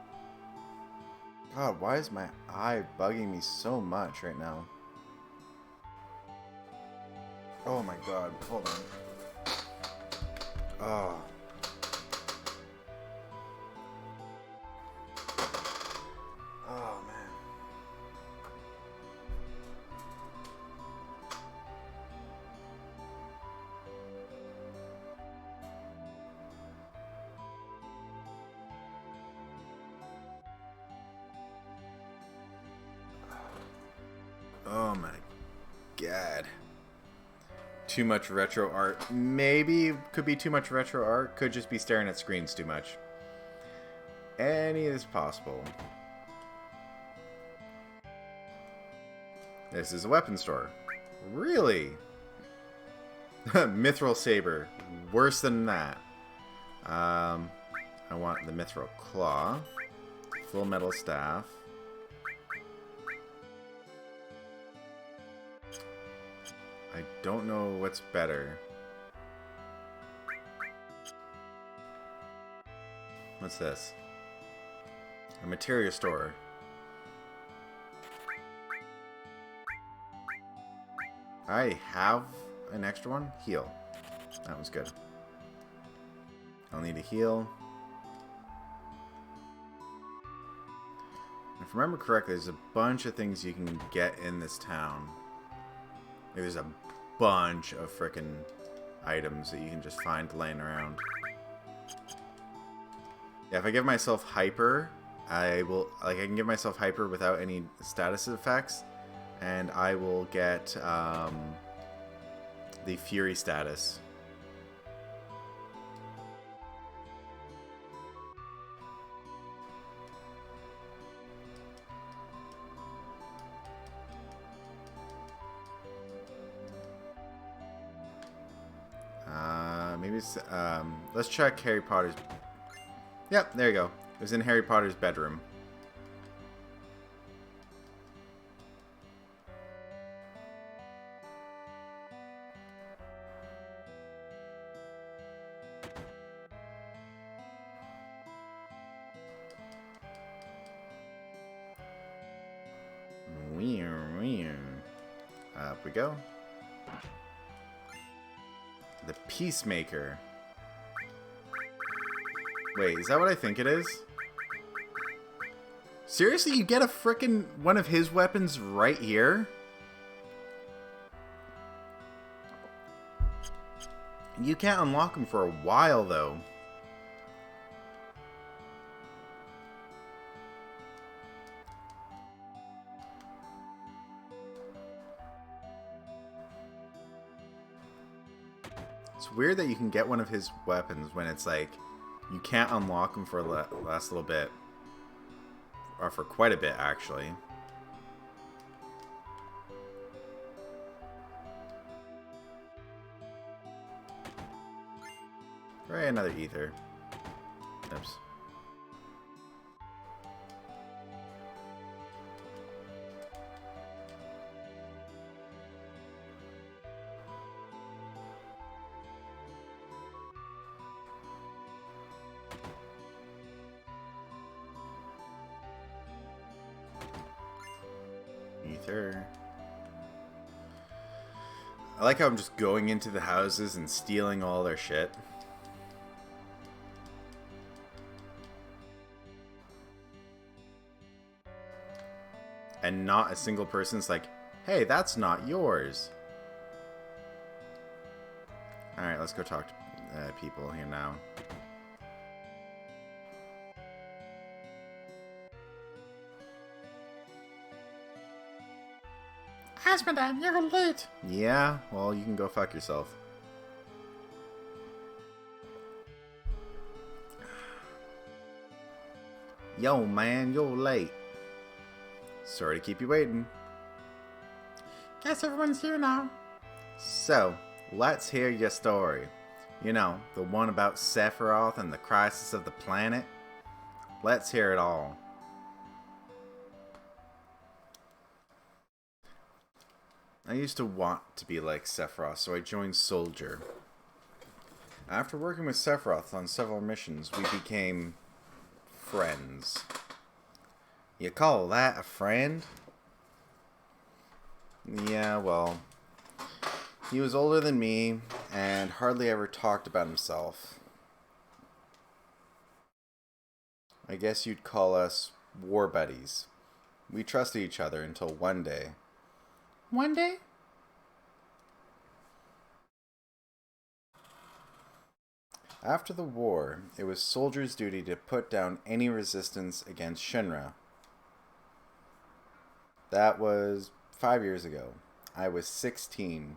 God, why is my eye bugging me so much right now? Oh my god, hold on. Oh. Oh man. Oh my god. Too much retro art. Maybe could be too much retro art. Could just be staring at screens too much. Any is possible. This is a weapon store. Really? Mithril saber. Worse than that. I want the mithril claw. Full metal staff. I don't know what's better. What's this? A materia store. I have an extra one. Heal. That was good. I'll need a heal. If I remember correctly, there's a bunch of things you can get in this town. There's a bunch of frickin' items that you can just find laying around. Yeah, if I give myself hyper, I can give myself hyper without any status effects, and I will get the Fury status. Maybe it's, let's check Harry Potter's... Yep, there you go. It was in Harry Potter's bedroom. Up we go. The Peacemaker. Wait, is that what I think it is? Seriously, you get a frickin' one of his weapons right here? You can't unlock him for a while, though. It's weird that you can get one of his weapons when it's like you can't unlock him for the last little bit. Or for quite a bit, actually. Right, another ether. Oops. Ether. I like how I'm just going into the houses and stealing all their shit. And not a single person's like, hey, that's not yours. Alright, let's go talk to people here now. Asmodan, you're late. Yeah, well, you can go fuck yourself. Yo, man, you're late. Sorry to keep you waiting. Guess everyone's here now. So, let's hear your story. You know, the one about Sephiroth and the crisis of the planet? Let's hear it all. I used to want to be like Sephiroth, so I joined Soldier. After working with Sephiroth on several missions, we became friends. You call that a friend? Yeah, well, he was older than me and hardly ever talked about himself. I guess you'd call us war buddies. We trusted each other until one day. One day? After the war, it was Soldier's duty to put down any resistance against Shinra. That was 5 years ago. I was 16.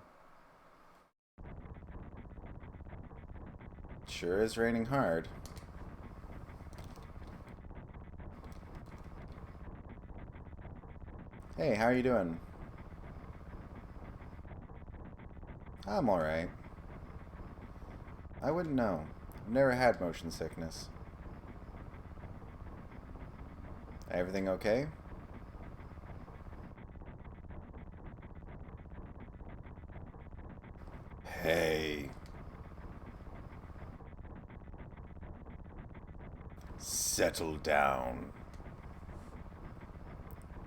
Sure is raining hard. Hey, how are you doing? I'm alright. I wouldn't know. I've never had motion sickness. Everything okay? Hey. Settle down.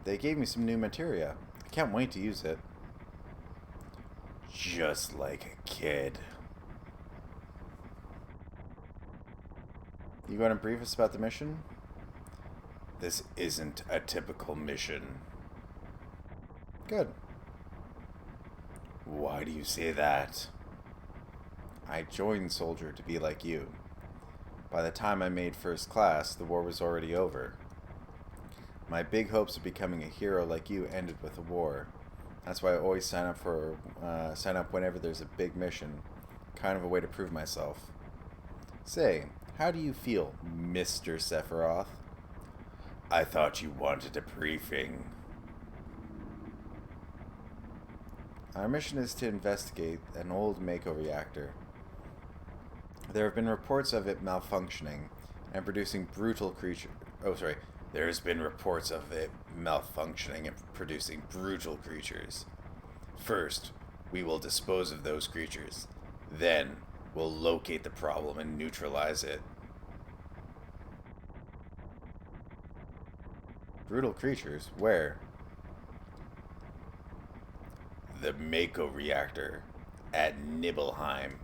They gave me some new materia. I can't wait to use it. Just like a kid. You going to brief us about the mission? This isn't a typical mission. Good. Why do you say that? I joined Soldier to be like you. By the time I made first class, the war was already over. My big hopes of becoming a hero like you ended with the war. That's why I always sign up whenever there's a big mission. Kind of a way to prove myself. Say, how do you feel, Mr. Sephiroth? I thought you wanted a briefing. Our mission is to investigate an old Mako reactor. There have been reports of it malfunctioning and producing brutal creatures. There's been reports of it malfunctioning and producing brutal creatures. First, we will dispose of those creatures. Then, we'll locate the problem and neutralize it. Brutal creatures? Where? The Mako reactor at Nibelheim.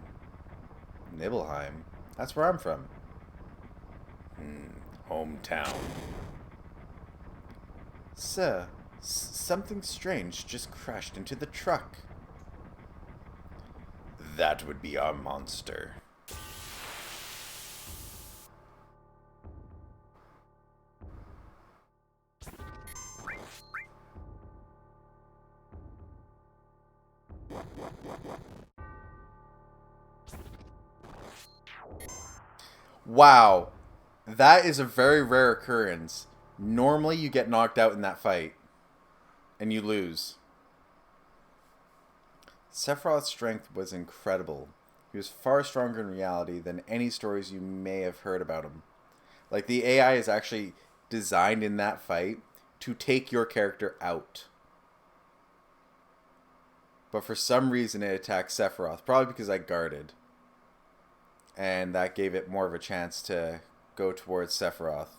Nibelheim? That's where I'm from. Hometown. Sir, something strange just crashed into the truck. That would be our monster. Wow. That is a very rare occurrence. Normally you get knocked out in that fight. And you lose. Sephiroth's strength was incredible. He was far stronger in reality than any stories you may have heard about him. Like, the AI is actually designed in that fight to take your character out. But for some reason it attacked Sephiroth. Probably because I guarded. And that gave it more of a chance to go towards Sephiroth.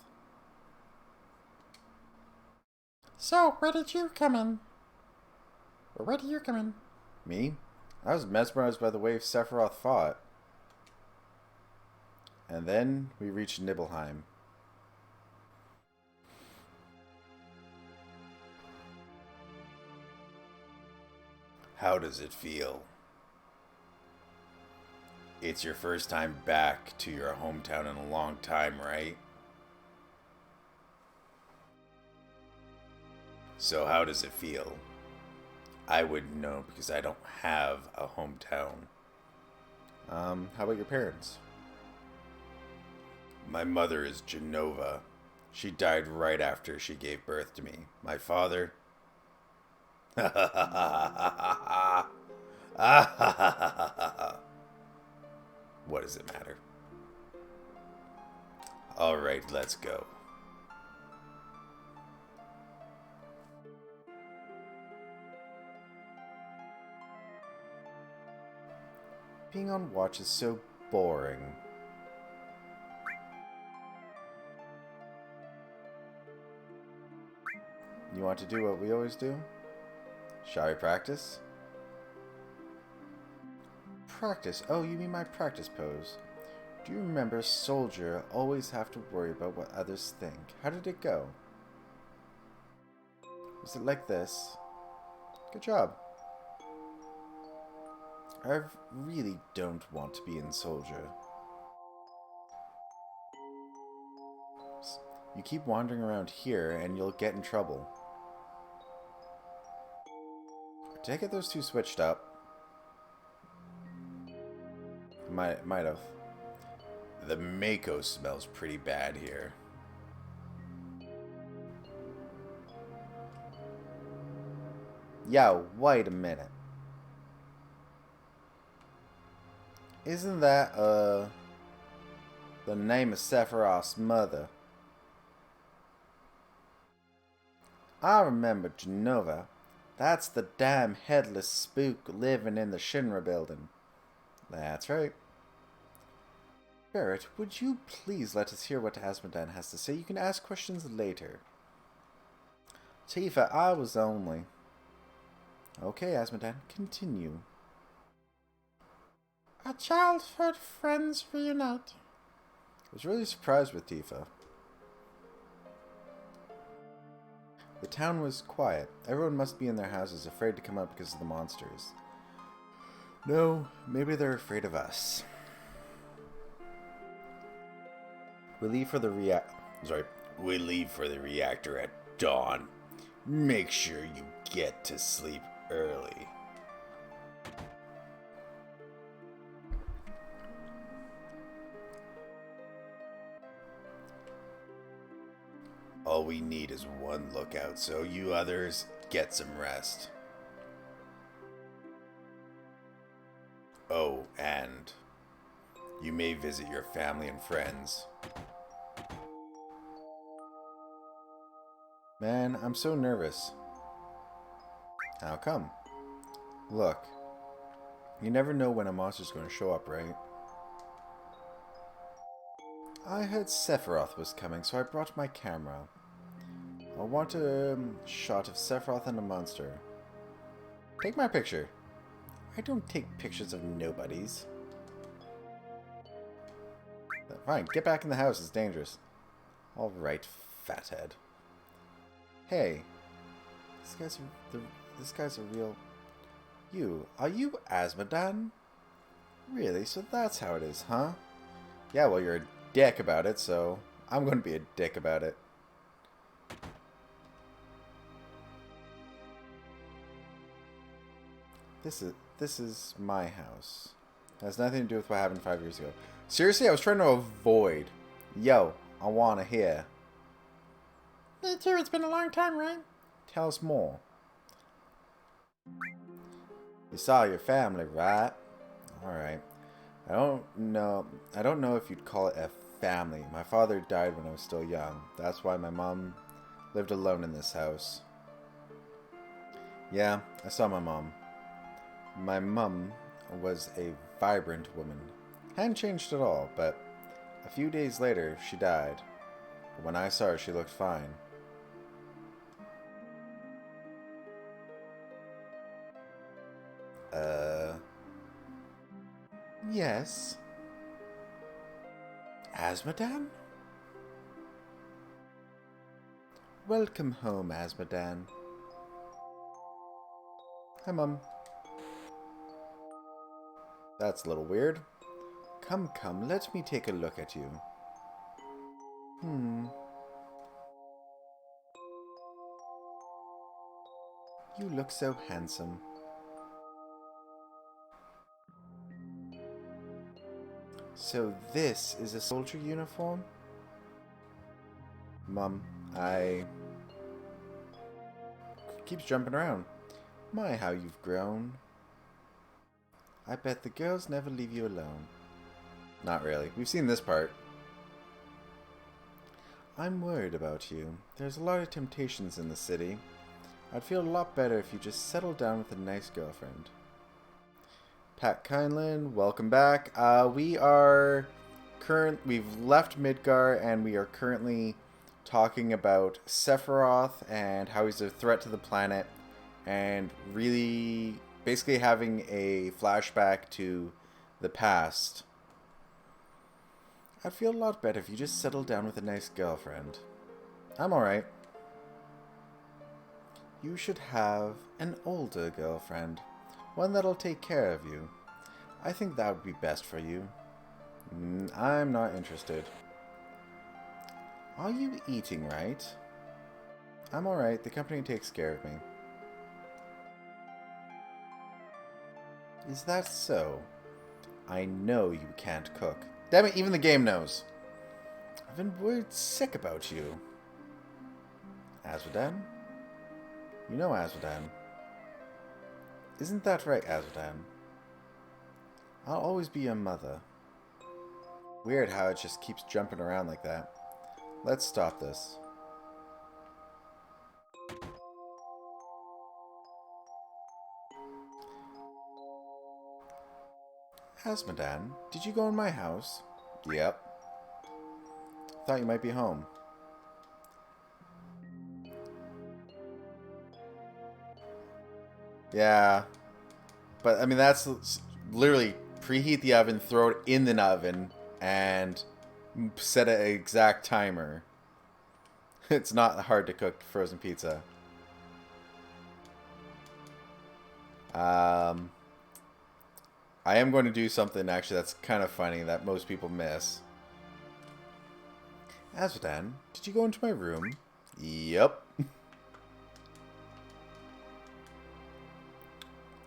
So, where did you come in? Or where did you come in? Me? I was mesmerized by the way Sephiroth fought. And then we reached Nibelheim. How does it feel? It's your first time back to your hometown in a long time, right? So how does it feel? I wouldn't know because I don't have a hometown. How about your parents? My mother is Genova. She died right after she gave birth to me. My father... What does it matter? Alright, let's go. Being on watch is so boring. You want to do what we always do? Shall we practice? Practice? Oh, you mean my practice pose. Do you remember, soldier, always have to worry about what others think? How did it go? Was it like this? Good job. I really don't want to be in soldier. You keep wandering around here and you'll get in trouble. Did I get those two switched up? Might have. The Mako smells pretty bad here. Yo, wait a minute. Isn't that, the name of Sephiroth's mother? I remember Genova. That's the damn headless spook living in the Shinra building. That's right. Barret, would you please let us hear what Azmodan has to say? You can ask questions later. Tifa, I was only... Okay, Azmodan, continue. Our childhood friends reunite. I was really surprised with Tifa. The town was quiet. Everyone must be in their houses, afraid to come out because of the monsters. No, maybe they're afraid of us. We leave for the reactor at dawn. Make sure you get to sleep early. All we need is one lookout, so you others get some rest. Oh, and you may visit your family and friends. Man, I'm so nervous. How come? Look, you never know when a monster's going to show up, right? I heard Sephiroth was coming, so I brought my camera. I want a shot of Sephiroth and a monster. Take my picture. I don't take pictures of nobodies. Fine, get back in the house, it's dangerous. Alright, fathead. Hey, this guy's a real... Are you Azmodan? Really? So that's how it is, huh? Yeah, well, you're a dick about it, so I'm going to be a dick about it. This is my house. It has nothing to do with what happened 5 years ago. Seriously, I was trying to avoid. Yo, I want to hear. Me too, it's been a long time, right? Tell us more. You saw your family, right? Alright. I don't know if you'd call it a family. My father died when I was still young. That's why my mom lived alone in this house. Yeah, I saw my mom. My mum was a vibrant woman. Hadn't changed at all, but a few days later, she died. But when I saw her, she looked fine. Yes? Azmodan? Welcome home, Azmodan. Hi, Mum. That's a little weird. Come, let me take a look at you. You look so handsome. So this is a soldier uniform? Mum, keeps jumping around. My, how you've grown. I bet the girls never leave you alone. Not really. We've seen this part. I'm worried about you. There's a lot of temptations in the city. I'd feel a lot better if you just settled down with a nice girlfriend. Pat Kindlin, welcome back. We've left Midgar and we are currently talking about Sephiroth and how he's a threat to the planet, and really basically having a flashback to the past. I'd feel a lot better if you just settled down with a nice girlfriend. I'm alright. You should have an older girlfriend. One that'll take care of you. I think that would be best for you. I'm not interested. Are you eating right? I'm alright. The company takes care of me. Is that so? I know you can't cook. Damn it, even the game knows. I've been worried sick about you. Azmodan? You know Azmodan. Isn't that right, Azmodan? I'll always be your mother. Weird how it just keeps jumping around like that. Let's stop this. Azmodan, did you go in my house? Yep. Thought you might be home. Yeah. But, I mean, that's literally preheat the oven, throw it in the oven, and set an exact timer. It's not hard to cook frozen pizza. I am going to do something, actually, that's kind of funny that most people miss. Azmodan, did you go into my room? Yep.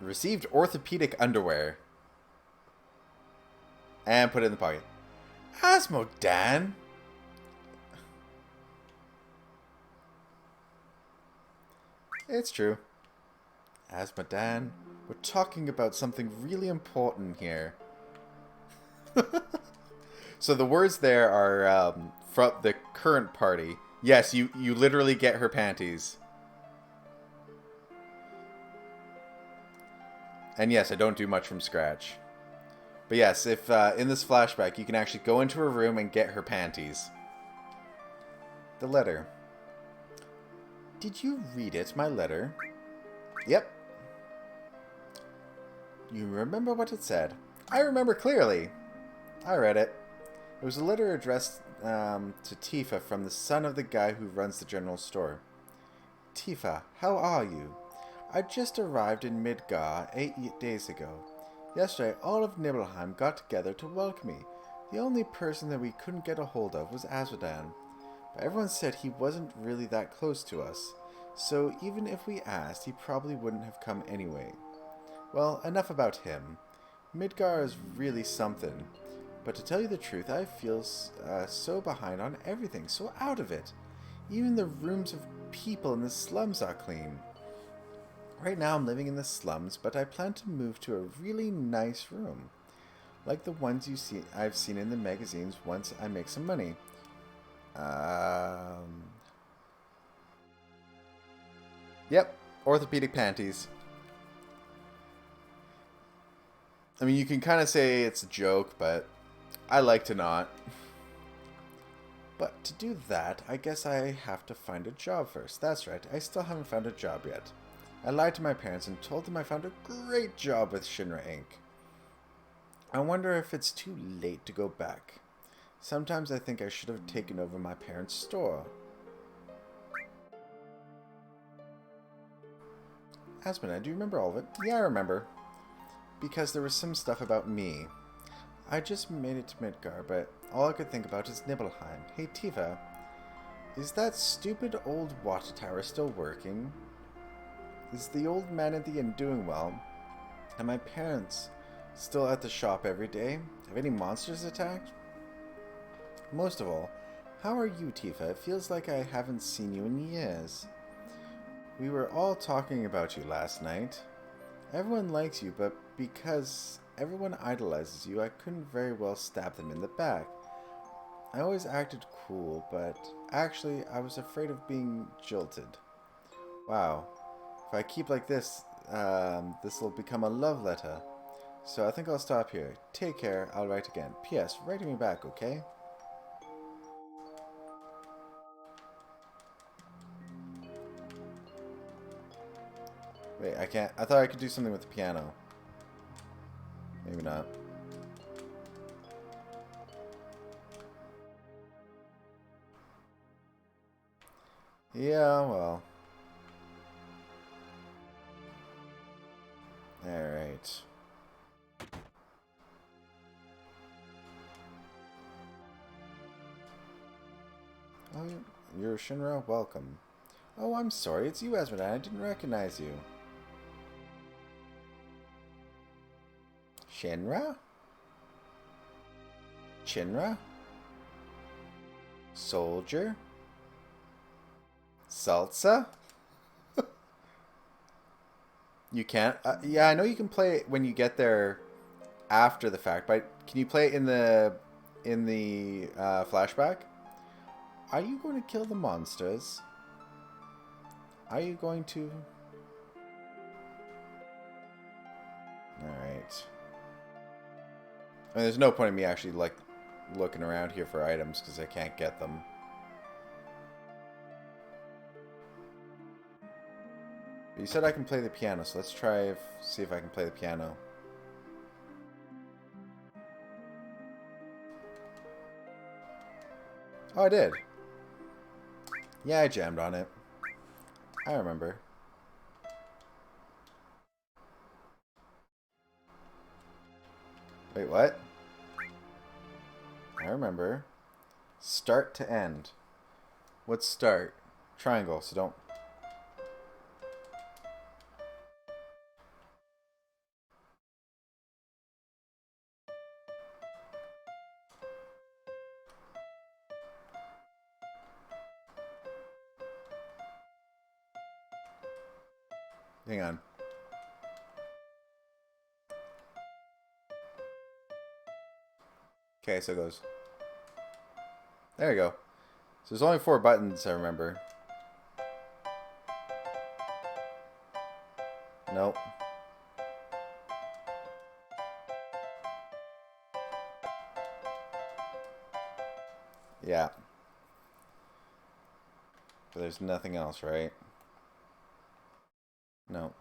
Received orthopedic underwear. And put it in the pocket. Azmodan! It's true. Azmodan, we're talking about something really important here. So the words there are from the current party. Yes, you literally get her panties. And yes, I don't do much from scratch. But yes, if in this flashback, you can actually go into her room and get her panties. The letter. Did you read it, my letter? Yep. You remember what it said? I remember clearly. I read it. It was a letter addressed to Tifa from the son of the guy who runs the general store. Tifa, how are you? I just arrived in Midgar 8 days ago. Yesterday, all of Nibelheim got together to welcome me. The only person that we couldn't get a hold of was Azmodan. But everyone said he wasn't really that close to us. So even if we asked, he probably wouldn't have come anyway. Well, enough about him. Midgar is really something. But to tell you the truth, I feel so behind on everything, so out of it. Even the rooms of people in the slums are clean. Right now I'm living in the slums, but I plan to move to a really nice room. Like the ones I've seen in the magazines once I make some money. Yep, orthopedic panties. I mean, you can kind of say it's a joke, but I like to not. But to do that, I guess I have to find a job first. That's right, I still haven't found a job yet. I lied to my parents and told them I found a great job with Shinra Inc. I wonder if it's too late to go back. Sometimes I think I should have taken over my parents' store. Azmodan, do you remember all of it? Yeah, I remember. Because there was some stuff about me. I just made it to Midgar, but all I could think about is Nibelheim. Hey, Tifa, is that stupid old water tower still working? Is the old man at the inn doing well? And my parents still at the shop every day? Have any monsters attacked? Most of all, how are you, Tifa? It feels like I haven't seen you in years. We were all talking about you last night. Everyone likes you, but because everyone idolizes you, I couldn't very well stab them in the back. I always acted cool, but actually I was afraid of being jilted. Wow. If I keep like this, this will become a love letter. So I think I'll stop here. Take care, I'll write again. P.S. Write me back, okay? Wait, I can't. I thought I could do something with the piano. Maybe not. Yeah, well. Alright. Oh, you're Shinra? Welcome. Oh, I'm sorry. It's you, Esmeralda. I didn't recognize you. Shinra? Chinra? Soldier? Salsa? You can't? Yeah, I know you can play it when you get there after the fact, but can you play it in the flashback? Are you going to kill the monsters? Are you going to? Alright. I mean, there's no point in me actually, like, looking around here for items, because I can't get them. But you said I can play the piano, so let's try see if I can play the piano. Oh, I did. Yeah, I jammed on it. I remember. Wait, what? I remember. Start to end. What's start? Triangle, so don't... Hang on. Okay, so it goes. There you go. So there's only 4 buttons, I remember. Nope. Yeah. But there's nothing else, right? No.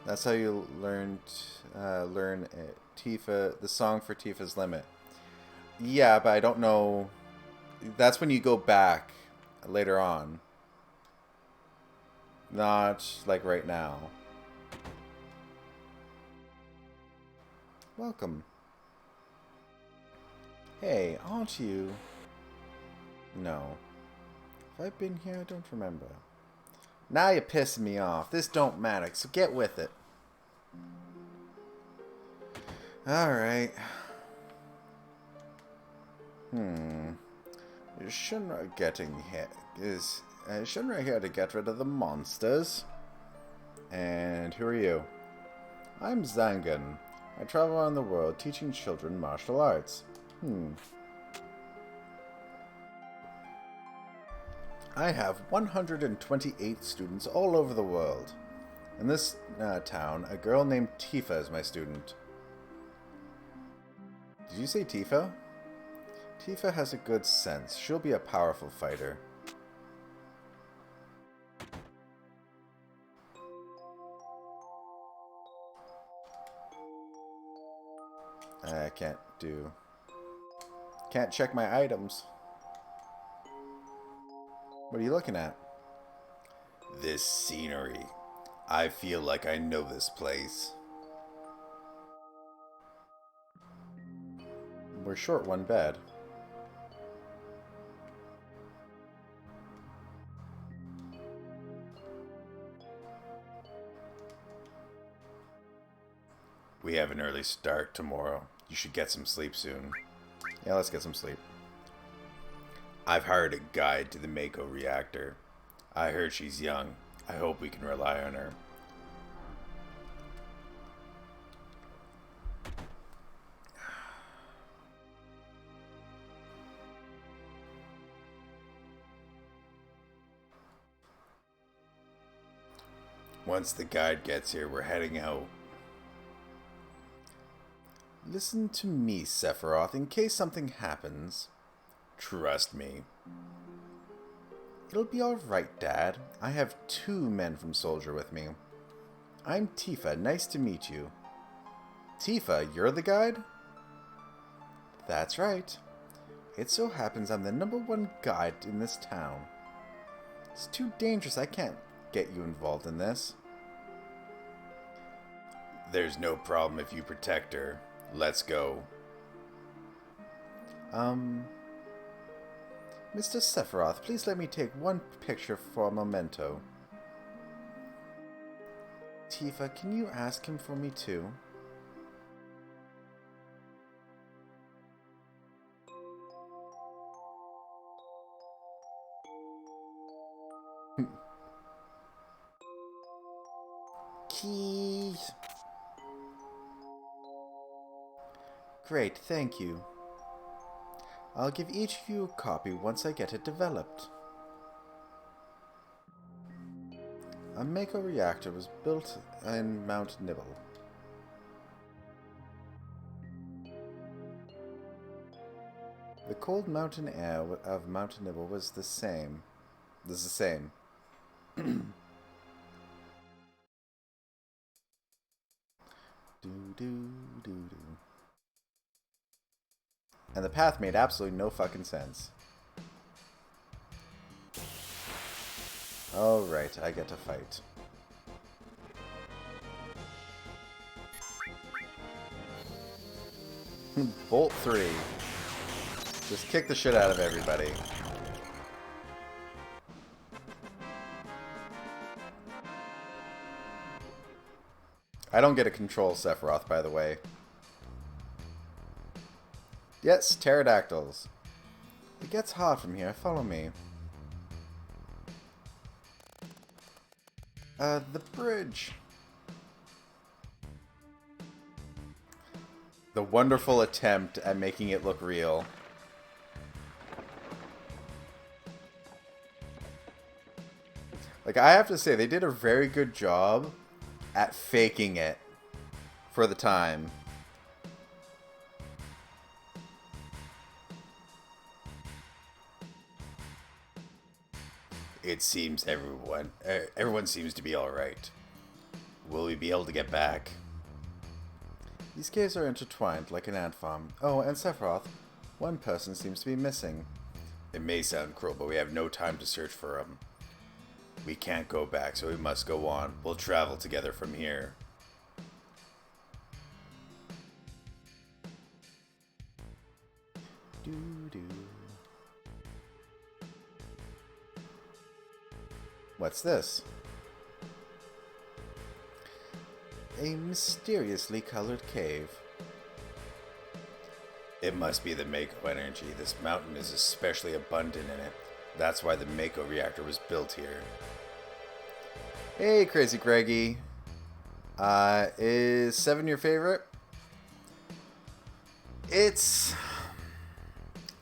That's how you learn Tifa, the song for Tifa's Limit. Yeah, but I don't know. That's when you go back later on. Not like right now. Welcome. Hey, aren't you? No. Have I been here? I don't remember. Now you're pissing me off. This don't matter, so get with it. Alright. Is Shinra getting hit? Is Shinra here to get rid of the monsters? And who are you? I'm Zangan. I travel around the world teaching children martial arts. I have 128 students all over the world. In this town, a girl named Tifa is my student. Did you say Tifa? Tifa has a good sense. She'll be a powerful fighter. I can't check my items. What are you looking at? This scenery. I feel like I know this place. We're short one bed. We have an early start tomorrow. You should get some sleep soon. Yeah, let's get some sleep. I've hired a guide to the Mako reactor. I heard she's young. I hope we can rely on her. Once the guide gets here, we're heading out. Listen to me, Sephiroth, in case something happens. Trust me. It'll be alright, Dad. I have 2 men from Soldier with me. I'm Tifa. Nice to meet you. Tifa, you're the guide? That's right. It so happens I'm the #1 guide in this town. It's too dangerous. I can't get you involved in this. There's no problem if you protect her. Let's go. Mr. Sephiroth, please let me take one picture for a memento. Tifa, can you ask him for me too? Keys. Great, thank you. I'll give each of you a copy once I get it developed. A Mako reactor was built in Mount Nibble. The cold mountain air of Mount Nibble was the same. This is the same. Do. And the path made absolutely no fucking sense. Alright, I get to fight. Bolt 3. Just kick the shit out of everybody. I don't get to control Sephiroth, by the way. Yes, pterodactyls. It gets hot from here. Follow me. The bridge. The wonderful attempt at making it look real. Like, I have to say, they did a very good job at faking it for the time. It seems everyone seems to be alright. Will we be able to get back? These caves are intertwined like an ant farm. Oh, and Sephiroth, one person seems to be missing. It may sound cruel, but we have no time to search for him. We can't go back, so we must go on. We'll travel together from here. What's this? A mysteriously colored cave. It must be the Mako energy. This mountain is especially abundant in it. That's why the Mako reactor was built here. Hey, Crazy Greggy. Is 7 your favorite?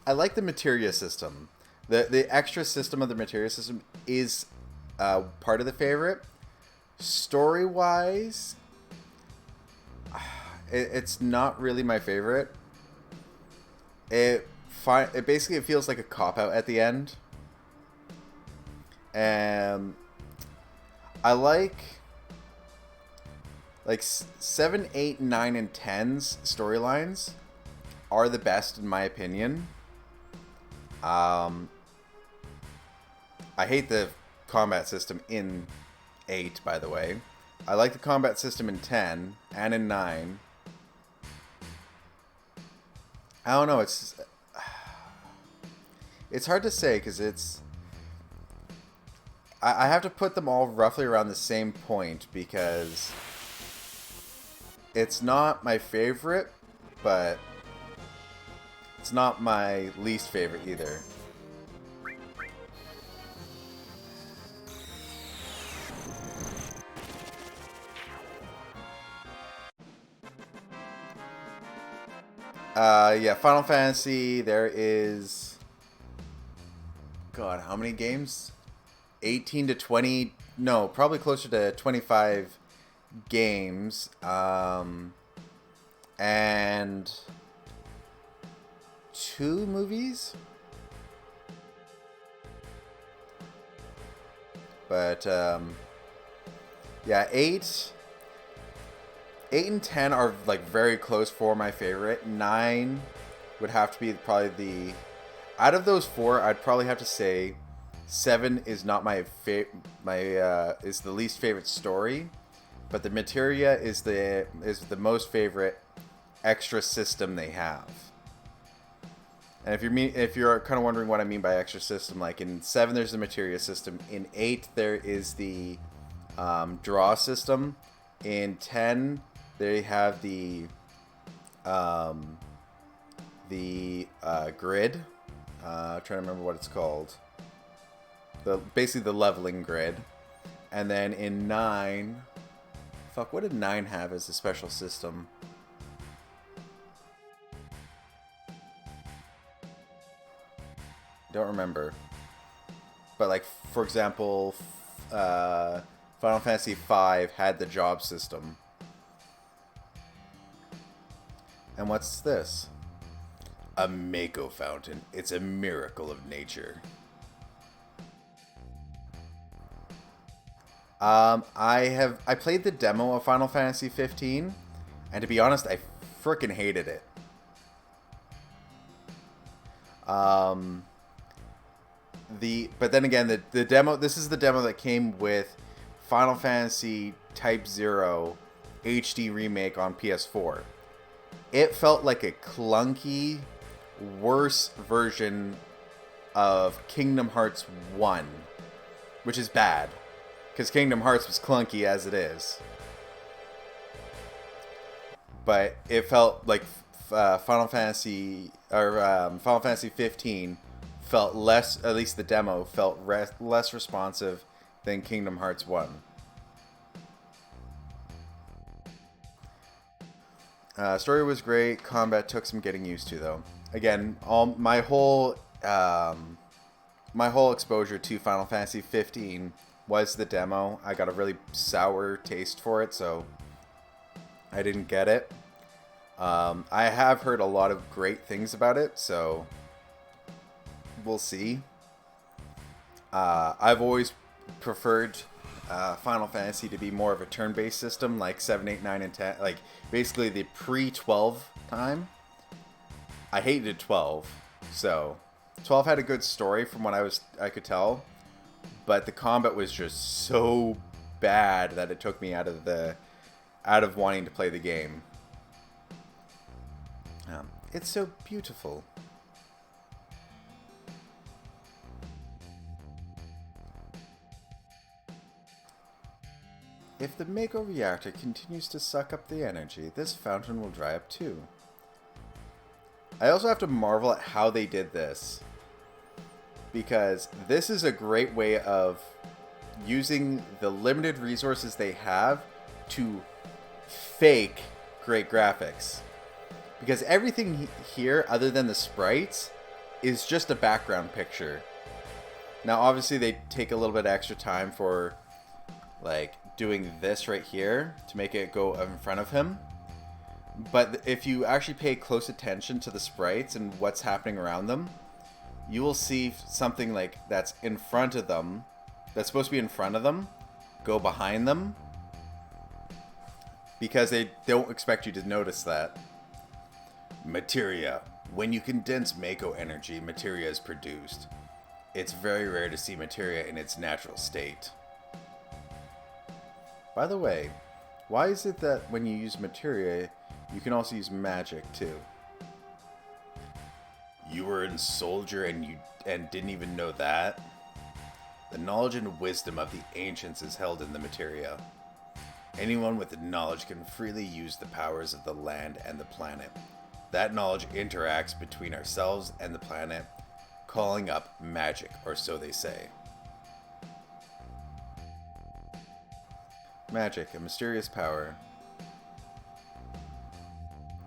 I like the materia system. The extra system of the materia system is part of the favorite. Story-wise, it's not really my favorite. It basically feels like a cop-out at the end. And I like 7, 8, 9, and 10's storylines are the best in my opinion. I hate the combat system in 8, by the way. I like the combat system in 10 and in 9. I don't know, it's hard to say because I have to put them all roughly around the same point because It's not my favorite, but it's not my least favorite either. Yeah, Final Fantasy, there is... God, how many games? 18 to 20... No, probably closer to 25 games. And... 2 movies? But, yeah, 8 and 10 are like very close for my favorite. 9 would have to be probably the... Out of those 4, I'd probably have to say 7 is not my is the least favorite story, but the Materia is the most favorite extra system they have. And if you're kind of wondering what I mean by extra system, like in 7 there's the Materia system, in 8 there is the draw system, in 10 they have the grid. Trying to remember what it's called. Basically the leveling grid. And then in 9, fuck, what did 9 have as a special system? Don't remember. But like, for example, Final Fantasy V had the job system. And what's this? A Mako fountain. It's a miracle of nature. I played the demo of Final Fantasy 15, and to be honest, I freaking hated it. But then again, the demo. This is the demo that came with Final Fantasy Type 0 HD remake on PS4. It felt like a clunky, worse version of Kingdom Hearts 1, which is bad, because Kingdom Hearts was clunky as it is. But it felt like Final Fantasy 15 felt less, at least the demo felt less responsive than Kingdom Hearts 1. Story was great. Combat took some getting used to, though. Again, my whole exposure to Final Fantasy 15 was the demo. I got a really sour taste for it, so I didn't get it. I have heard a lot of great things about it, so we'll see. I've always preferred Final Fantasy to be more of a turn-based system, like 7, 8, 9, and 10. Like, basically the pre-12 time. I hated 12, so 12 had a good story from what I could tell, but the combat was just so bad that it took me out of wanting to play the game. It's so beautiful. If the Mako reactor continues to suck up the energy, this fountain will dry up too. I also have to marvel at how they did this, because this is a great way of using the limited resources they have to fake great graphics. Because everything here, other than the sprites, is just a background picture. Now, obviously, they take a little bit extra time for, like, doing this right here to make it go in front of him. But if you actually pay close attention to the sprites and what's happening around them, you will see something like that's in front of them, that's supposed to be in front of them, go behind them, because they don't expect you to notice that. Materia. When you condense Mako energy, materia is produced. It's very rare to see materia in its natural state. By the way, why is it that when you use materia, you can also use magic too? You were a soldier and didn't even know that? The knowledge and wisdom of the ancients is held in the materia. Anyone with the knowledge can freely use the powers of the land and the planet. That knowledge interacts between ourselves and the planet, calling up magic, or so they say. Magic, a mysterious power.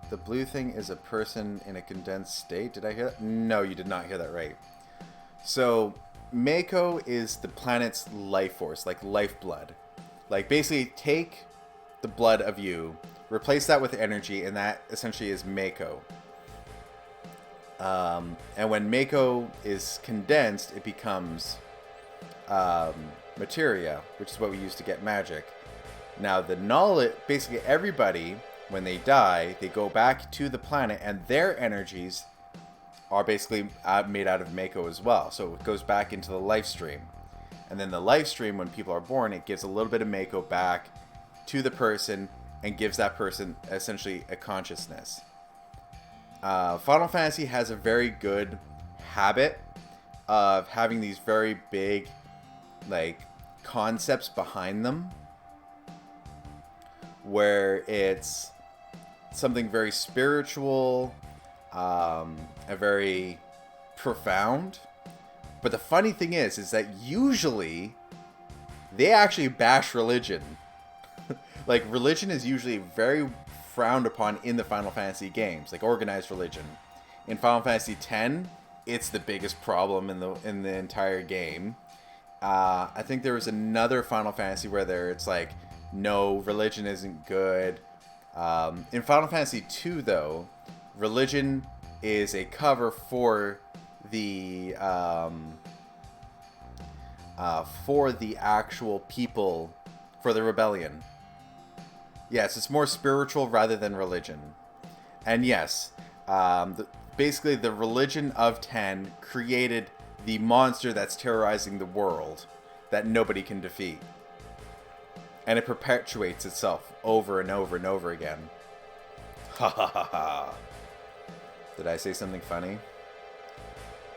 The blue thing is a person in a condensed state. Did I hear that? No, you did not hear that right. So, Mako is the planet's life force, like lifeblood. Like, basically, take the blood of you, replace that with energy, and that essentially is Mako. And when Mako is condensed, it becomes materia, which is what we use to get magic. Now, the knowledge, basically everybody, when they die, they go back to the planet, and their energies are basically made out of Mako as well. So it goes back into the life stream. And then the life stream, when people are born, it gives a little bit of Mako back to the person and gives that person essentially a consciousness. Final Fantasy has a very good habit of having these very big, like, concepts behind them, where it's something very spiritual, and very profound. But the funny thing is that usually they actually bash religion. Like, religion is usually very frowned upon in the Final Fantasy games, like organized religion. In Final Fantasy X, it's the biggest problem in the entire game. I think there was another Final Fantasy where it's like, no, religion isn't good. In Final Fantasy II, though, religion is a cover for the actual people, for the rebellion. Yes, it's more spiritual rather than religion. And yes, basically the religion of 10 created the monster that's terrorizing the world that nobody can defeat. And it perpetuates itself over and over and over again. Ha ha ha ha. Did I say something funny?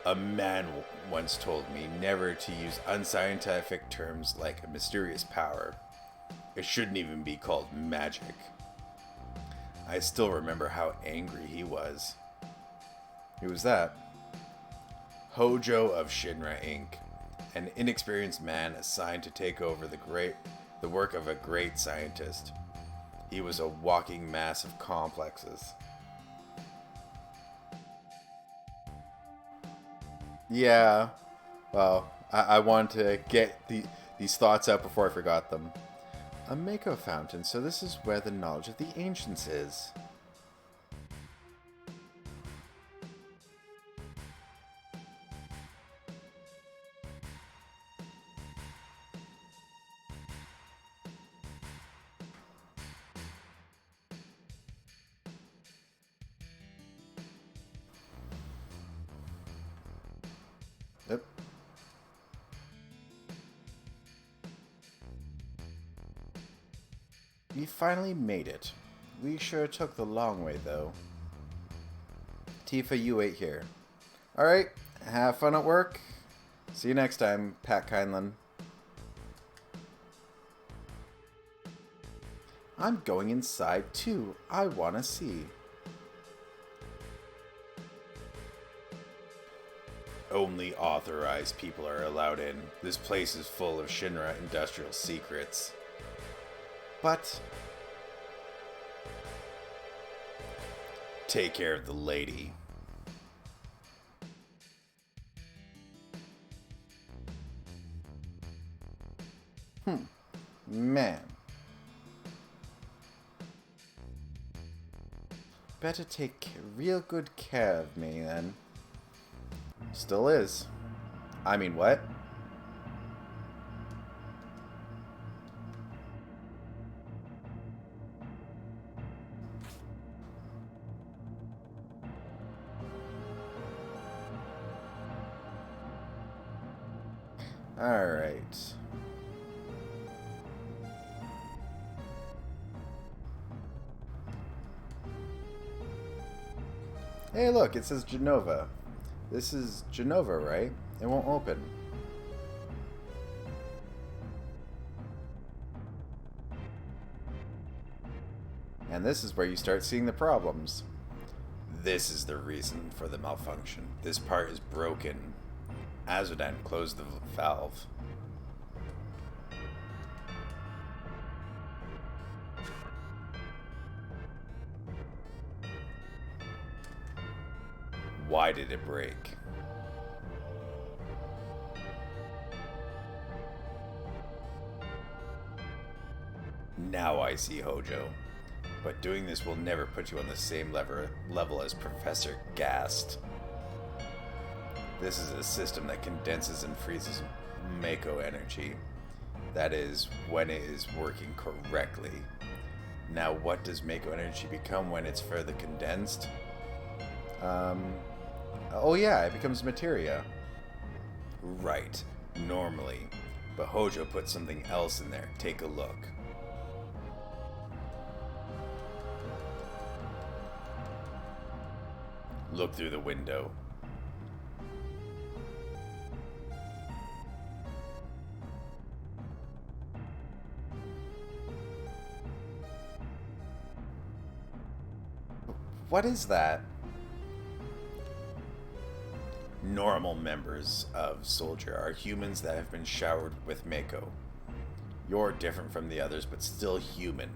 A man once told me never to use unscientific terms like a mysterious power. It shouldn't even be called magic. I still remember how angry he was. Who was that? Hojo of Shinra Inc., an inexperienced man assigned to take over the work of a great scientist. He was a walking mass of complexes. Yeah, well, I wanted to get these thoughts out before I forgot them. A Mako fountain, so this is where the knowledge of the ancients is. Yep. We finally made it. We sure took the long way, though. Tifa, you wait here. Alright, have fun at work. See you next time, Pat Kindlin. I'm going inside, too. I want to see. Only authorized people are allowed in. This place is full of Shinra industrial secrets. But take care of the lady. Man. Better take real good care of me, then. Still is. I mean, what? Alright. Hey, look, it says Jenova. This is Jenova, right? It won't open. And this is where you start seeing the problems. This is the reason for the malfunction. This part is broken. Azmodan closed the valve. Why did it break? Now I see, Hojo. But doing this will never put you on the same level as Professor Gast. This is a system that condenses and freezes Mako energy. That is, when it is working correctly. Now, what does Mako energy become when it's further condensed? Oh yeah, it becomes materia. Right, normally. But Hojo put something else in there. Take a look. Look through the window. What is that? Normal members of Soldier are humans that have been showered with Mako. You're different from the others, but still human.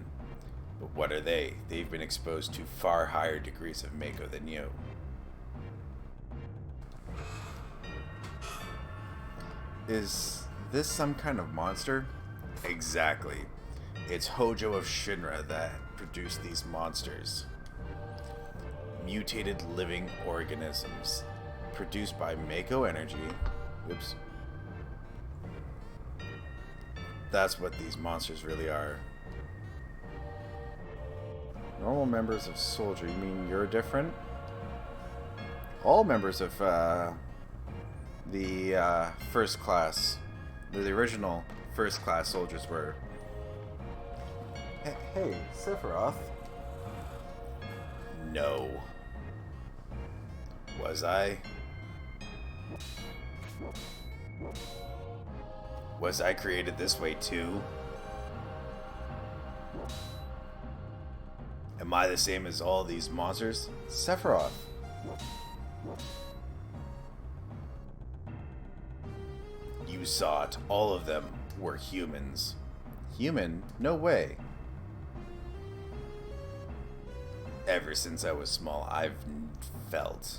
But what are they? They've been exposed to far higher degrees of Mako than you. Is this some kind of monster? Exactly. It's Hojo of Shinra that produced these monsters. Mutated living organisms produced by Mako energy. Oops. That's what these monsters really are. Normal members of Soldier, you mean you're different? All members of the first class, the original first class soldiers were. Hey, Sephiroth. No. Was I? Was I created this way too? Am I the same as all these monsters? Sephiroth. You saw it. All of them were humans. Human? No way. Ever since I was small, I've felt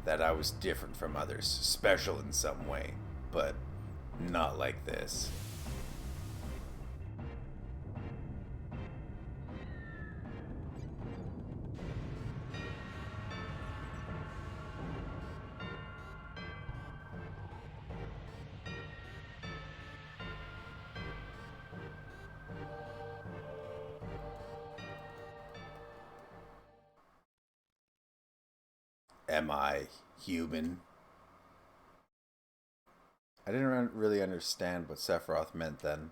that I was different from others, special in some way, but not like this. Am I human? I didn't really understand what Sephiroth meant then.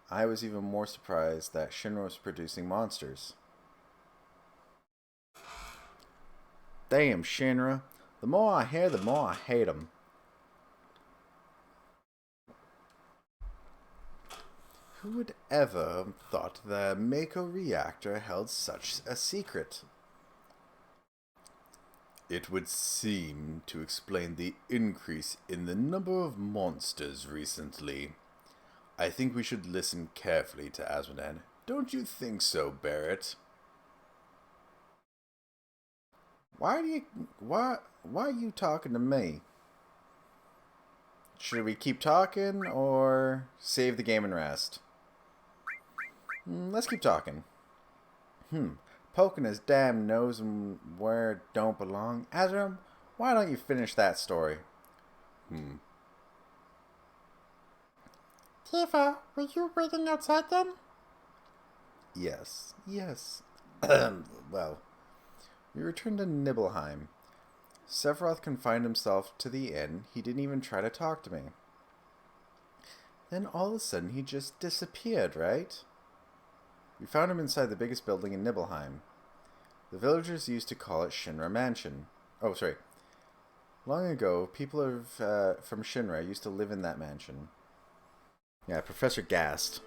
I was even more surprised that Shinra was producing monsters. Damn, Shinra. The more I hear, the more I hate them. Who would ever have thought the Mako reactor held such a secret? It would seem to explain the increase in the number of monsters recently. I think we should listen carefully to Azmodan. Don't you think so, Barret? Why are you talking to me? Should we keep talking or save the game and rest? Let's keep talking. Poking his damn nose and where it don't belong. Azram, why don't you finish that story? Tifa, were you waiting outside then? Yes. Well, we returned to Nibelheim. Sephiroth confined himself to the inn. He didn't even try to talk to me. Then all of a sudden he just disappeared, right? We found him inside the biggest building in Nibelheim. The villagers used to call it Shinra Mansion. Oh, sorry. Long ago, people from Shinra used to live in that mansion. Yeah, Professor Gast.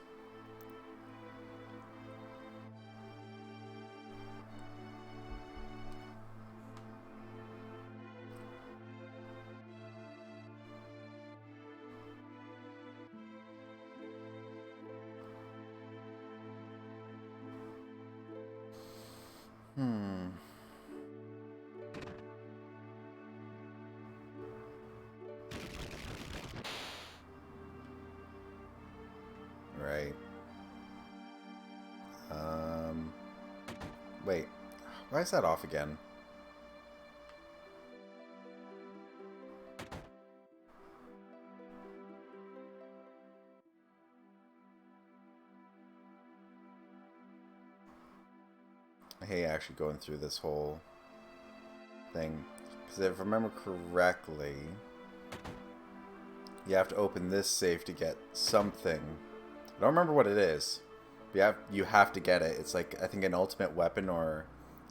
Hmm. Right. Wait. Why is that off again? I hate actually going through this whole thing. Because if I remember correctly, you have to open this safe to get something. I don't remember what it is. But you have to get it. It's like, I think, an ultimate weapon or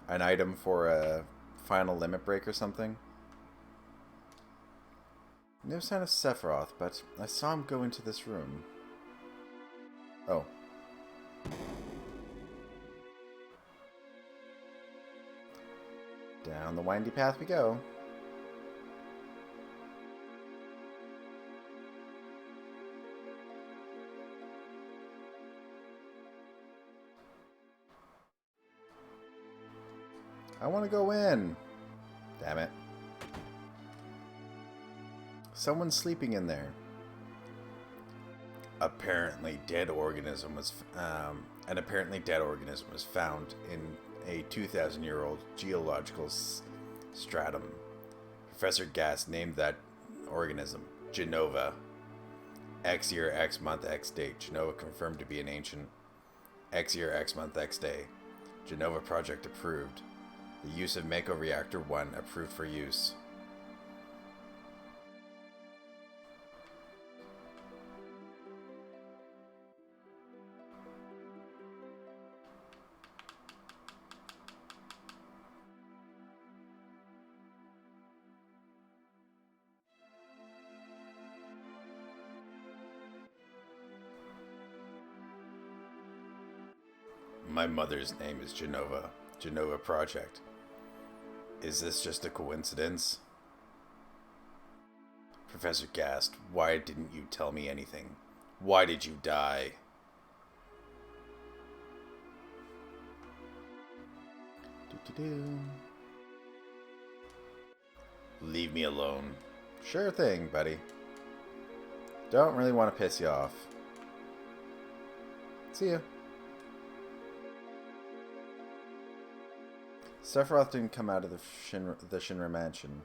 an item for a final limit break or something. No sign of Sephiroth, but I saw him go into this room. Oh. Down the windy path we go. I want to go in. Damn it. Someone's sleeping in there. An apparently dead organism was found in a 2,000-year-old geological stratum. Professor Gass named that organism Jenova. X year, X month, X date. Jenova confirmed to be an ancient. X year, X month, X day. Jenova project approved. The use of Mako Reactor 1 approved for use. My mother's name is Jenova. Jenova Project. Is this just a coincidence? Professor Gast, why didn't you tell me anything? Why did you die? Leave me alone. Sure thing, buddy. Don't really want to piss you off. See ya. Sephiroth didn't come out of the Shinra mansion.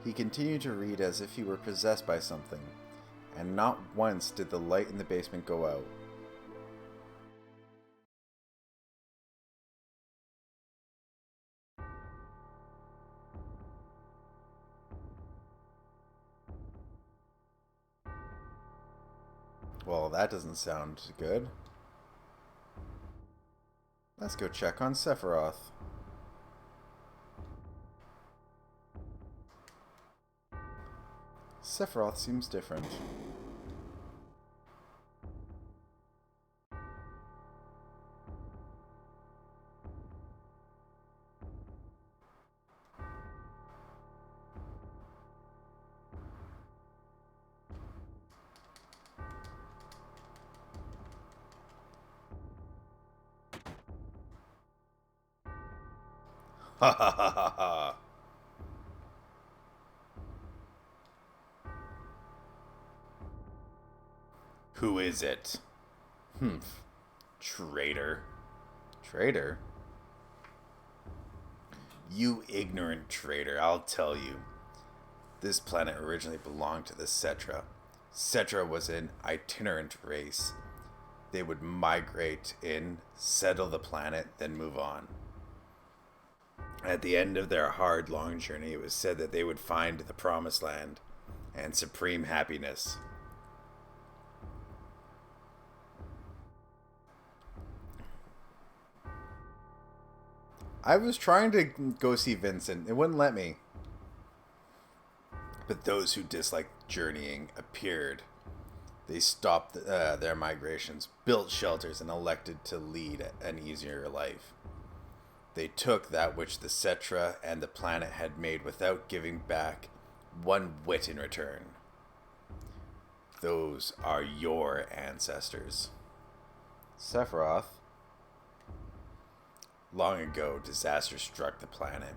He continued to read as if he were possessed by something, and not once did the light in the basement go out. Well, that doesn't sound good. Let's go check on Sephiroth. Sephiroth seems different. Ha ha ha ha ha. Who is it? Traitor. Traitor? You ignorant traitor, I'll tell you. This planet originally belonged to the Cetra. Cetra was an itinerant race. They would migrate in, settle the planet, then move on. At the end of their hard, long journey, it was said that they would find the Promised Land and supreme happiness. I was trying to go see Vincent. It wouldn't let me. But those who disliked journeying appeared. They stopped their migrations, built shelters, and elected to lead an easier life. They took that which the Cetra and the planet had made without giving back one whit in return. Those are your ancestors. Sephiroth. Long ago, disaster struck the planet.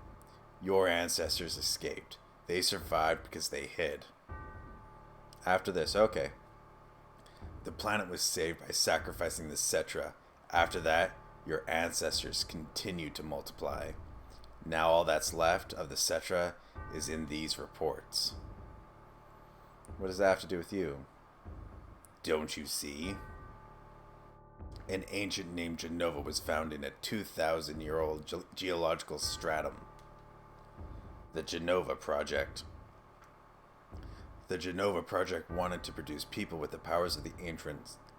Your ancestors escaped. They survived because they hid. After this, okay. The planet was saved by sacrificing the Cetra. After that, your ancestors continued to multiply. Now all that's left of the Cetra is in these reports. What does that have to do with you? Don't you see? An ancient named Jenova was found in a 2,000-year-old geological stratum. The Jenova Project. The Jenova Project wanted to produce people with the powers of the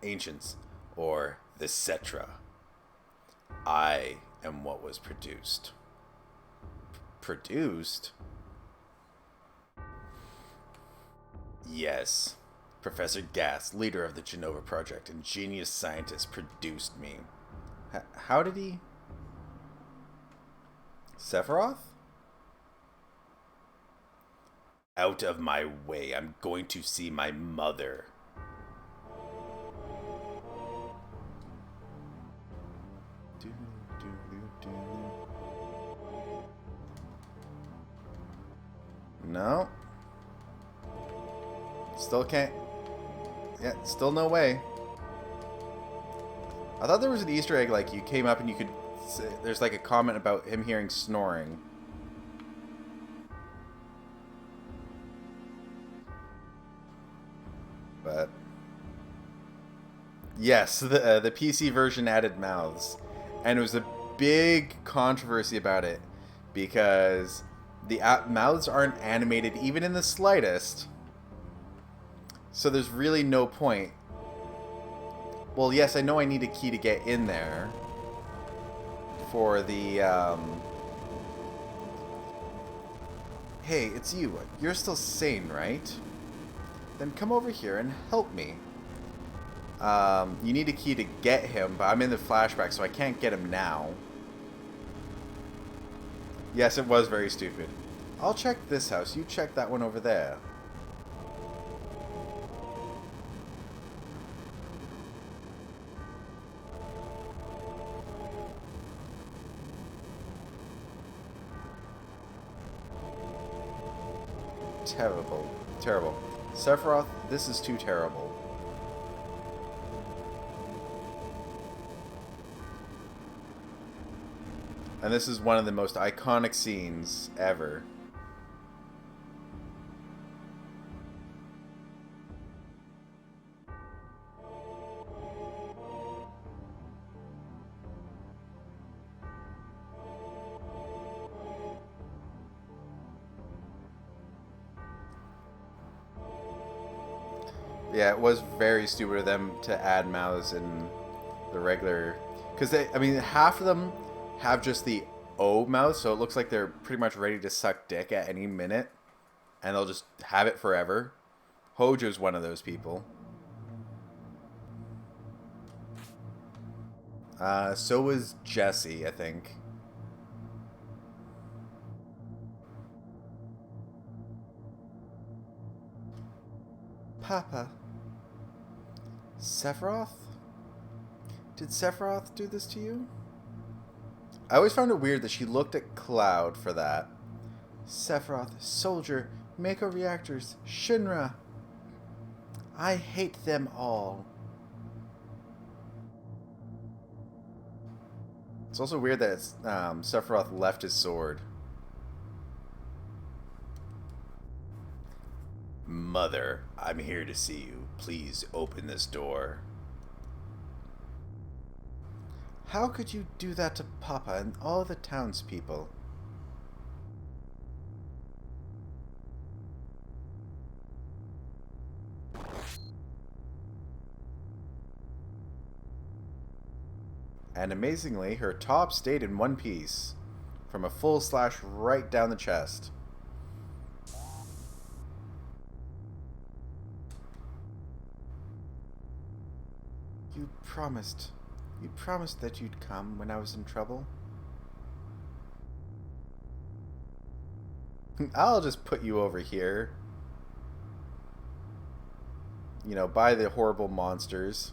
ancients, or the Cetra. I am what was produced. Produced? Yes. Professor Gas, leader of the Jenova Project and genius scientist, produced me. How did he? Sephiroth? Out of my way. I'm going to see my mother. No. Still can't. Yeah, still no way. I thought there was an Easter egg, like you came up and you could. There's like a comment about him hearing snoring. But yes, the PC version added mouths, and it was a big controversy about it because the mouths aren't animated even in the slightest. So there's really no point. Well, yes, I know I need a key to get in there for the Hey, it's you. You're still sane, right? Then come over here and help me. You need a key to get him, but I'm in the flashback, so I can't get him now. Yes, it was very stupid. I'll check this house. You check that one over there. Terrible. Terrible. Sephiroth, this is too terrible. And this is one of the most iconic scenes ever. Yeah, it was very stupid of them to add mouths in the regular... Because, I mean, half of them have just the O mouth, so it looks like they're pretty much ready to suck dick at any minute. And they'll just have it forever. Hojo's one of those people. So was Jesse, I think. Papa. Sephiroth? Did Sephiroth do this to you? I always found it weird that she looked at Cloud for that. Sephiroth, Soldier, Mako Reactors, Shinra. I hate them all. It's also weird that Sephiroth left his sword. Mother, I'm here to see you. Please open this door. How could you do that to Papa and all the townspeople? And amazingly, her top stayed in one piece, from a full slash right down the chest. You promised that you'd come when I was in trouble. I'll just put you over here. by the horrible monsters.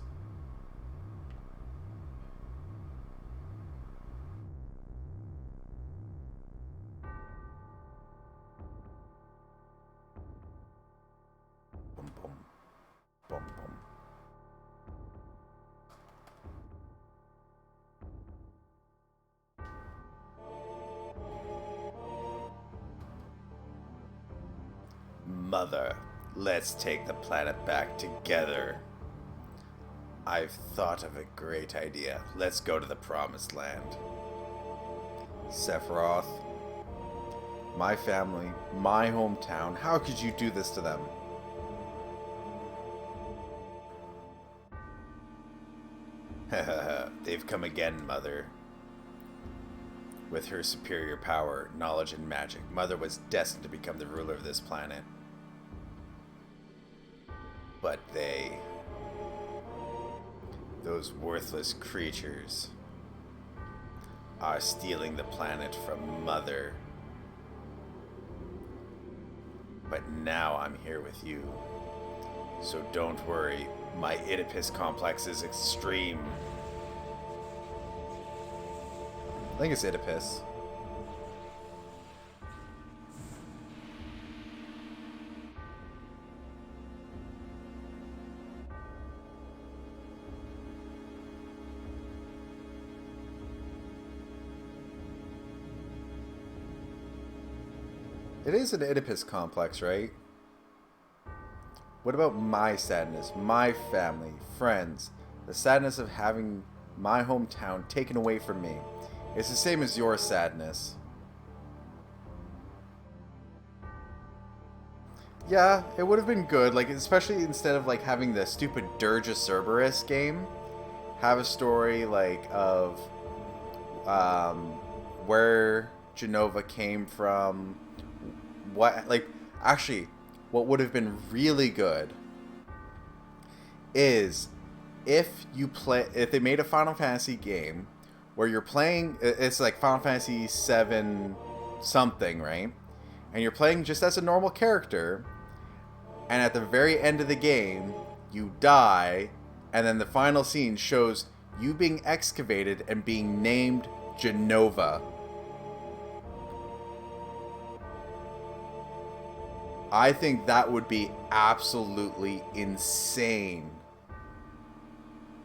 Boom, boom. Boom, boom. Mother, let's take the planet back together. I've thought of a great idea. Let's go to the Promised Land. Sephiroth, my family, my hometown. How could you do this to them? They've come again, Mother. With her superior power, knowledge, and magic, Mother was destined to become the ruler of this planet. But those worthless creatures, are stealing the planet from Mother. But now I'm here with you. So don't worry, my Oedipus complex is extreme. I think it's Oedipus. It is an Oedipus complex, right? What about my sadness, my family, friends, the sadness of having my hometown taken away from me? It's the same as your sadness. Yeah, it would have been good, like, especially instead of, like, having the stupid Dirge of Cerberus game, have a story, like, of where Jenova came from, actually, what would have been really good is if they made a Final Fantasy game where you're playing, it's like Final Fantasy 7 something, right? And you're playing just as a normal character, and at the very end of the game, you die, and then the final scene shows you being excavated and being named Jenova. I think that would be absolutely insane.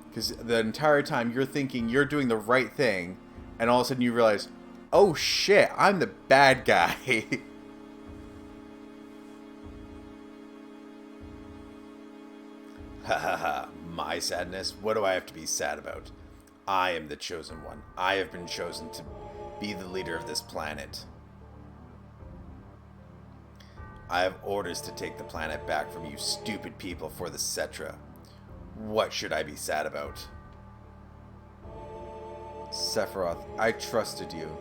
Because the entire time you're thinking you're doing the right thing, and all of a sudden you realize, oh shit, I'm the bad guy. Ha ha ha, my sadness? What do I have to be sad about? I am the chosen one. I have been chosen to be the leader of this planet. I have orders to take the planet back from you stupid people for the Cetra. What should I be sad about? Sephiroth, I trusted you.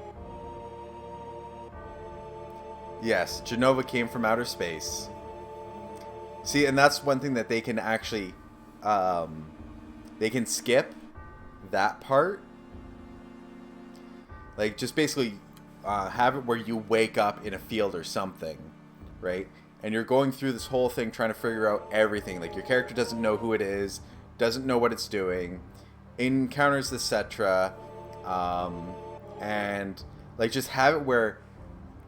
Yes, Jenova came from outer space. See, and that's one thing that they can actually, they can skip that part. Like, just basically have it where you wake up in a field or something, right? And you're going through this whole thing trying to figure out everything. Like, your character doesn't know who it is, doesn't know what it's doing, encounters the Cetra, and, like, just have it where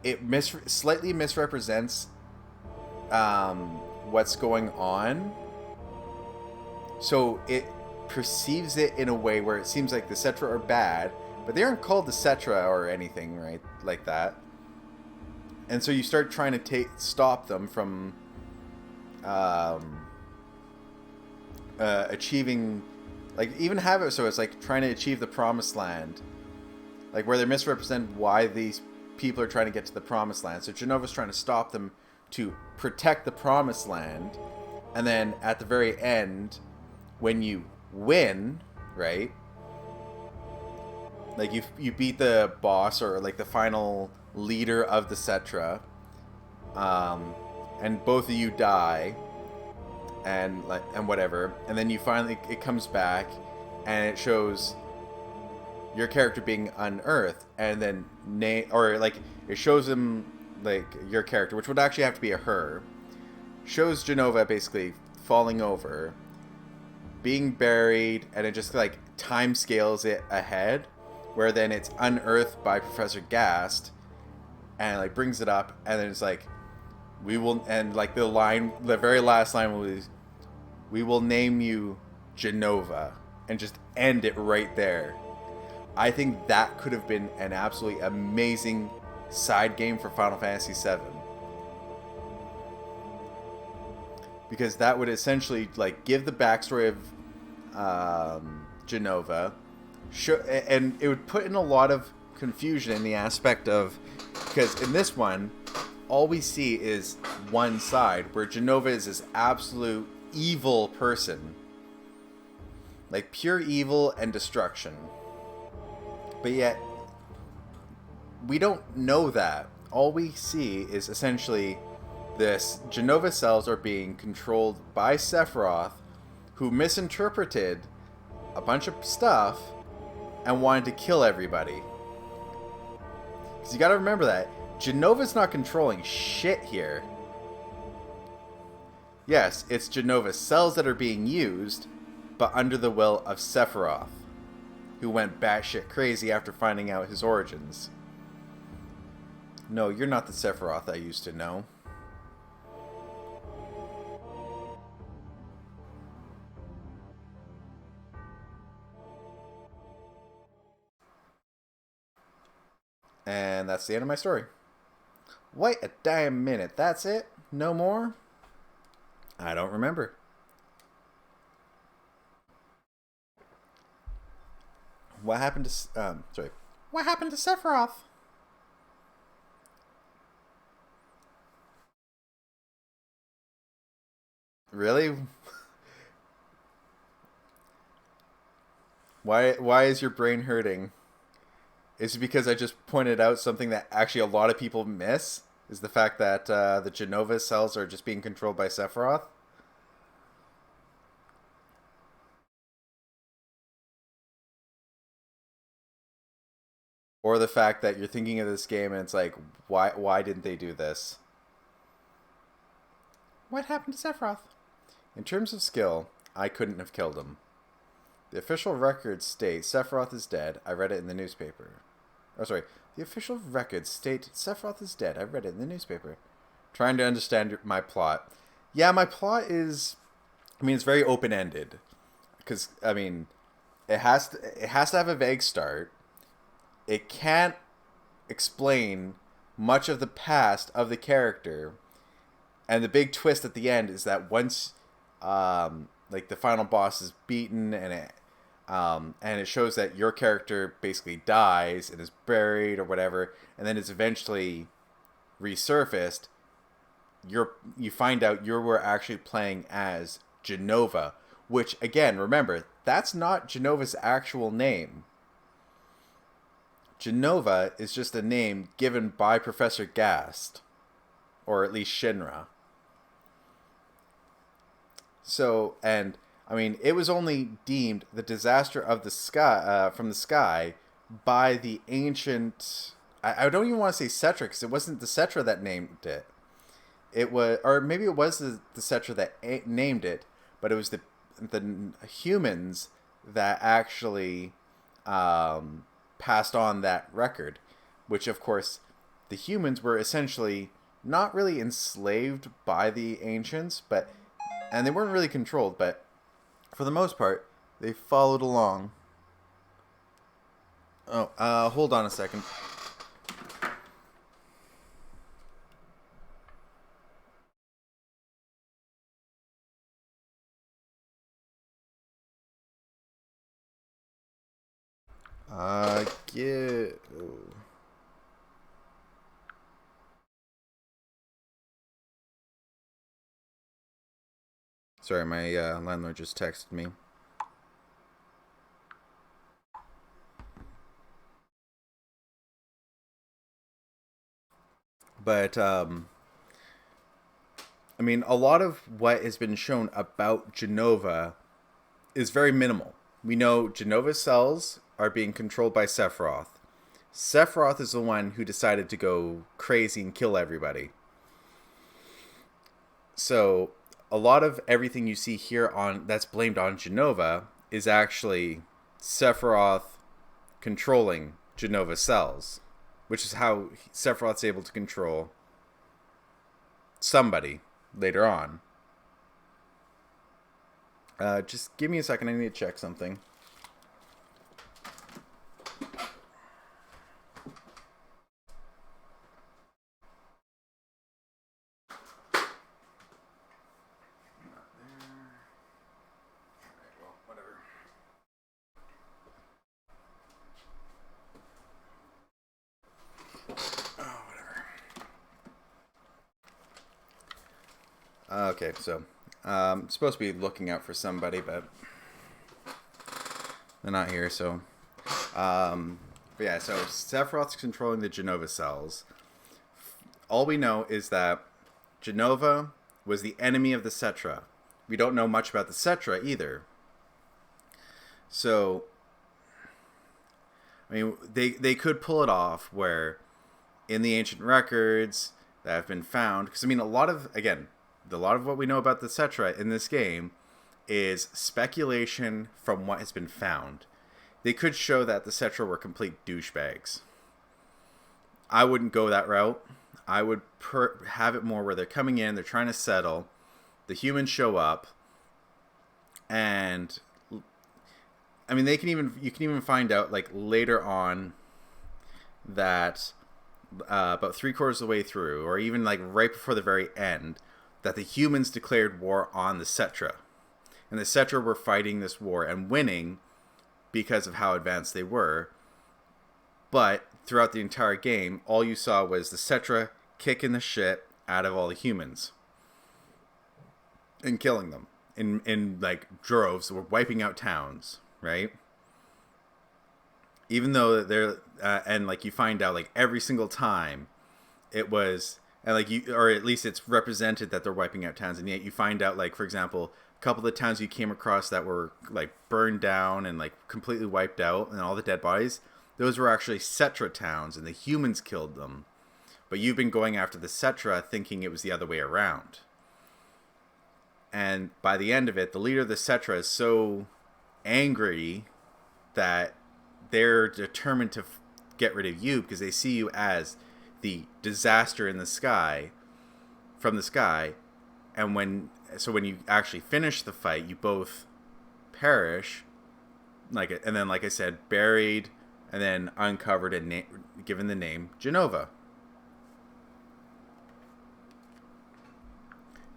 it slightly misrepresents what's going on. So it perceives it in a way where it seems like the Cetra are bad, but they aren't called the Cetra or anything, right? Like that. And so you start trying to stop them from achieving, like, even have it so it's like trying to achieve the Promised Land, like where they misrepresent why these people are trying to get to the Promised Land. So Jenova's trying to stop them to protect the Promised Land, and then at the very end, when you win, right? Like you beat the boss or like the final leader of the Cetra, and both of you die, and whatever, and then you finally, it comes back, and it shows your character being unearthed, and then it shows him, like, your character, which would actually have to be a her, shows Jenova basically falling over, being buried, and it just like time scales it ahead, where then it's unearthed by Professor Gast, and like brings it up, and then it's like, we will, and like the very last line will be, we will name you Jenova, and just end it right there. I think that could have been an absolutely amazing side game for Final Fantasy VII. Because that would essentially like give the backstory of Jenova, and it would put in a lot of confusion in the aspect of, because in this one, all we see is one side, where Jenova is this absolute evil person. Like pure evil and destruction. But yet, we don't know that. All we see is essentially this Jenova cells are being controlled by Sephiroth, who misinterpreted a bunch of stuff and wanted to kill everybody. Because you gotta remember that Genova's not controlling shit here. Yes, it's Genova's cells that are being used, but under the will of Sephiroth, who went batshit crazy after finding out his origins. No, you're not the Sephiroth I used to know. And that's the end of my story. Wait a damn minute, that's it? No more? I don't remember. What happened to... What happened to Sephiroth? Really? Why is your brain hurting? Is it because I just pointed out something that actually a lot of people miss? Is the fact that the Jenova cells are just being controlled by Sephiroth? Or the fact that you're thinking of this game and it's like, why didn't they do this? What happened to Sephiroth? In terms of skill, I couldn't have killed him. The official records state Sephiroth is dead. I read it in the newspaper. Oh, sorry. The official records state Sephiroth is dead. I read it in the newspaper. Trying to understand my plot. Yeah, my plot is... I mean, it's very open-ended. Because, I mean, it has to have a vague start. It can't explain much of the past of the character. And the big twist at the end is that once... like the final boss is beaten and it shows that your character basically dies and is buried or whatever, and then it's eventually resurfaced, you find out you were actually playing as Jenova, which again, remember, that's not Jenova's actual name. Jenova is just a name given by Professor Gast, or at least Shinra. So, and I mean, it was only deemed the disaster of the sky from the sky by the ancient. I don't even want to say Cetra, because it wasn't the Cetra that named it. It was, or maybe it was the Cetra that named it, but it was the humans that actually passed on that record, which of course the humans were essentially not really enslaved by the ancients, and they weren't really controlled, but for the most part, they followed along. Oh, hold on a second. Get... Oh. Sorry, my landlord just texted me. But, I mean, a lot of what has been shown about Jenova is very minimal. We know Jenova's cells are being controlled by Sephiroth. Sephiroth is the one who decided to go crazy and kill everybody. So, a lot of everything you see here on that's blamed on Jenova is actually Sephiroth controlling Jenova cells, which is how Sephiroth's able to control somebody later on. Just give me a second. I need to check something. Okay, so supposed to be looking out for somebody, but they're not here. So, but yeah, so Sephiroth's controlling the Jenova cells. All we know is that Jenova was the enemy of the Cetra. We don't know much about the Cetra either. So, I mean, they could pull it off where in the ancient records that have been found, because I mean, a lot of what we know about the Cetra in this game is speculation from what has been found. They could show that the Cetra were complete douchebags. I wouldn't go that route. I would have it more where they're coming in, they're trying to settle, the humans show up, and I mean, you can even find out like later on that about 3/4 of the way through, or even like right before the very end, that the humans declared war on the Cetra. And the Cetra were fighting this war and winning because of how advanced they were. But throughout the entire game, all you saw was the Cetra kicking the shit out of all the humans and killing them in like droves. Were wiping out towns, right? Even though they're and like you find out like every single time it was, and like you, or at least it's represented that they're wiping out towns, and yet you find out like, for example, a couple of the towns you came across that were like burned down and like completely wiped out and all the dead bodies, those were actually Cetra towns and the humans killed them. But you've been going after the Cetra thinking it was the other way around. And by the end of it, the leader of the Cetra is so angry that they're determined to get rid of you because they see you as the disaster in the sky, from the sky. And when you actually finish the fight, you both perish, and then, like I said, buried and then uncovered and given the name Jenova.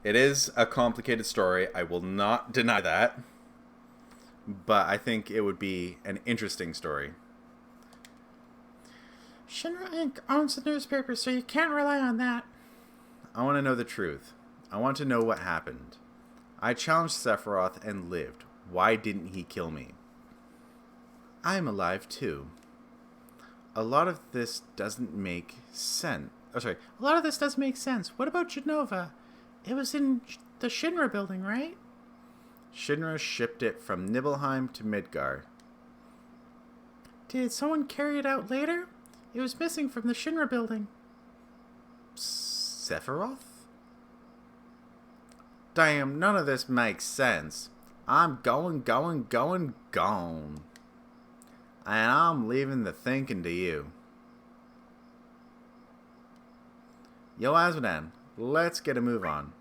It is a complicated story. I will not deny that. But I think it would be an interesting story. Shinra Inc. owns the newspaper, so you can't rely on that. I want to know the truth. I want to know what happened. I challenged Sephiroth and lived. Why didn't he kill me? I am alive too. A lot of this doesn't make sense. A lot of this does make sense. What about Jenova? It was in the Shinra building, right? Shinra shipped it from Nibelheim to Midgar. Did someone carry it out later? It was missing from the Shinra building. Sephiroth? Damn, none of this makes sense. I'm going. And I'm leaving the thinking to you. Yo, Azmodan, let's get a move on.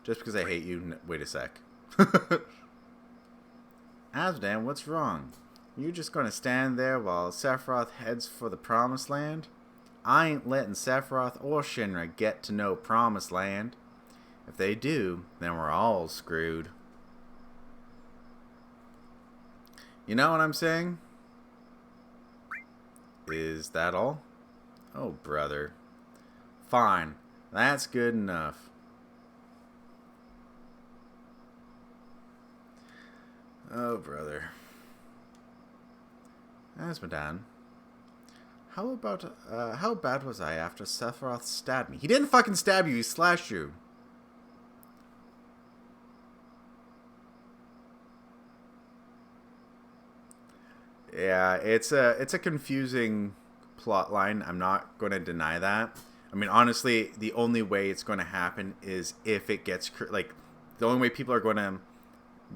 Just because I hate you, wait a sec. Azmodan, what's wrong? You just gonna stand there while Sephiroth heads for the Promised Land? I ain't letting Sephiroth or Shinra get to no Promised Land. If they do, then we're all screwed. You know what I'm saying? Is that all? Oh, brother. Fine. That's good enough. Oh, brother. Azmodan. How bad was I after Sephiroth stabbed me? He didn't fucking stab you, he slashed you. Yeah, it's a confusing plot line. I'm not going to deny that. I mean, honestly, the only way it's going to happen is if it gets the only way people are going to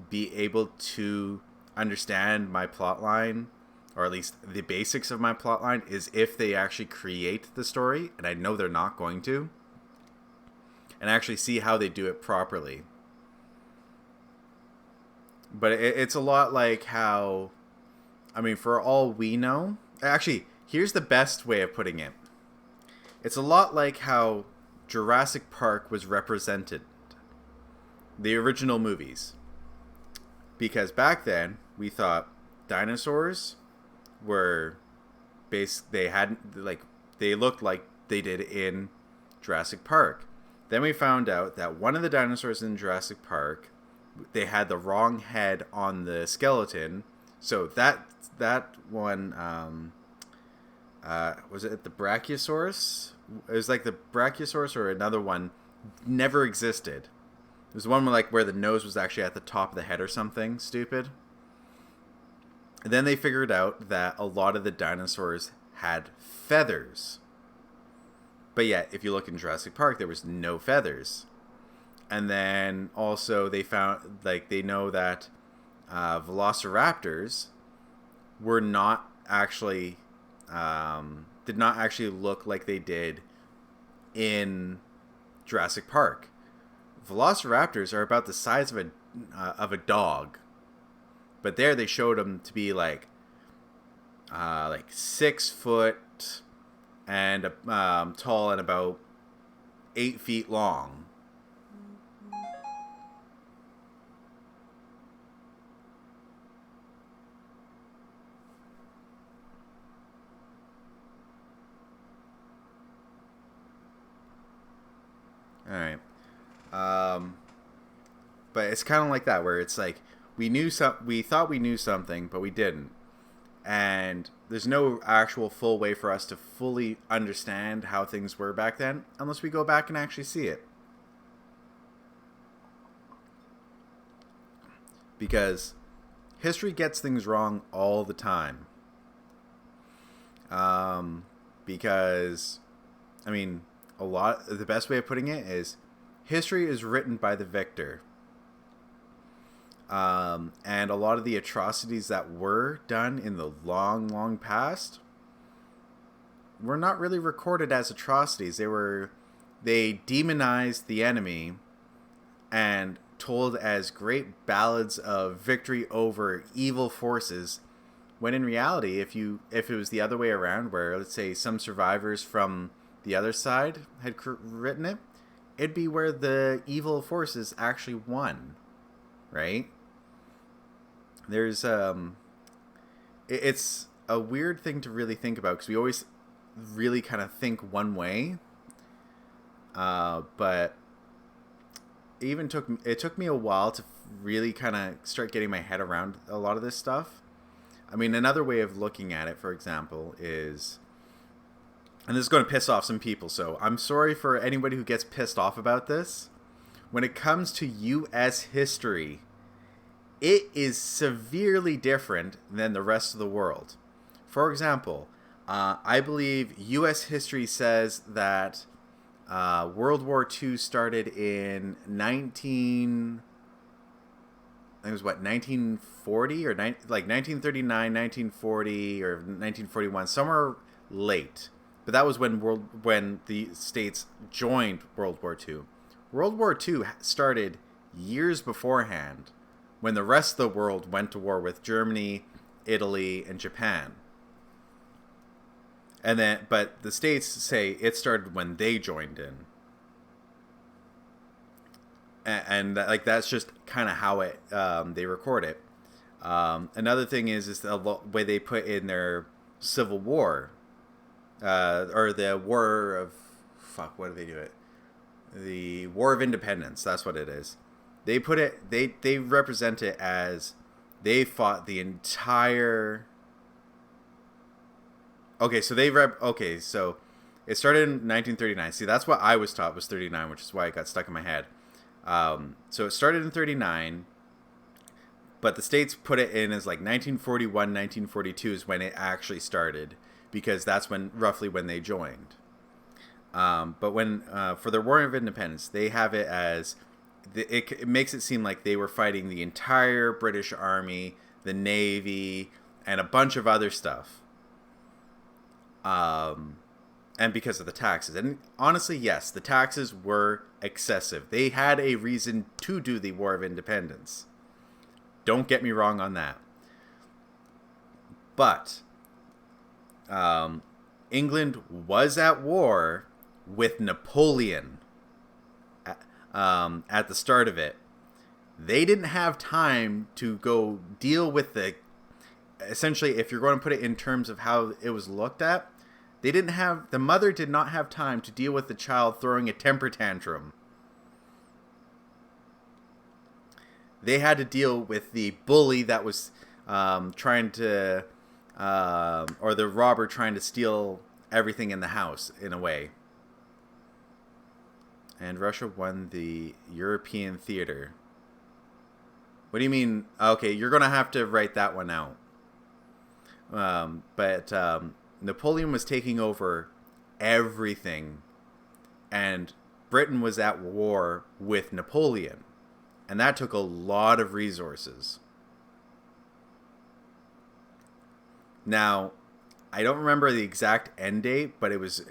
be able to understand my plot line, or at least the basics of my plot line, is if they actually create the story, and I know they're not going to, and actually see how they do it properly. But it's a lot like how, I mean, for all we know, actually, here's the best way of putting it. It's a lot like how Jurassic Park was represented, the original movies. Because back then, we thought dinosaurs were they looked like they did in Jurassic Park. Then we found out that one of the dinosaurs in Jurassic Park, they had the wrong head on the skeleton. So that one, was it the Brachiosaurus? It was like the Brachiosaurus, or another one never existed. It was one where the nose was actually at the top of the head or something stupid. And then they figured out that a lot of the dinosaurs had feathers. But yet, if you look in Jurassic Park, there was no feathers. And then also they found, they know that velociraptors were not actually, did not actually look like they did in Jurassic Park. Velociraptors are about the size of a dog, but there they showed them to be like 6 foot and tall and about 8 feet long. All right. But it's kind of like that, where it's like we thought we knew something, but we didn't. And there's no actual full way for us to fully understand how things were back then unless we go back and actually see it. Because history gets things wrong all the time. Because, I mean, the best way of putting it is history is written by the victor. And a lot of the atrocities that were done in the long, long past were not really recorded as atrocities. They demonized the enemy and told as great ballads of victory over evil forces, when in reality, if it was the other way around, where, let's say, some survivors from the other side had written it, it'd be where the evil forces actually won, right? There's it's a weird thing to really think about, because we always really kind of think one way, but it took me a while to really kind of start getting my head around a lot of this stuff. I mean, another way of looking at it, for example, is, and this is going to piss off some people, so I'm sorry for anybody who gets pissed off about this. When it comes to U.S. history, it is severely different than the rest of the world. For example, I believe U.S. history says that World War II started in 1940 or 1939, 1940 or 1941, somewhere late. But that was when the States joined World War II. World War II started years beforehand, when the rest of the world went to war with Germany, Italy, and Japan. But the States say it started when they joined in. And that's just kind of how they record it. Another thing is the way they put in their Civil War, or the War of, what do they do it? The War of Independence, that's what it is. They put it, they represent it as they fought the entire. Okay, so so it started in 1939. See, that's what I was taught was 39, which is why it got stuck in my head. So it started in 39, but the States put it in as 1941, 1942 is when it actually started, because that's roughly when they joined. But when for the War of Independence, they have it as it makes it seem like they were fighting the entire British Army, the Navy, and a bunch of other stuff. And because of the taxes. And honestly, yes, the taxes were excessive. They had a reason to do the War of Independence. Don't get me wrong on that. But England was at war with Napoleon at the start of it. They didn't have time to go deal with essentially, if you're going to put it in terms of how it was looked at, the mother did not have time to deal with the child throwing a temper tantrum. They had to deal with the bully that was trying to, or the robber trying to steal everything in the house, in a way. And Russia won the European theater. What do you mean? Okay, you're going to have to write that one out. But Napoleon was taking over everything, and Britain was at war with Napoleon. And that took a lot of resources. Now, I don't remember the exact end date, but it was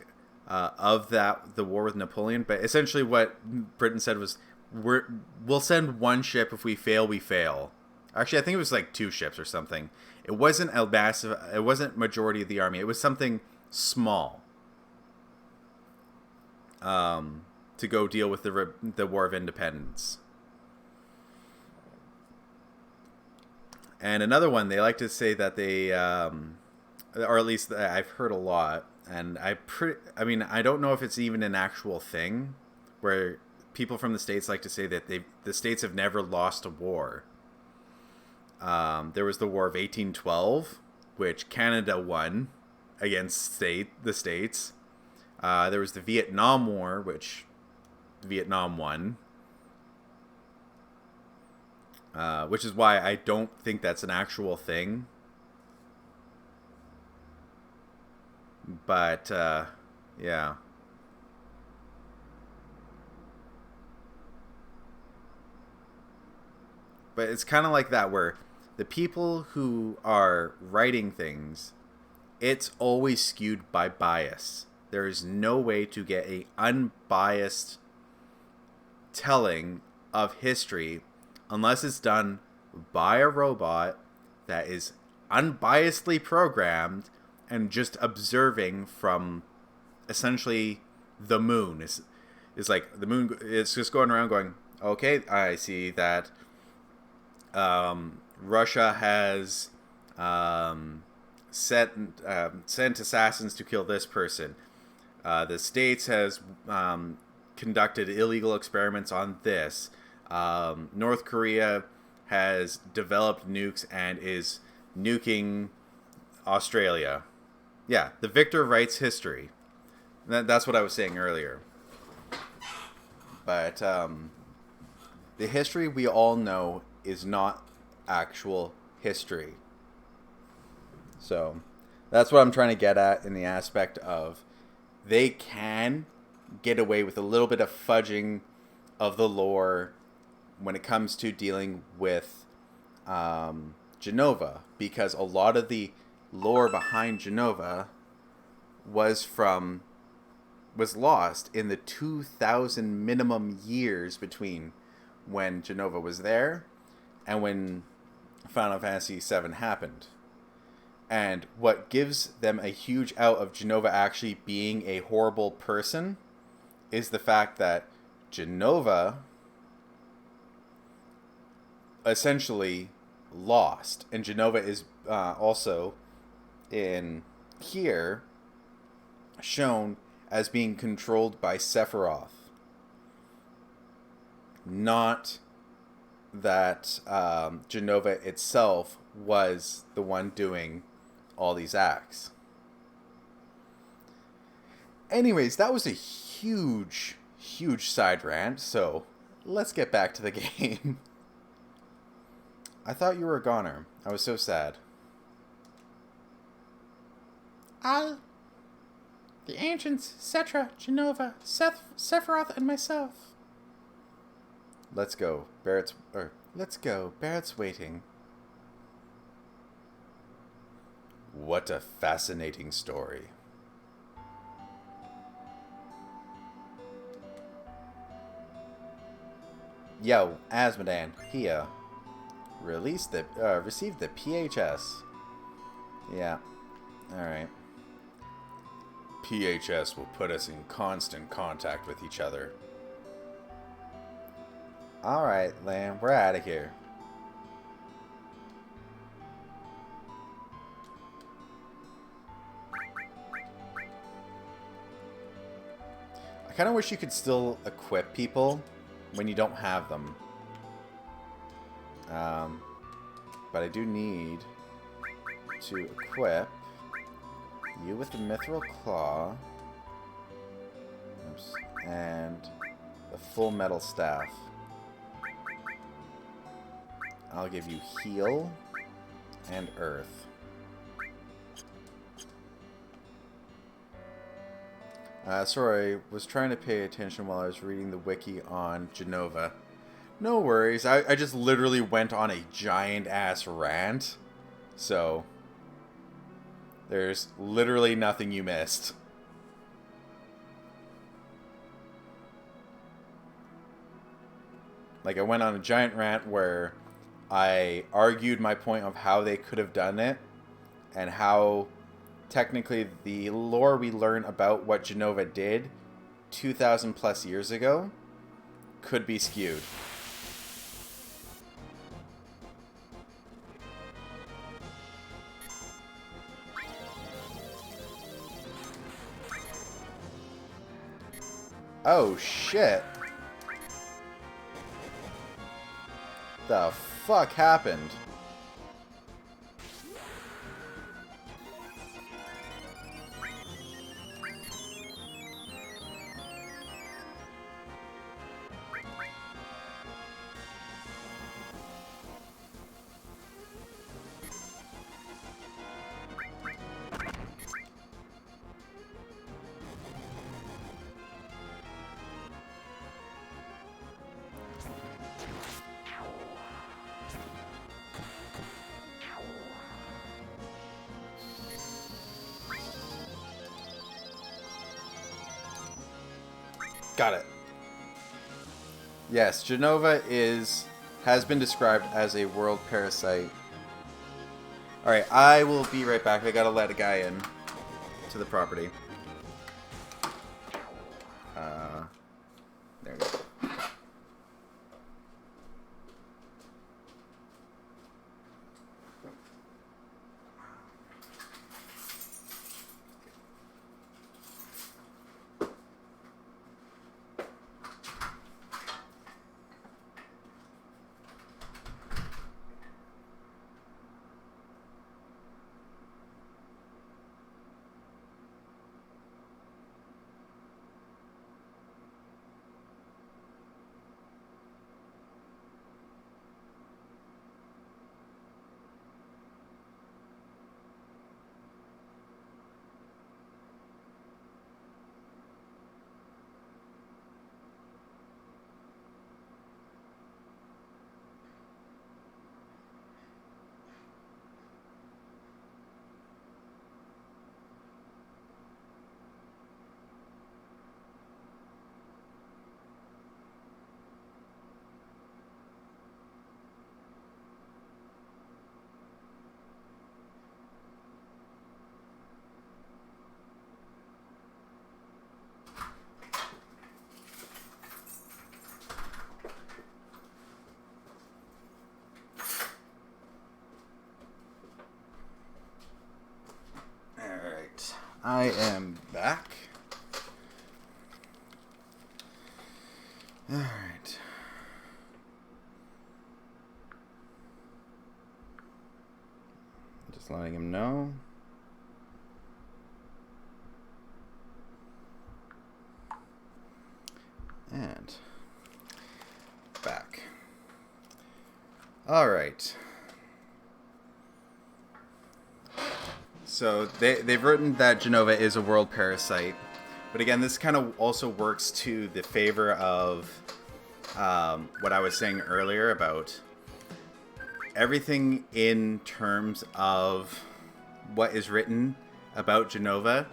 the war with Napoleon. But essentially what Britain said was, we'll send one ship. If we fail, we fail. Actually, I think it was like 2 ships or something. It wasn't it wasn't majority of the army. It was something small to go deal with the War of Independence. And another one, they like to say that they, or at least I've heard a lot, and I don't know if it's even an actual thing, where people from the States like to say that the States have never lost a war. There was the War of 1812, which Canada won against the States. There was the Vietnam War, which Vietnam won. Which is why I don't think that's an actual thing. But, yeah. But it's kind of like that, where the people who are writing things, it's always skewed by bias. There is no way to get a unbiased telling of history unless it's done by a robot that is unbiasedly programmed and just observing from essentially the moon. It's like the moon, it's just going around going, okay, I see that Russia has sent assassins to kill this person. The States has conducted illegal experiments on this. North Korea has developed nukes and is nuking Australia. Yeah, the victor writes history. That's what I was saying earlier. But the history we all know is not actual history. So that's what I'm trying to get at in the aspect of they can get away with a little bit of fudging of the lore when it comes to dealing with Genova, because a lot of the lore behind Genova was lost in the 2,000 minimum years between when Genova was there and when Final Fantasy VII happened. And what gives them a huge out of Genova actually being a horrible person is the fact that Genova essentially lost. And Genova is also in here shown as being controlled by Sephiroth. Not that Genova itself was the one doing all these acts. Anyways, that was a huge side rant, so let's get back to the game. I thought you were a goner. I was so sad. The ancients, Cetra, Genova, Sephiroth, and myself. Let's go. Let's go. Barrett's waiting. What a fascinating story. Yo, Asmodan, here. Received the PHS. Yeah. Alright. PHS will put us in constant contact with each other. Alright, Lamb, we're out of here. I kind of wish you could still equip people when you don't have them. But I do need to equip you with the Mithril Claw. Oops, and the Full Metal Staff. I'll give you Heal and Earth. Sorry, was trying to pay attention while I was reading the wiki on Jenova. No worries, I just literally went on a giant-ass rant. So, there's literally nothing you missed. Like, I went on a giant rant where I argued my point of how they could have done it, and how technically the lore we learn about what Jenova did 2,000 plus years ago could be skewed. Oh shit. The fuck happened? Got it. Yes, Jenova has been described as a world parasite. Alright, I will be right back. I gotta let a guy in to the property. There we go. I am back. Alright. Just letting him know. And back. Alright. So they've written that Jenova is a world parasite. But again, this kind of also works to the favor of what I was saying earlier about everything in terms of what is written about Jenova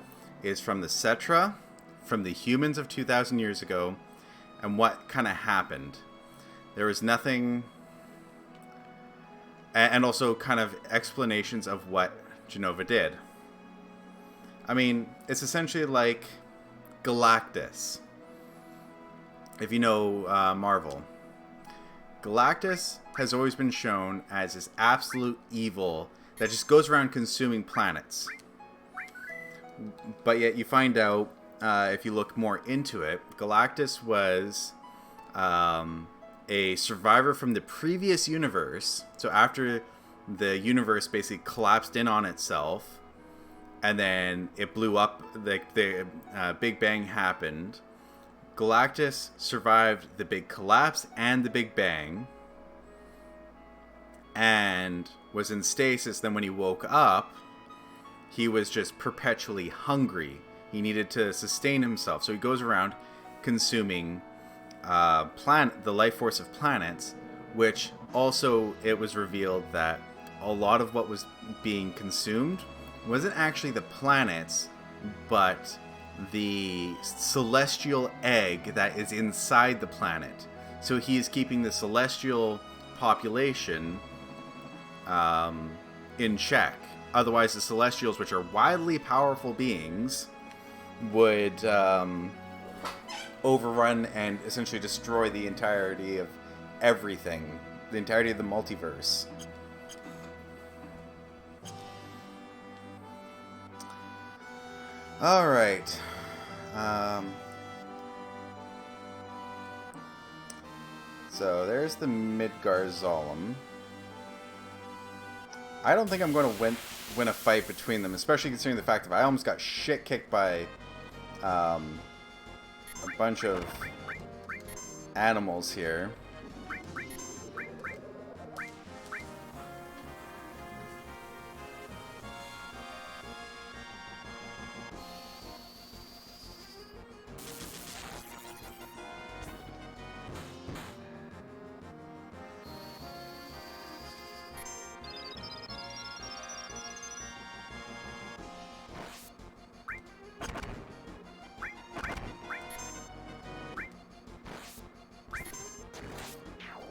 is from the Cetra, from the humans of 2,000 years ago, and what kind of happened. There was nothing... And also kind of explanations of what Jenova did. I mean, it's essentially like Galactus. If you know Marvel. Galactus has always been shown as this absolute evil that just goes around consuming planets. But yet you find out, if you look more into it, Galactus was a survivor from the previous universe. So after the universe basically collapsed in on itself, and then it blew up, the Big Bang happened. Galactus survived the big collapse and the Big Bang, and was in stasis. Then when he woke up, he was just perpetually hungry. He needed to sustain himself. So he goes around consuming the life force of planets, which also it was revealed that a lot of what was being consumed wasn't actually the planets, but the celestial egg that is inside the planet. So he is keeping the celestial population in check. Otherwise, the Celestials, which are wildly powerful beings, would overrun and essentially destroy the entirety of everything, the entirety of the multiverse. All right. So there's the Midgar-Zolom. I don't think I'm going to win a fight between them, especially considering the fact that I almost got shit kicked by a bunch of animals here.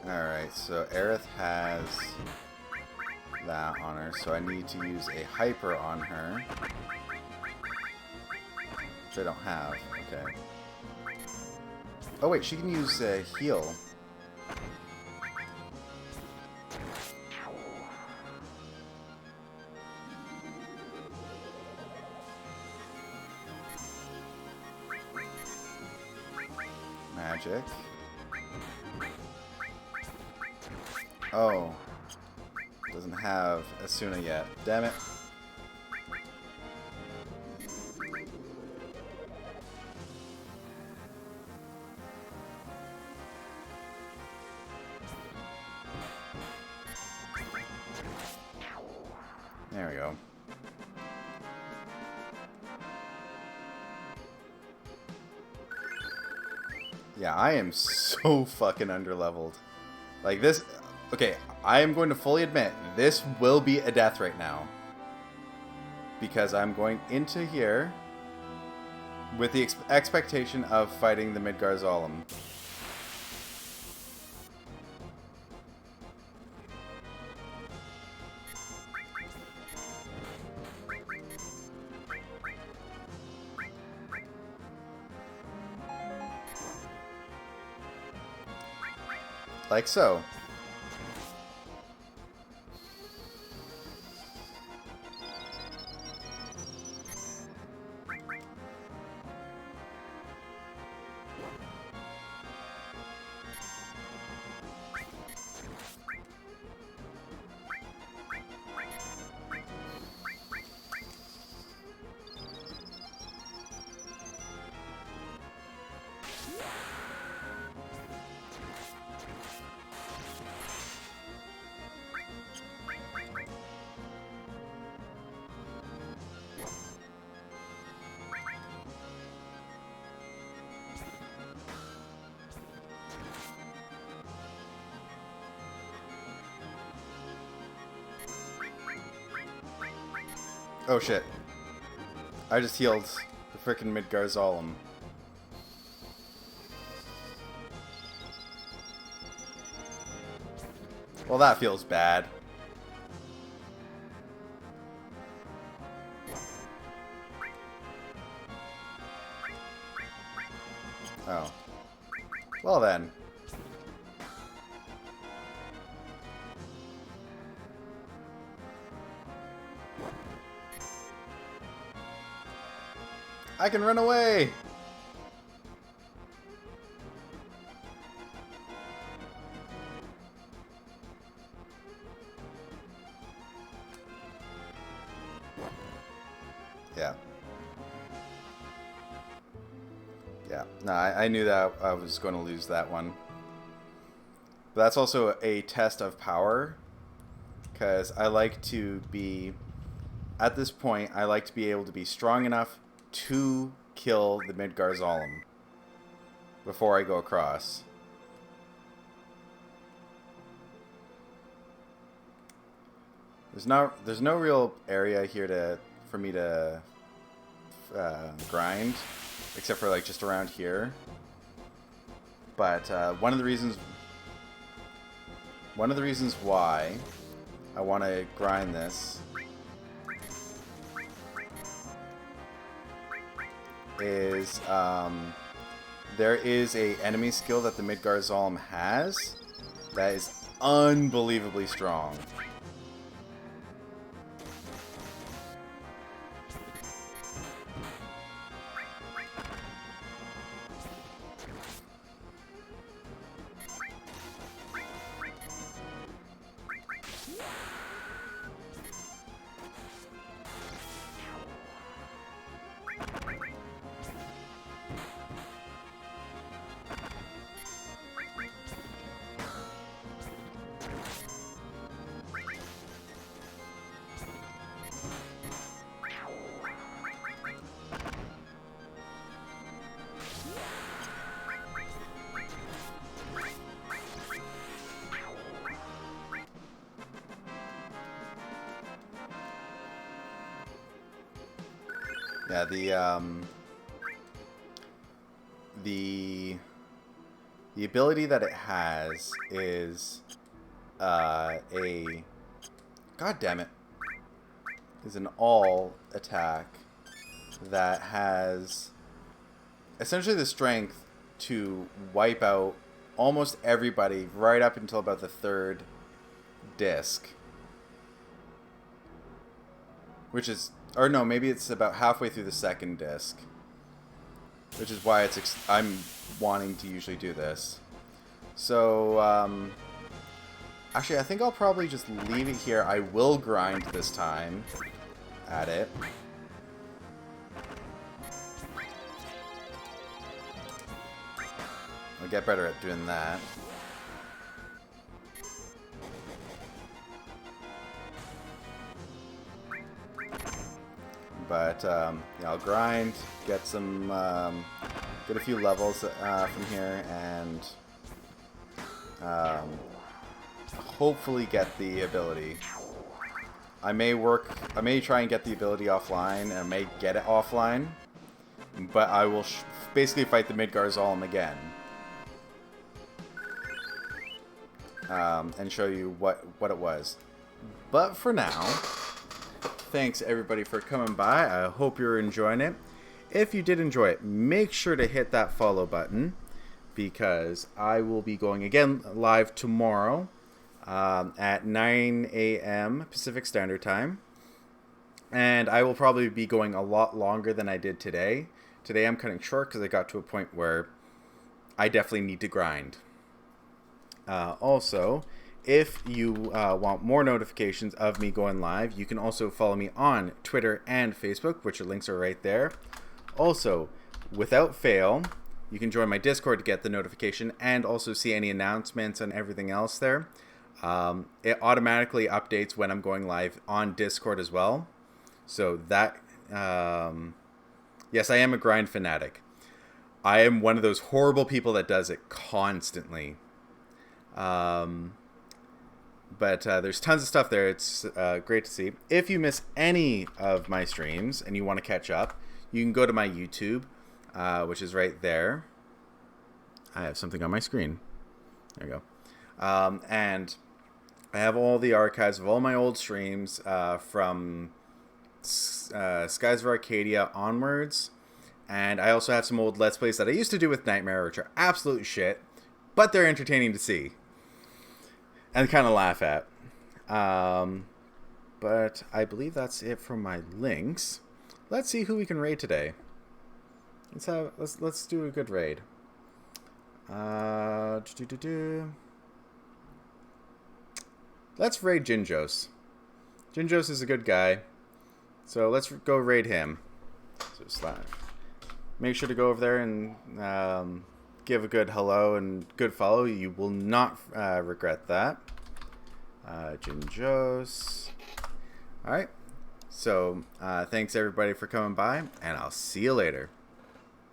Alright, so Aerith has that on her, so I need to use a hyper on her. Which I don't have, okay. Oh wait, she can use heal. Magic. Oh. Doesn't have Asuna yet. Damn it. There we go. Yeah, I am so fucking underleveled. Like this... Okay, I am going to fully admit, this will be a death right now. Because I'm going into here with the expectation of fighting the Midgar-Zolom. Like so. Oh shit. I just healed the frickin' Midgar Zolom. Well, that feels bad. Oh. Well then. I can run away! Yeah. Yeah. No, I knew that I was going to lose that one. But that's also a test of power. Because I like to be... At this point, I like to be able to be strong enough to kill the Midgar Zolom before I go across. There's no real area here for me to grind, except for like just around here. But one of the reasons why I want to grind this is there is a enemy skill that the Midgar Zolom has that is unbelievably strong. Yeah, the ability that it has is a god damn it is an all attack that has essentially the strength to wipe out almost everybody right up until about the third disc, which is, or no, maybe it's about halfway through the second disc, which is why I'm wanting to usually do this. So actually I think I'll probably just leave it here. I will grind this time at it. I'll get better at doing that. But yeah, I'll grind, get some, get a few levels from here, and hopefully get the ability. I may try and get the ability offline, and I may get it offline, but I will basically fight the Midgar Zolom again. And show you what it was. But for now, thanks everybody for coming by. I hope you're enjoying it. If you did enjoy it, make sure to hit that follow button, because I will be going again live tomorrow at 9 a.m. Pacific Standard Time. And I will probably be going a lot longer than I did today. Today I'm cutting short because I got to a point where I definitely need to grind. Also, if you want more notifications of me going live, you can also follow me on Twitter and Facebook, which links are right there. Also, without fail, you can join my Discord to get the notification and also see any announcements and everything else there. It automatically updates when I'm going live on Discord as well. So that, yes, I am a grind fanatic. I am one of those horrible people that does it constantly. But there's tons of stuff there. It's great to see. If you miss any of my streams and you want to catch up, you can go to my YouTube, which is right there. I have something on my screen. There you go. And I have all the archives of all my old streams from Skies of Arcadia onwards. And I also have some old Let's Plays that I used to do with Nightmare, which are absolute shit, but they're entertaining to see and kind of laugh at. But I believe that's it from my links. Let's see who we can raid today. Let's do a good raid. Let's raid Jinjos. Jinjos is a good guy, so let's go raid him. So make sure to go over there and give a good hello and good follow. You will not regret that. Jinjos. Alright. So, thanks everybody for coming by, and I'll see you later.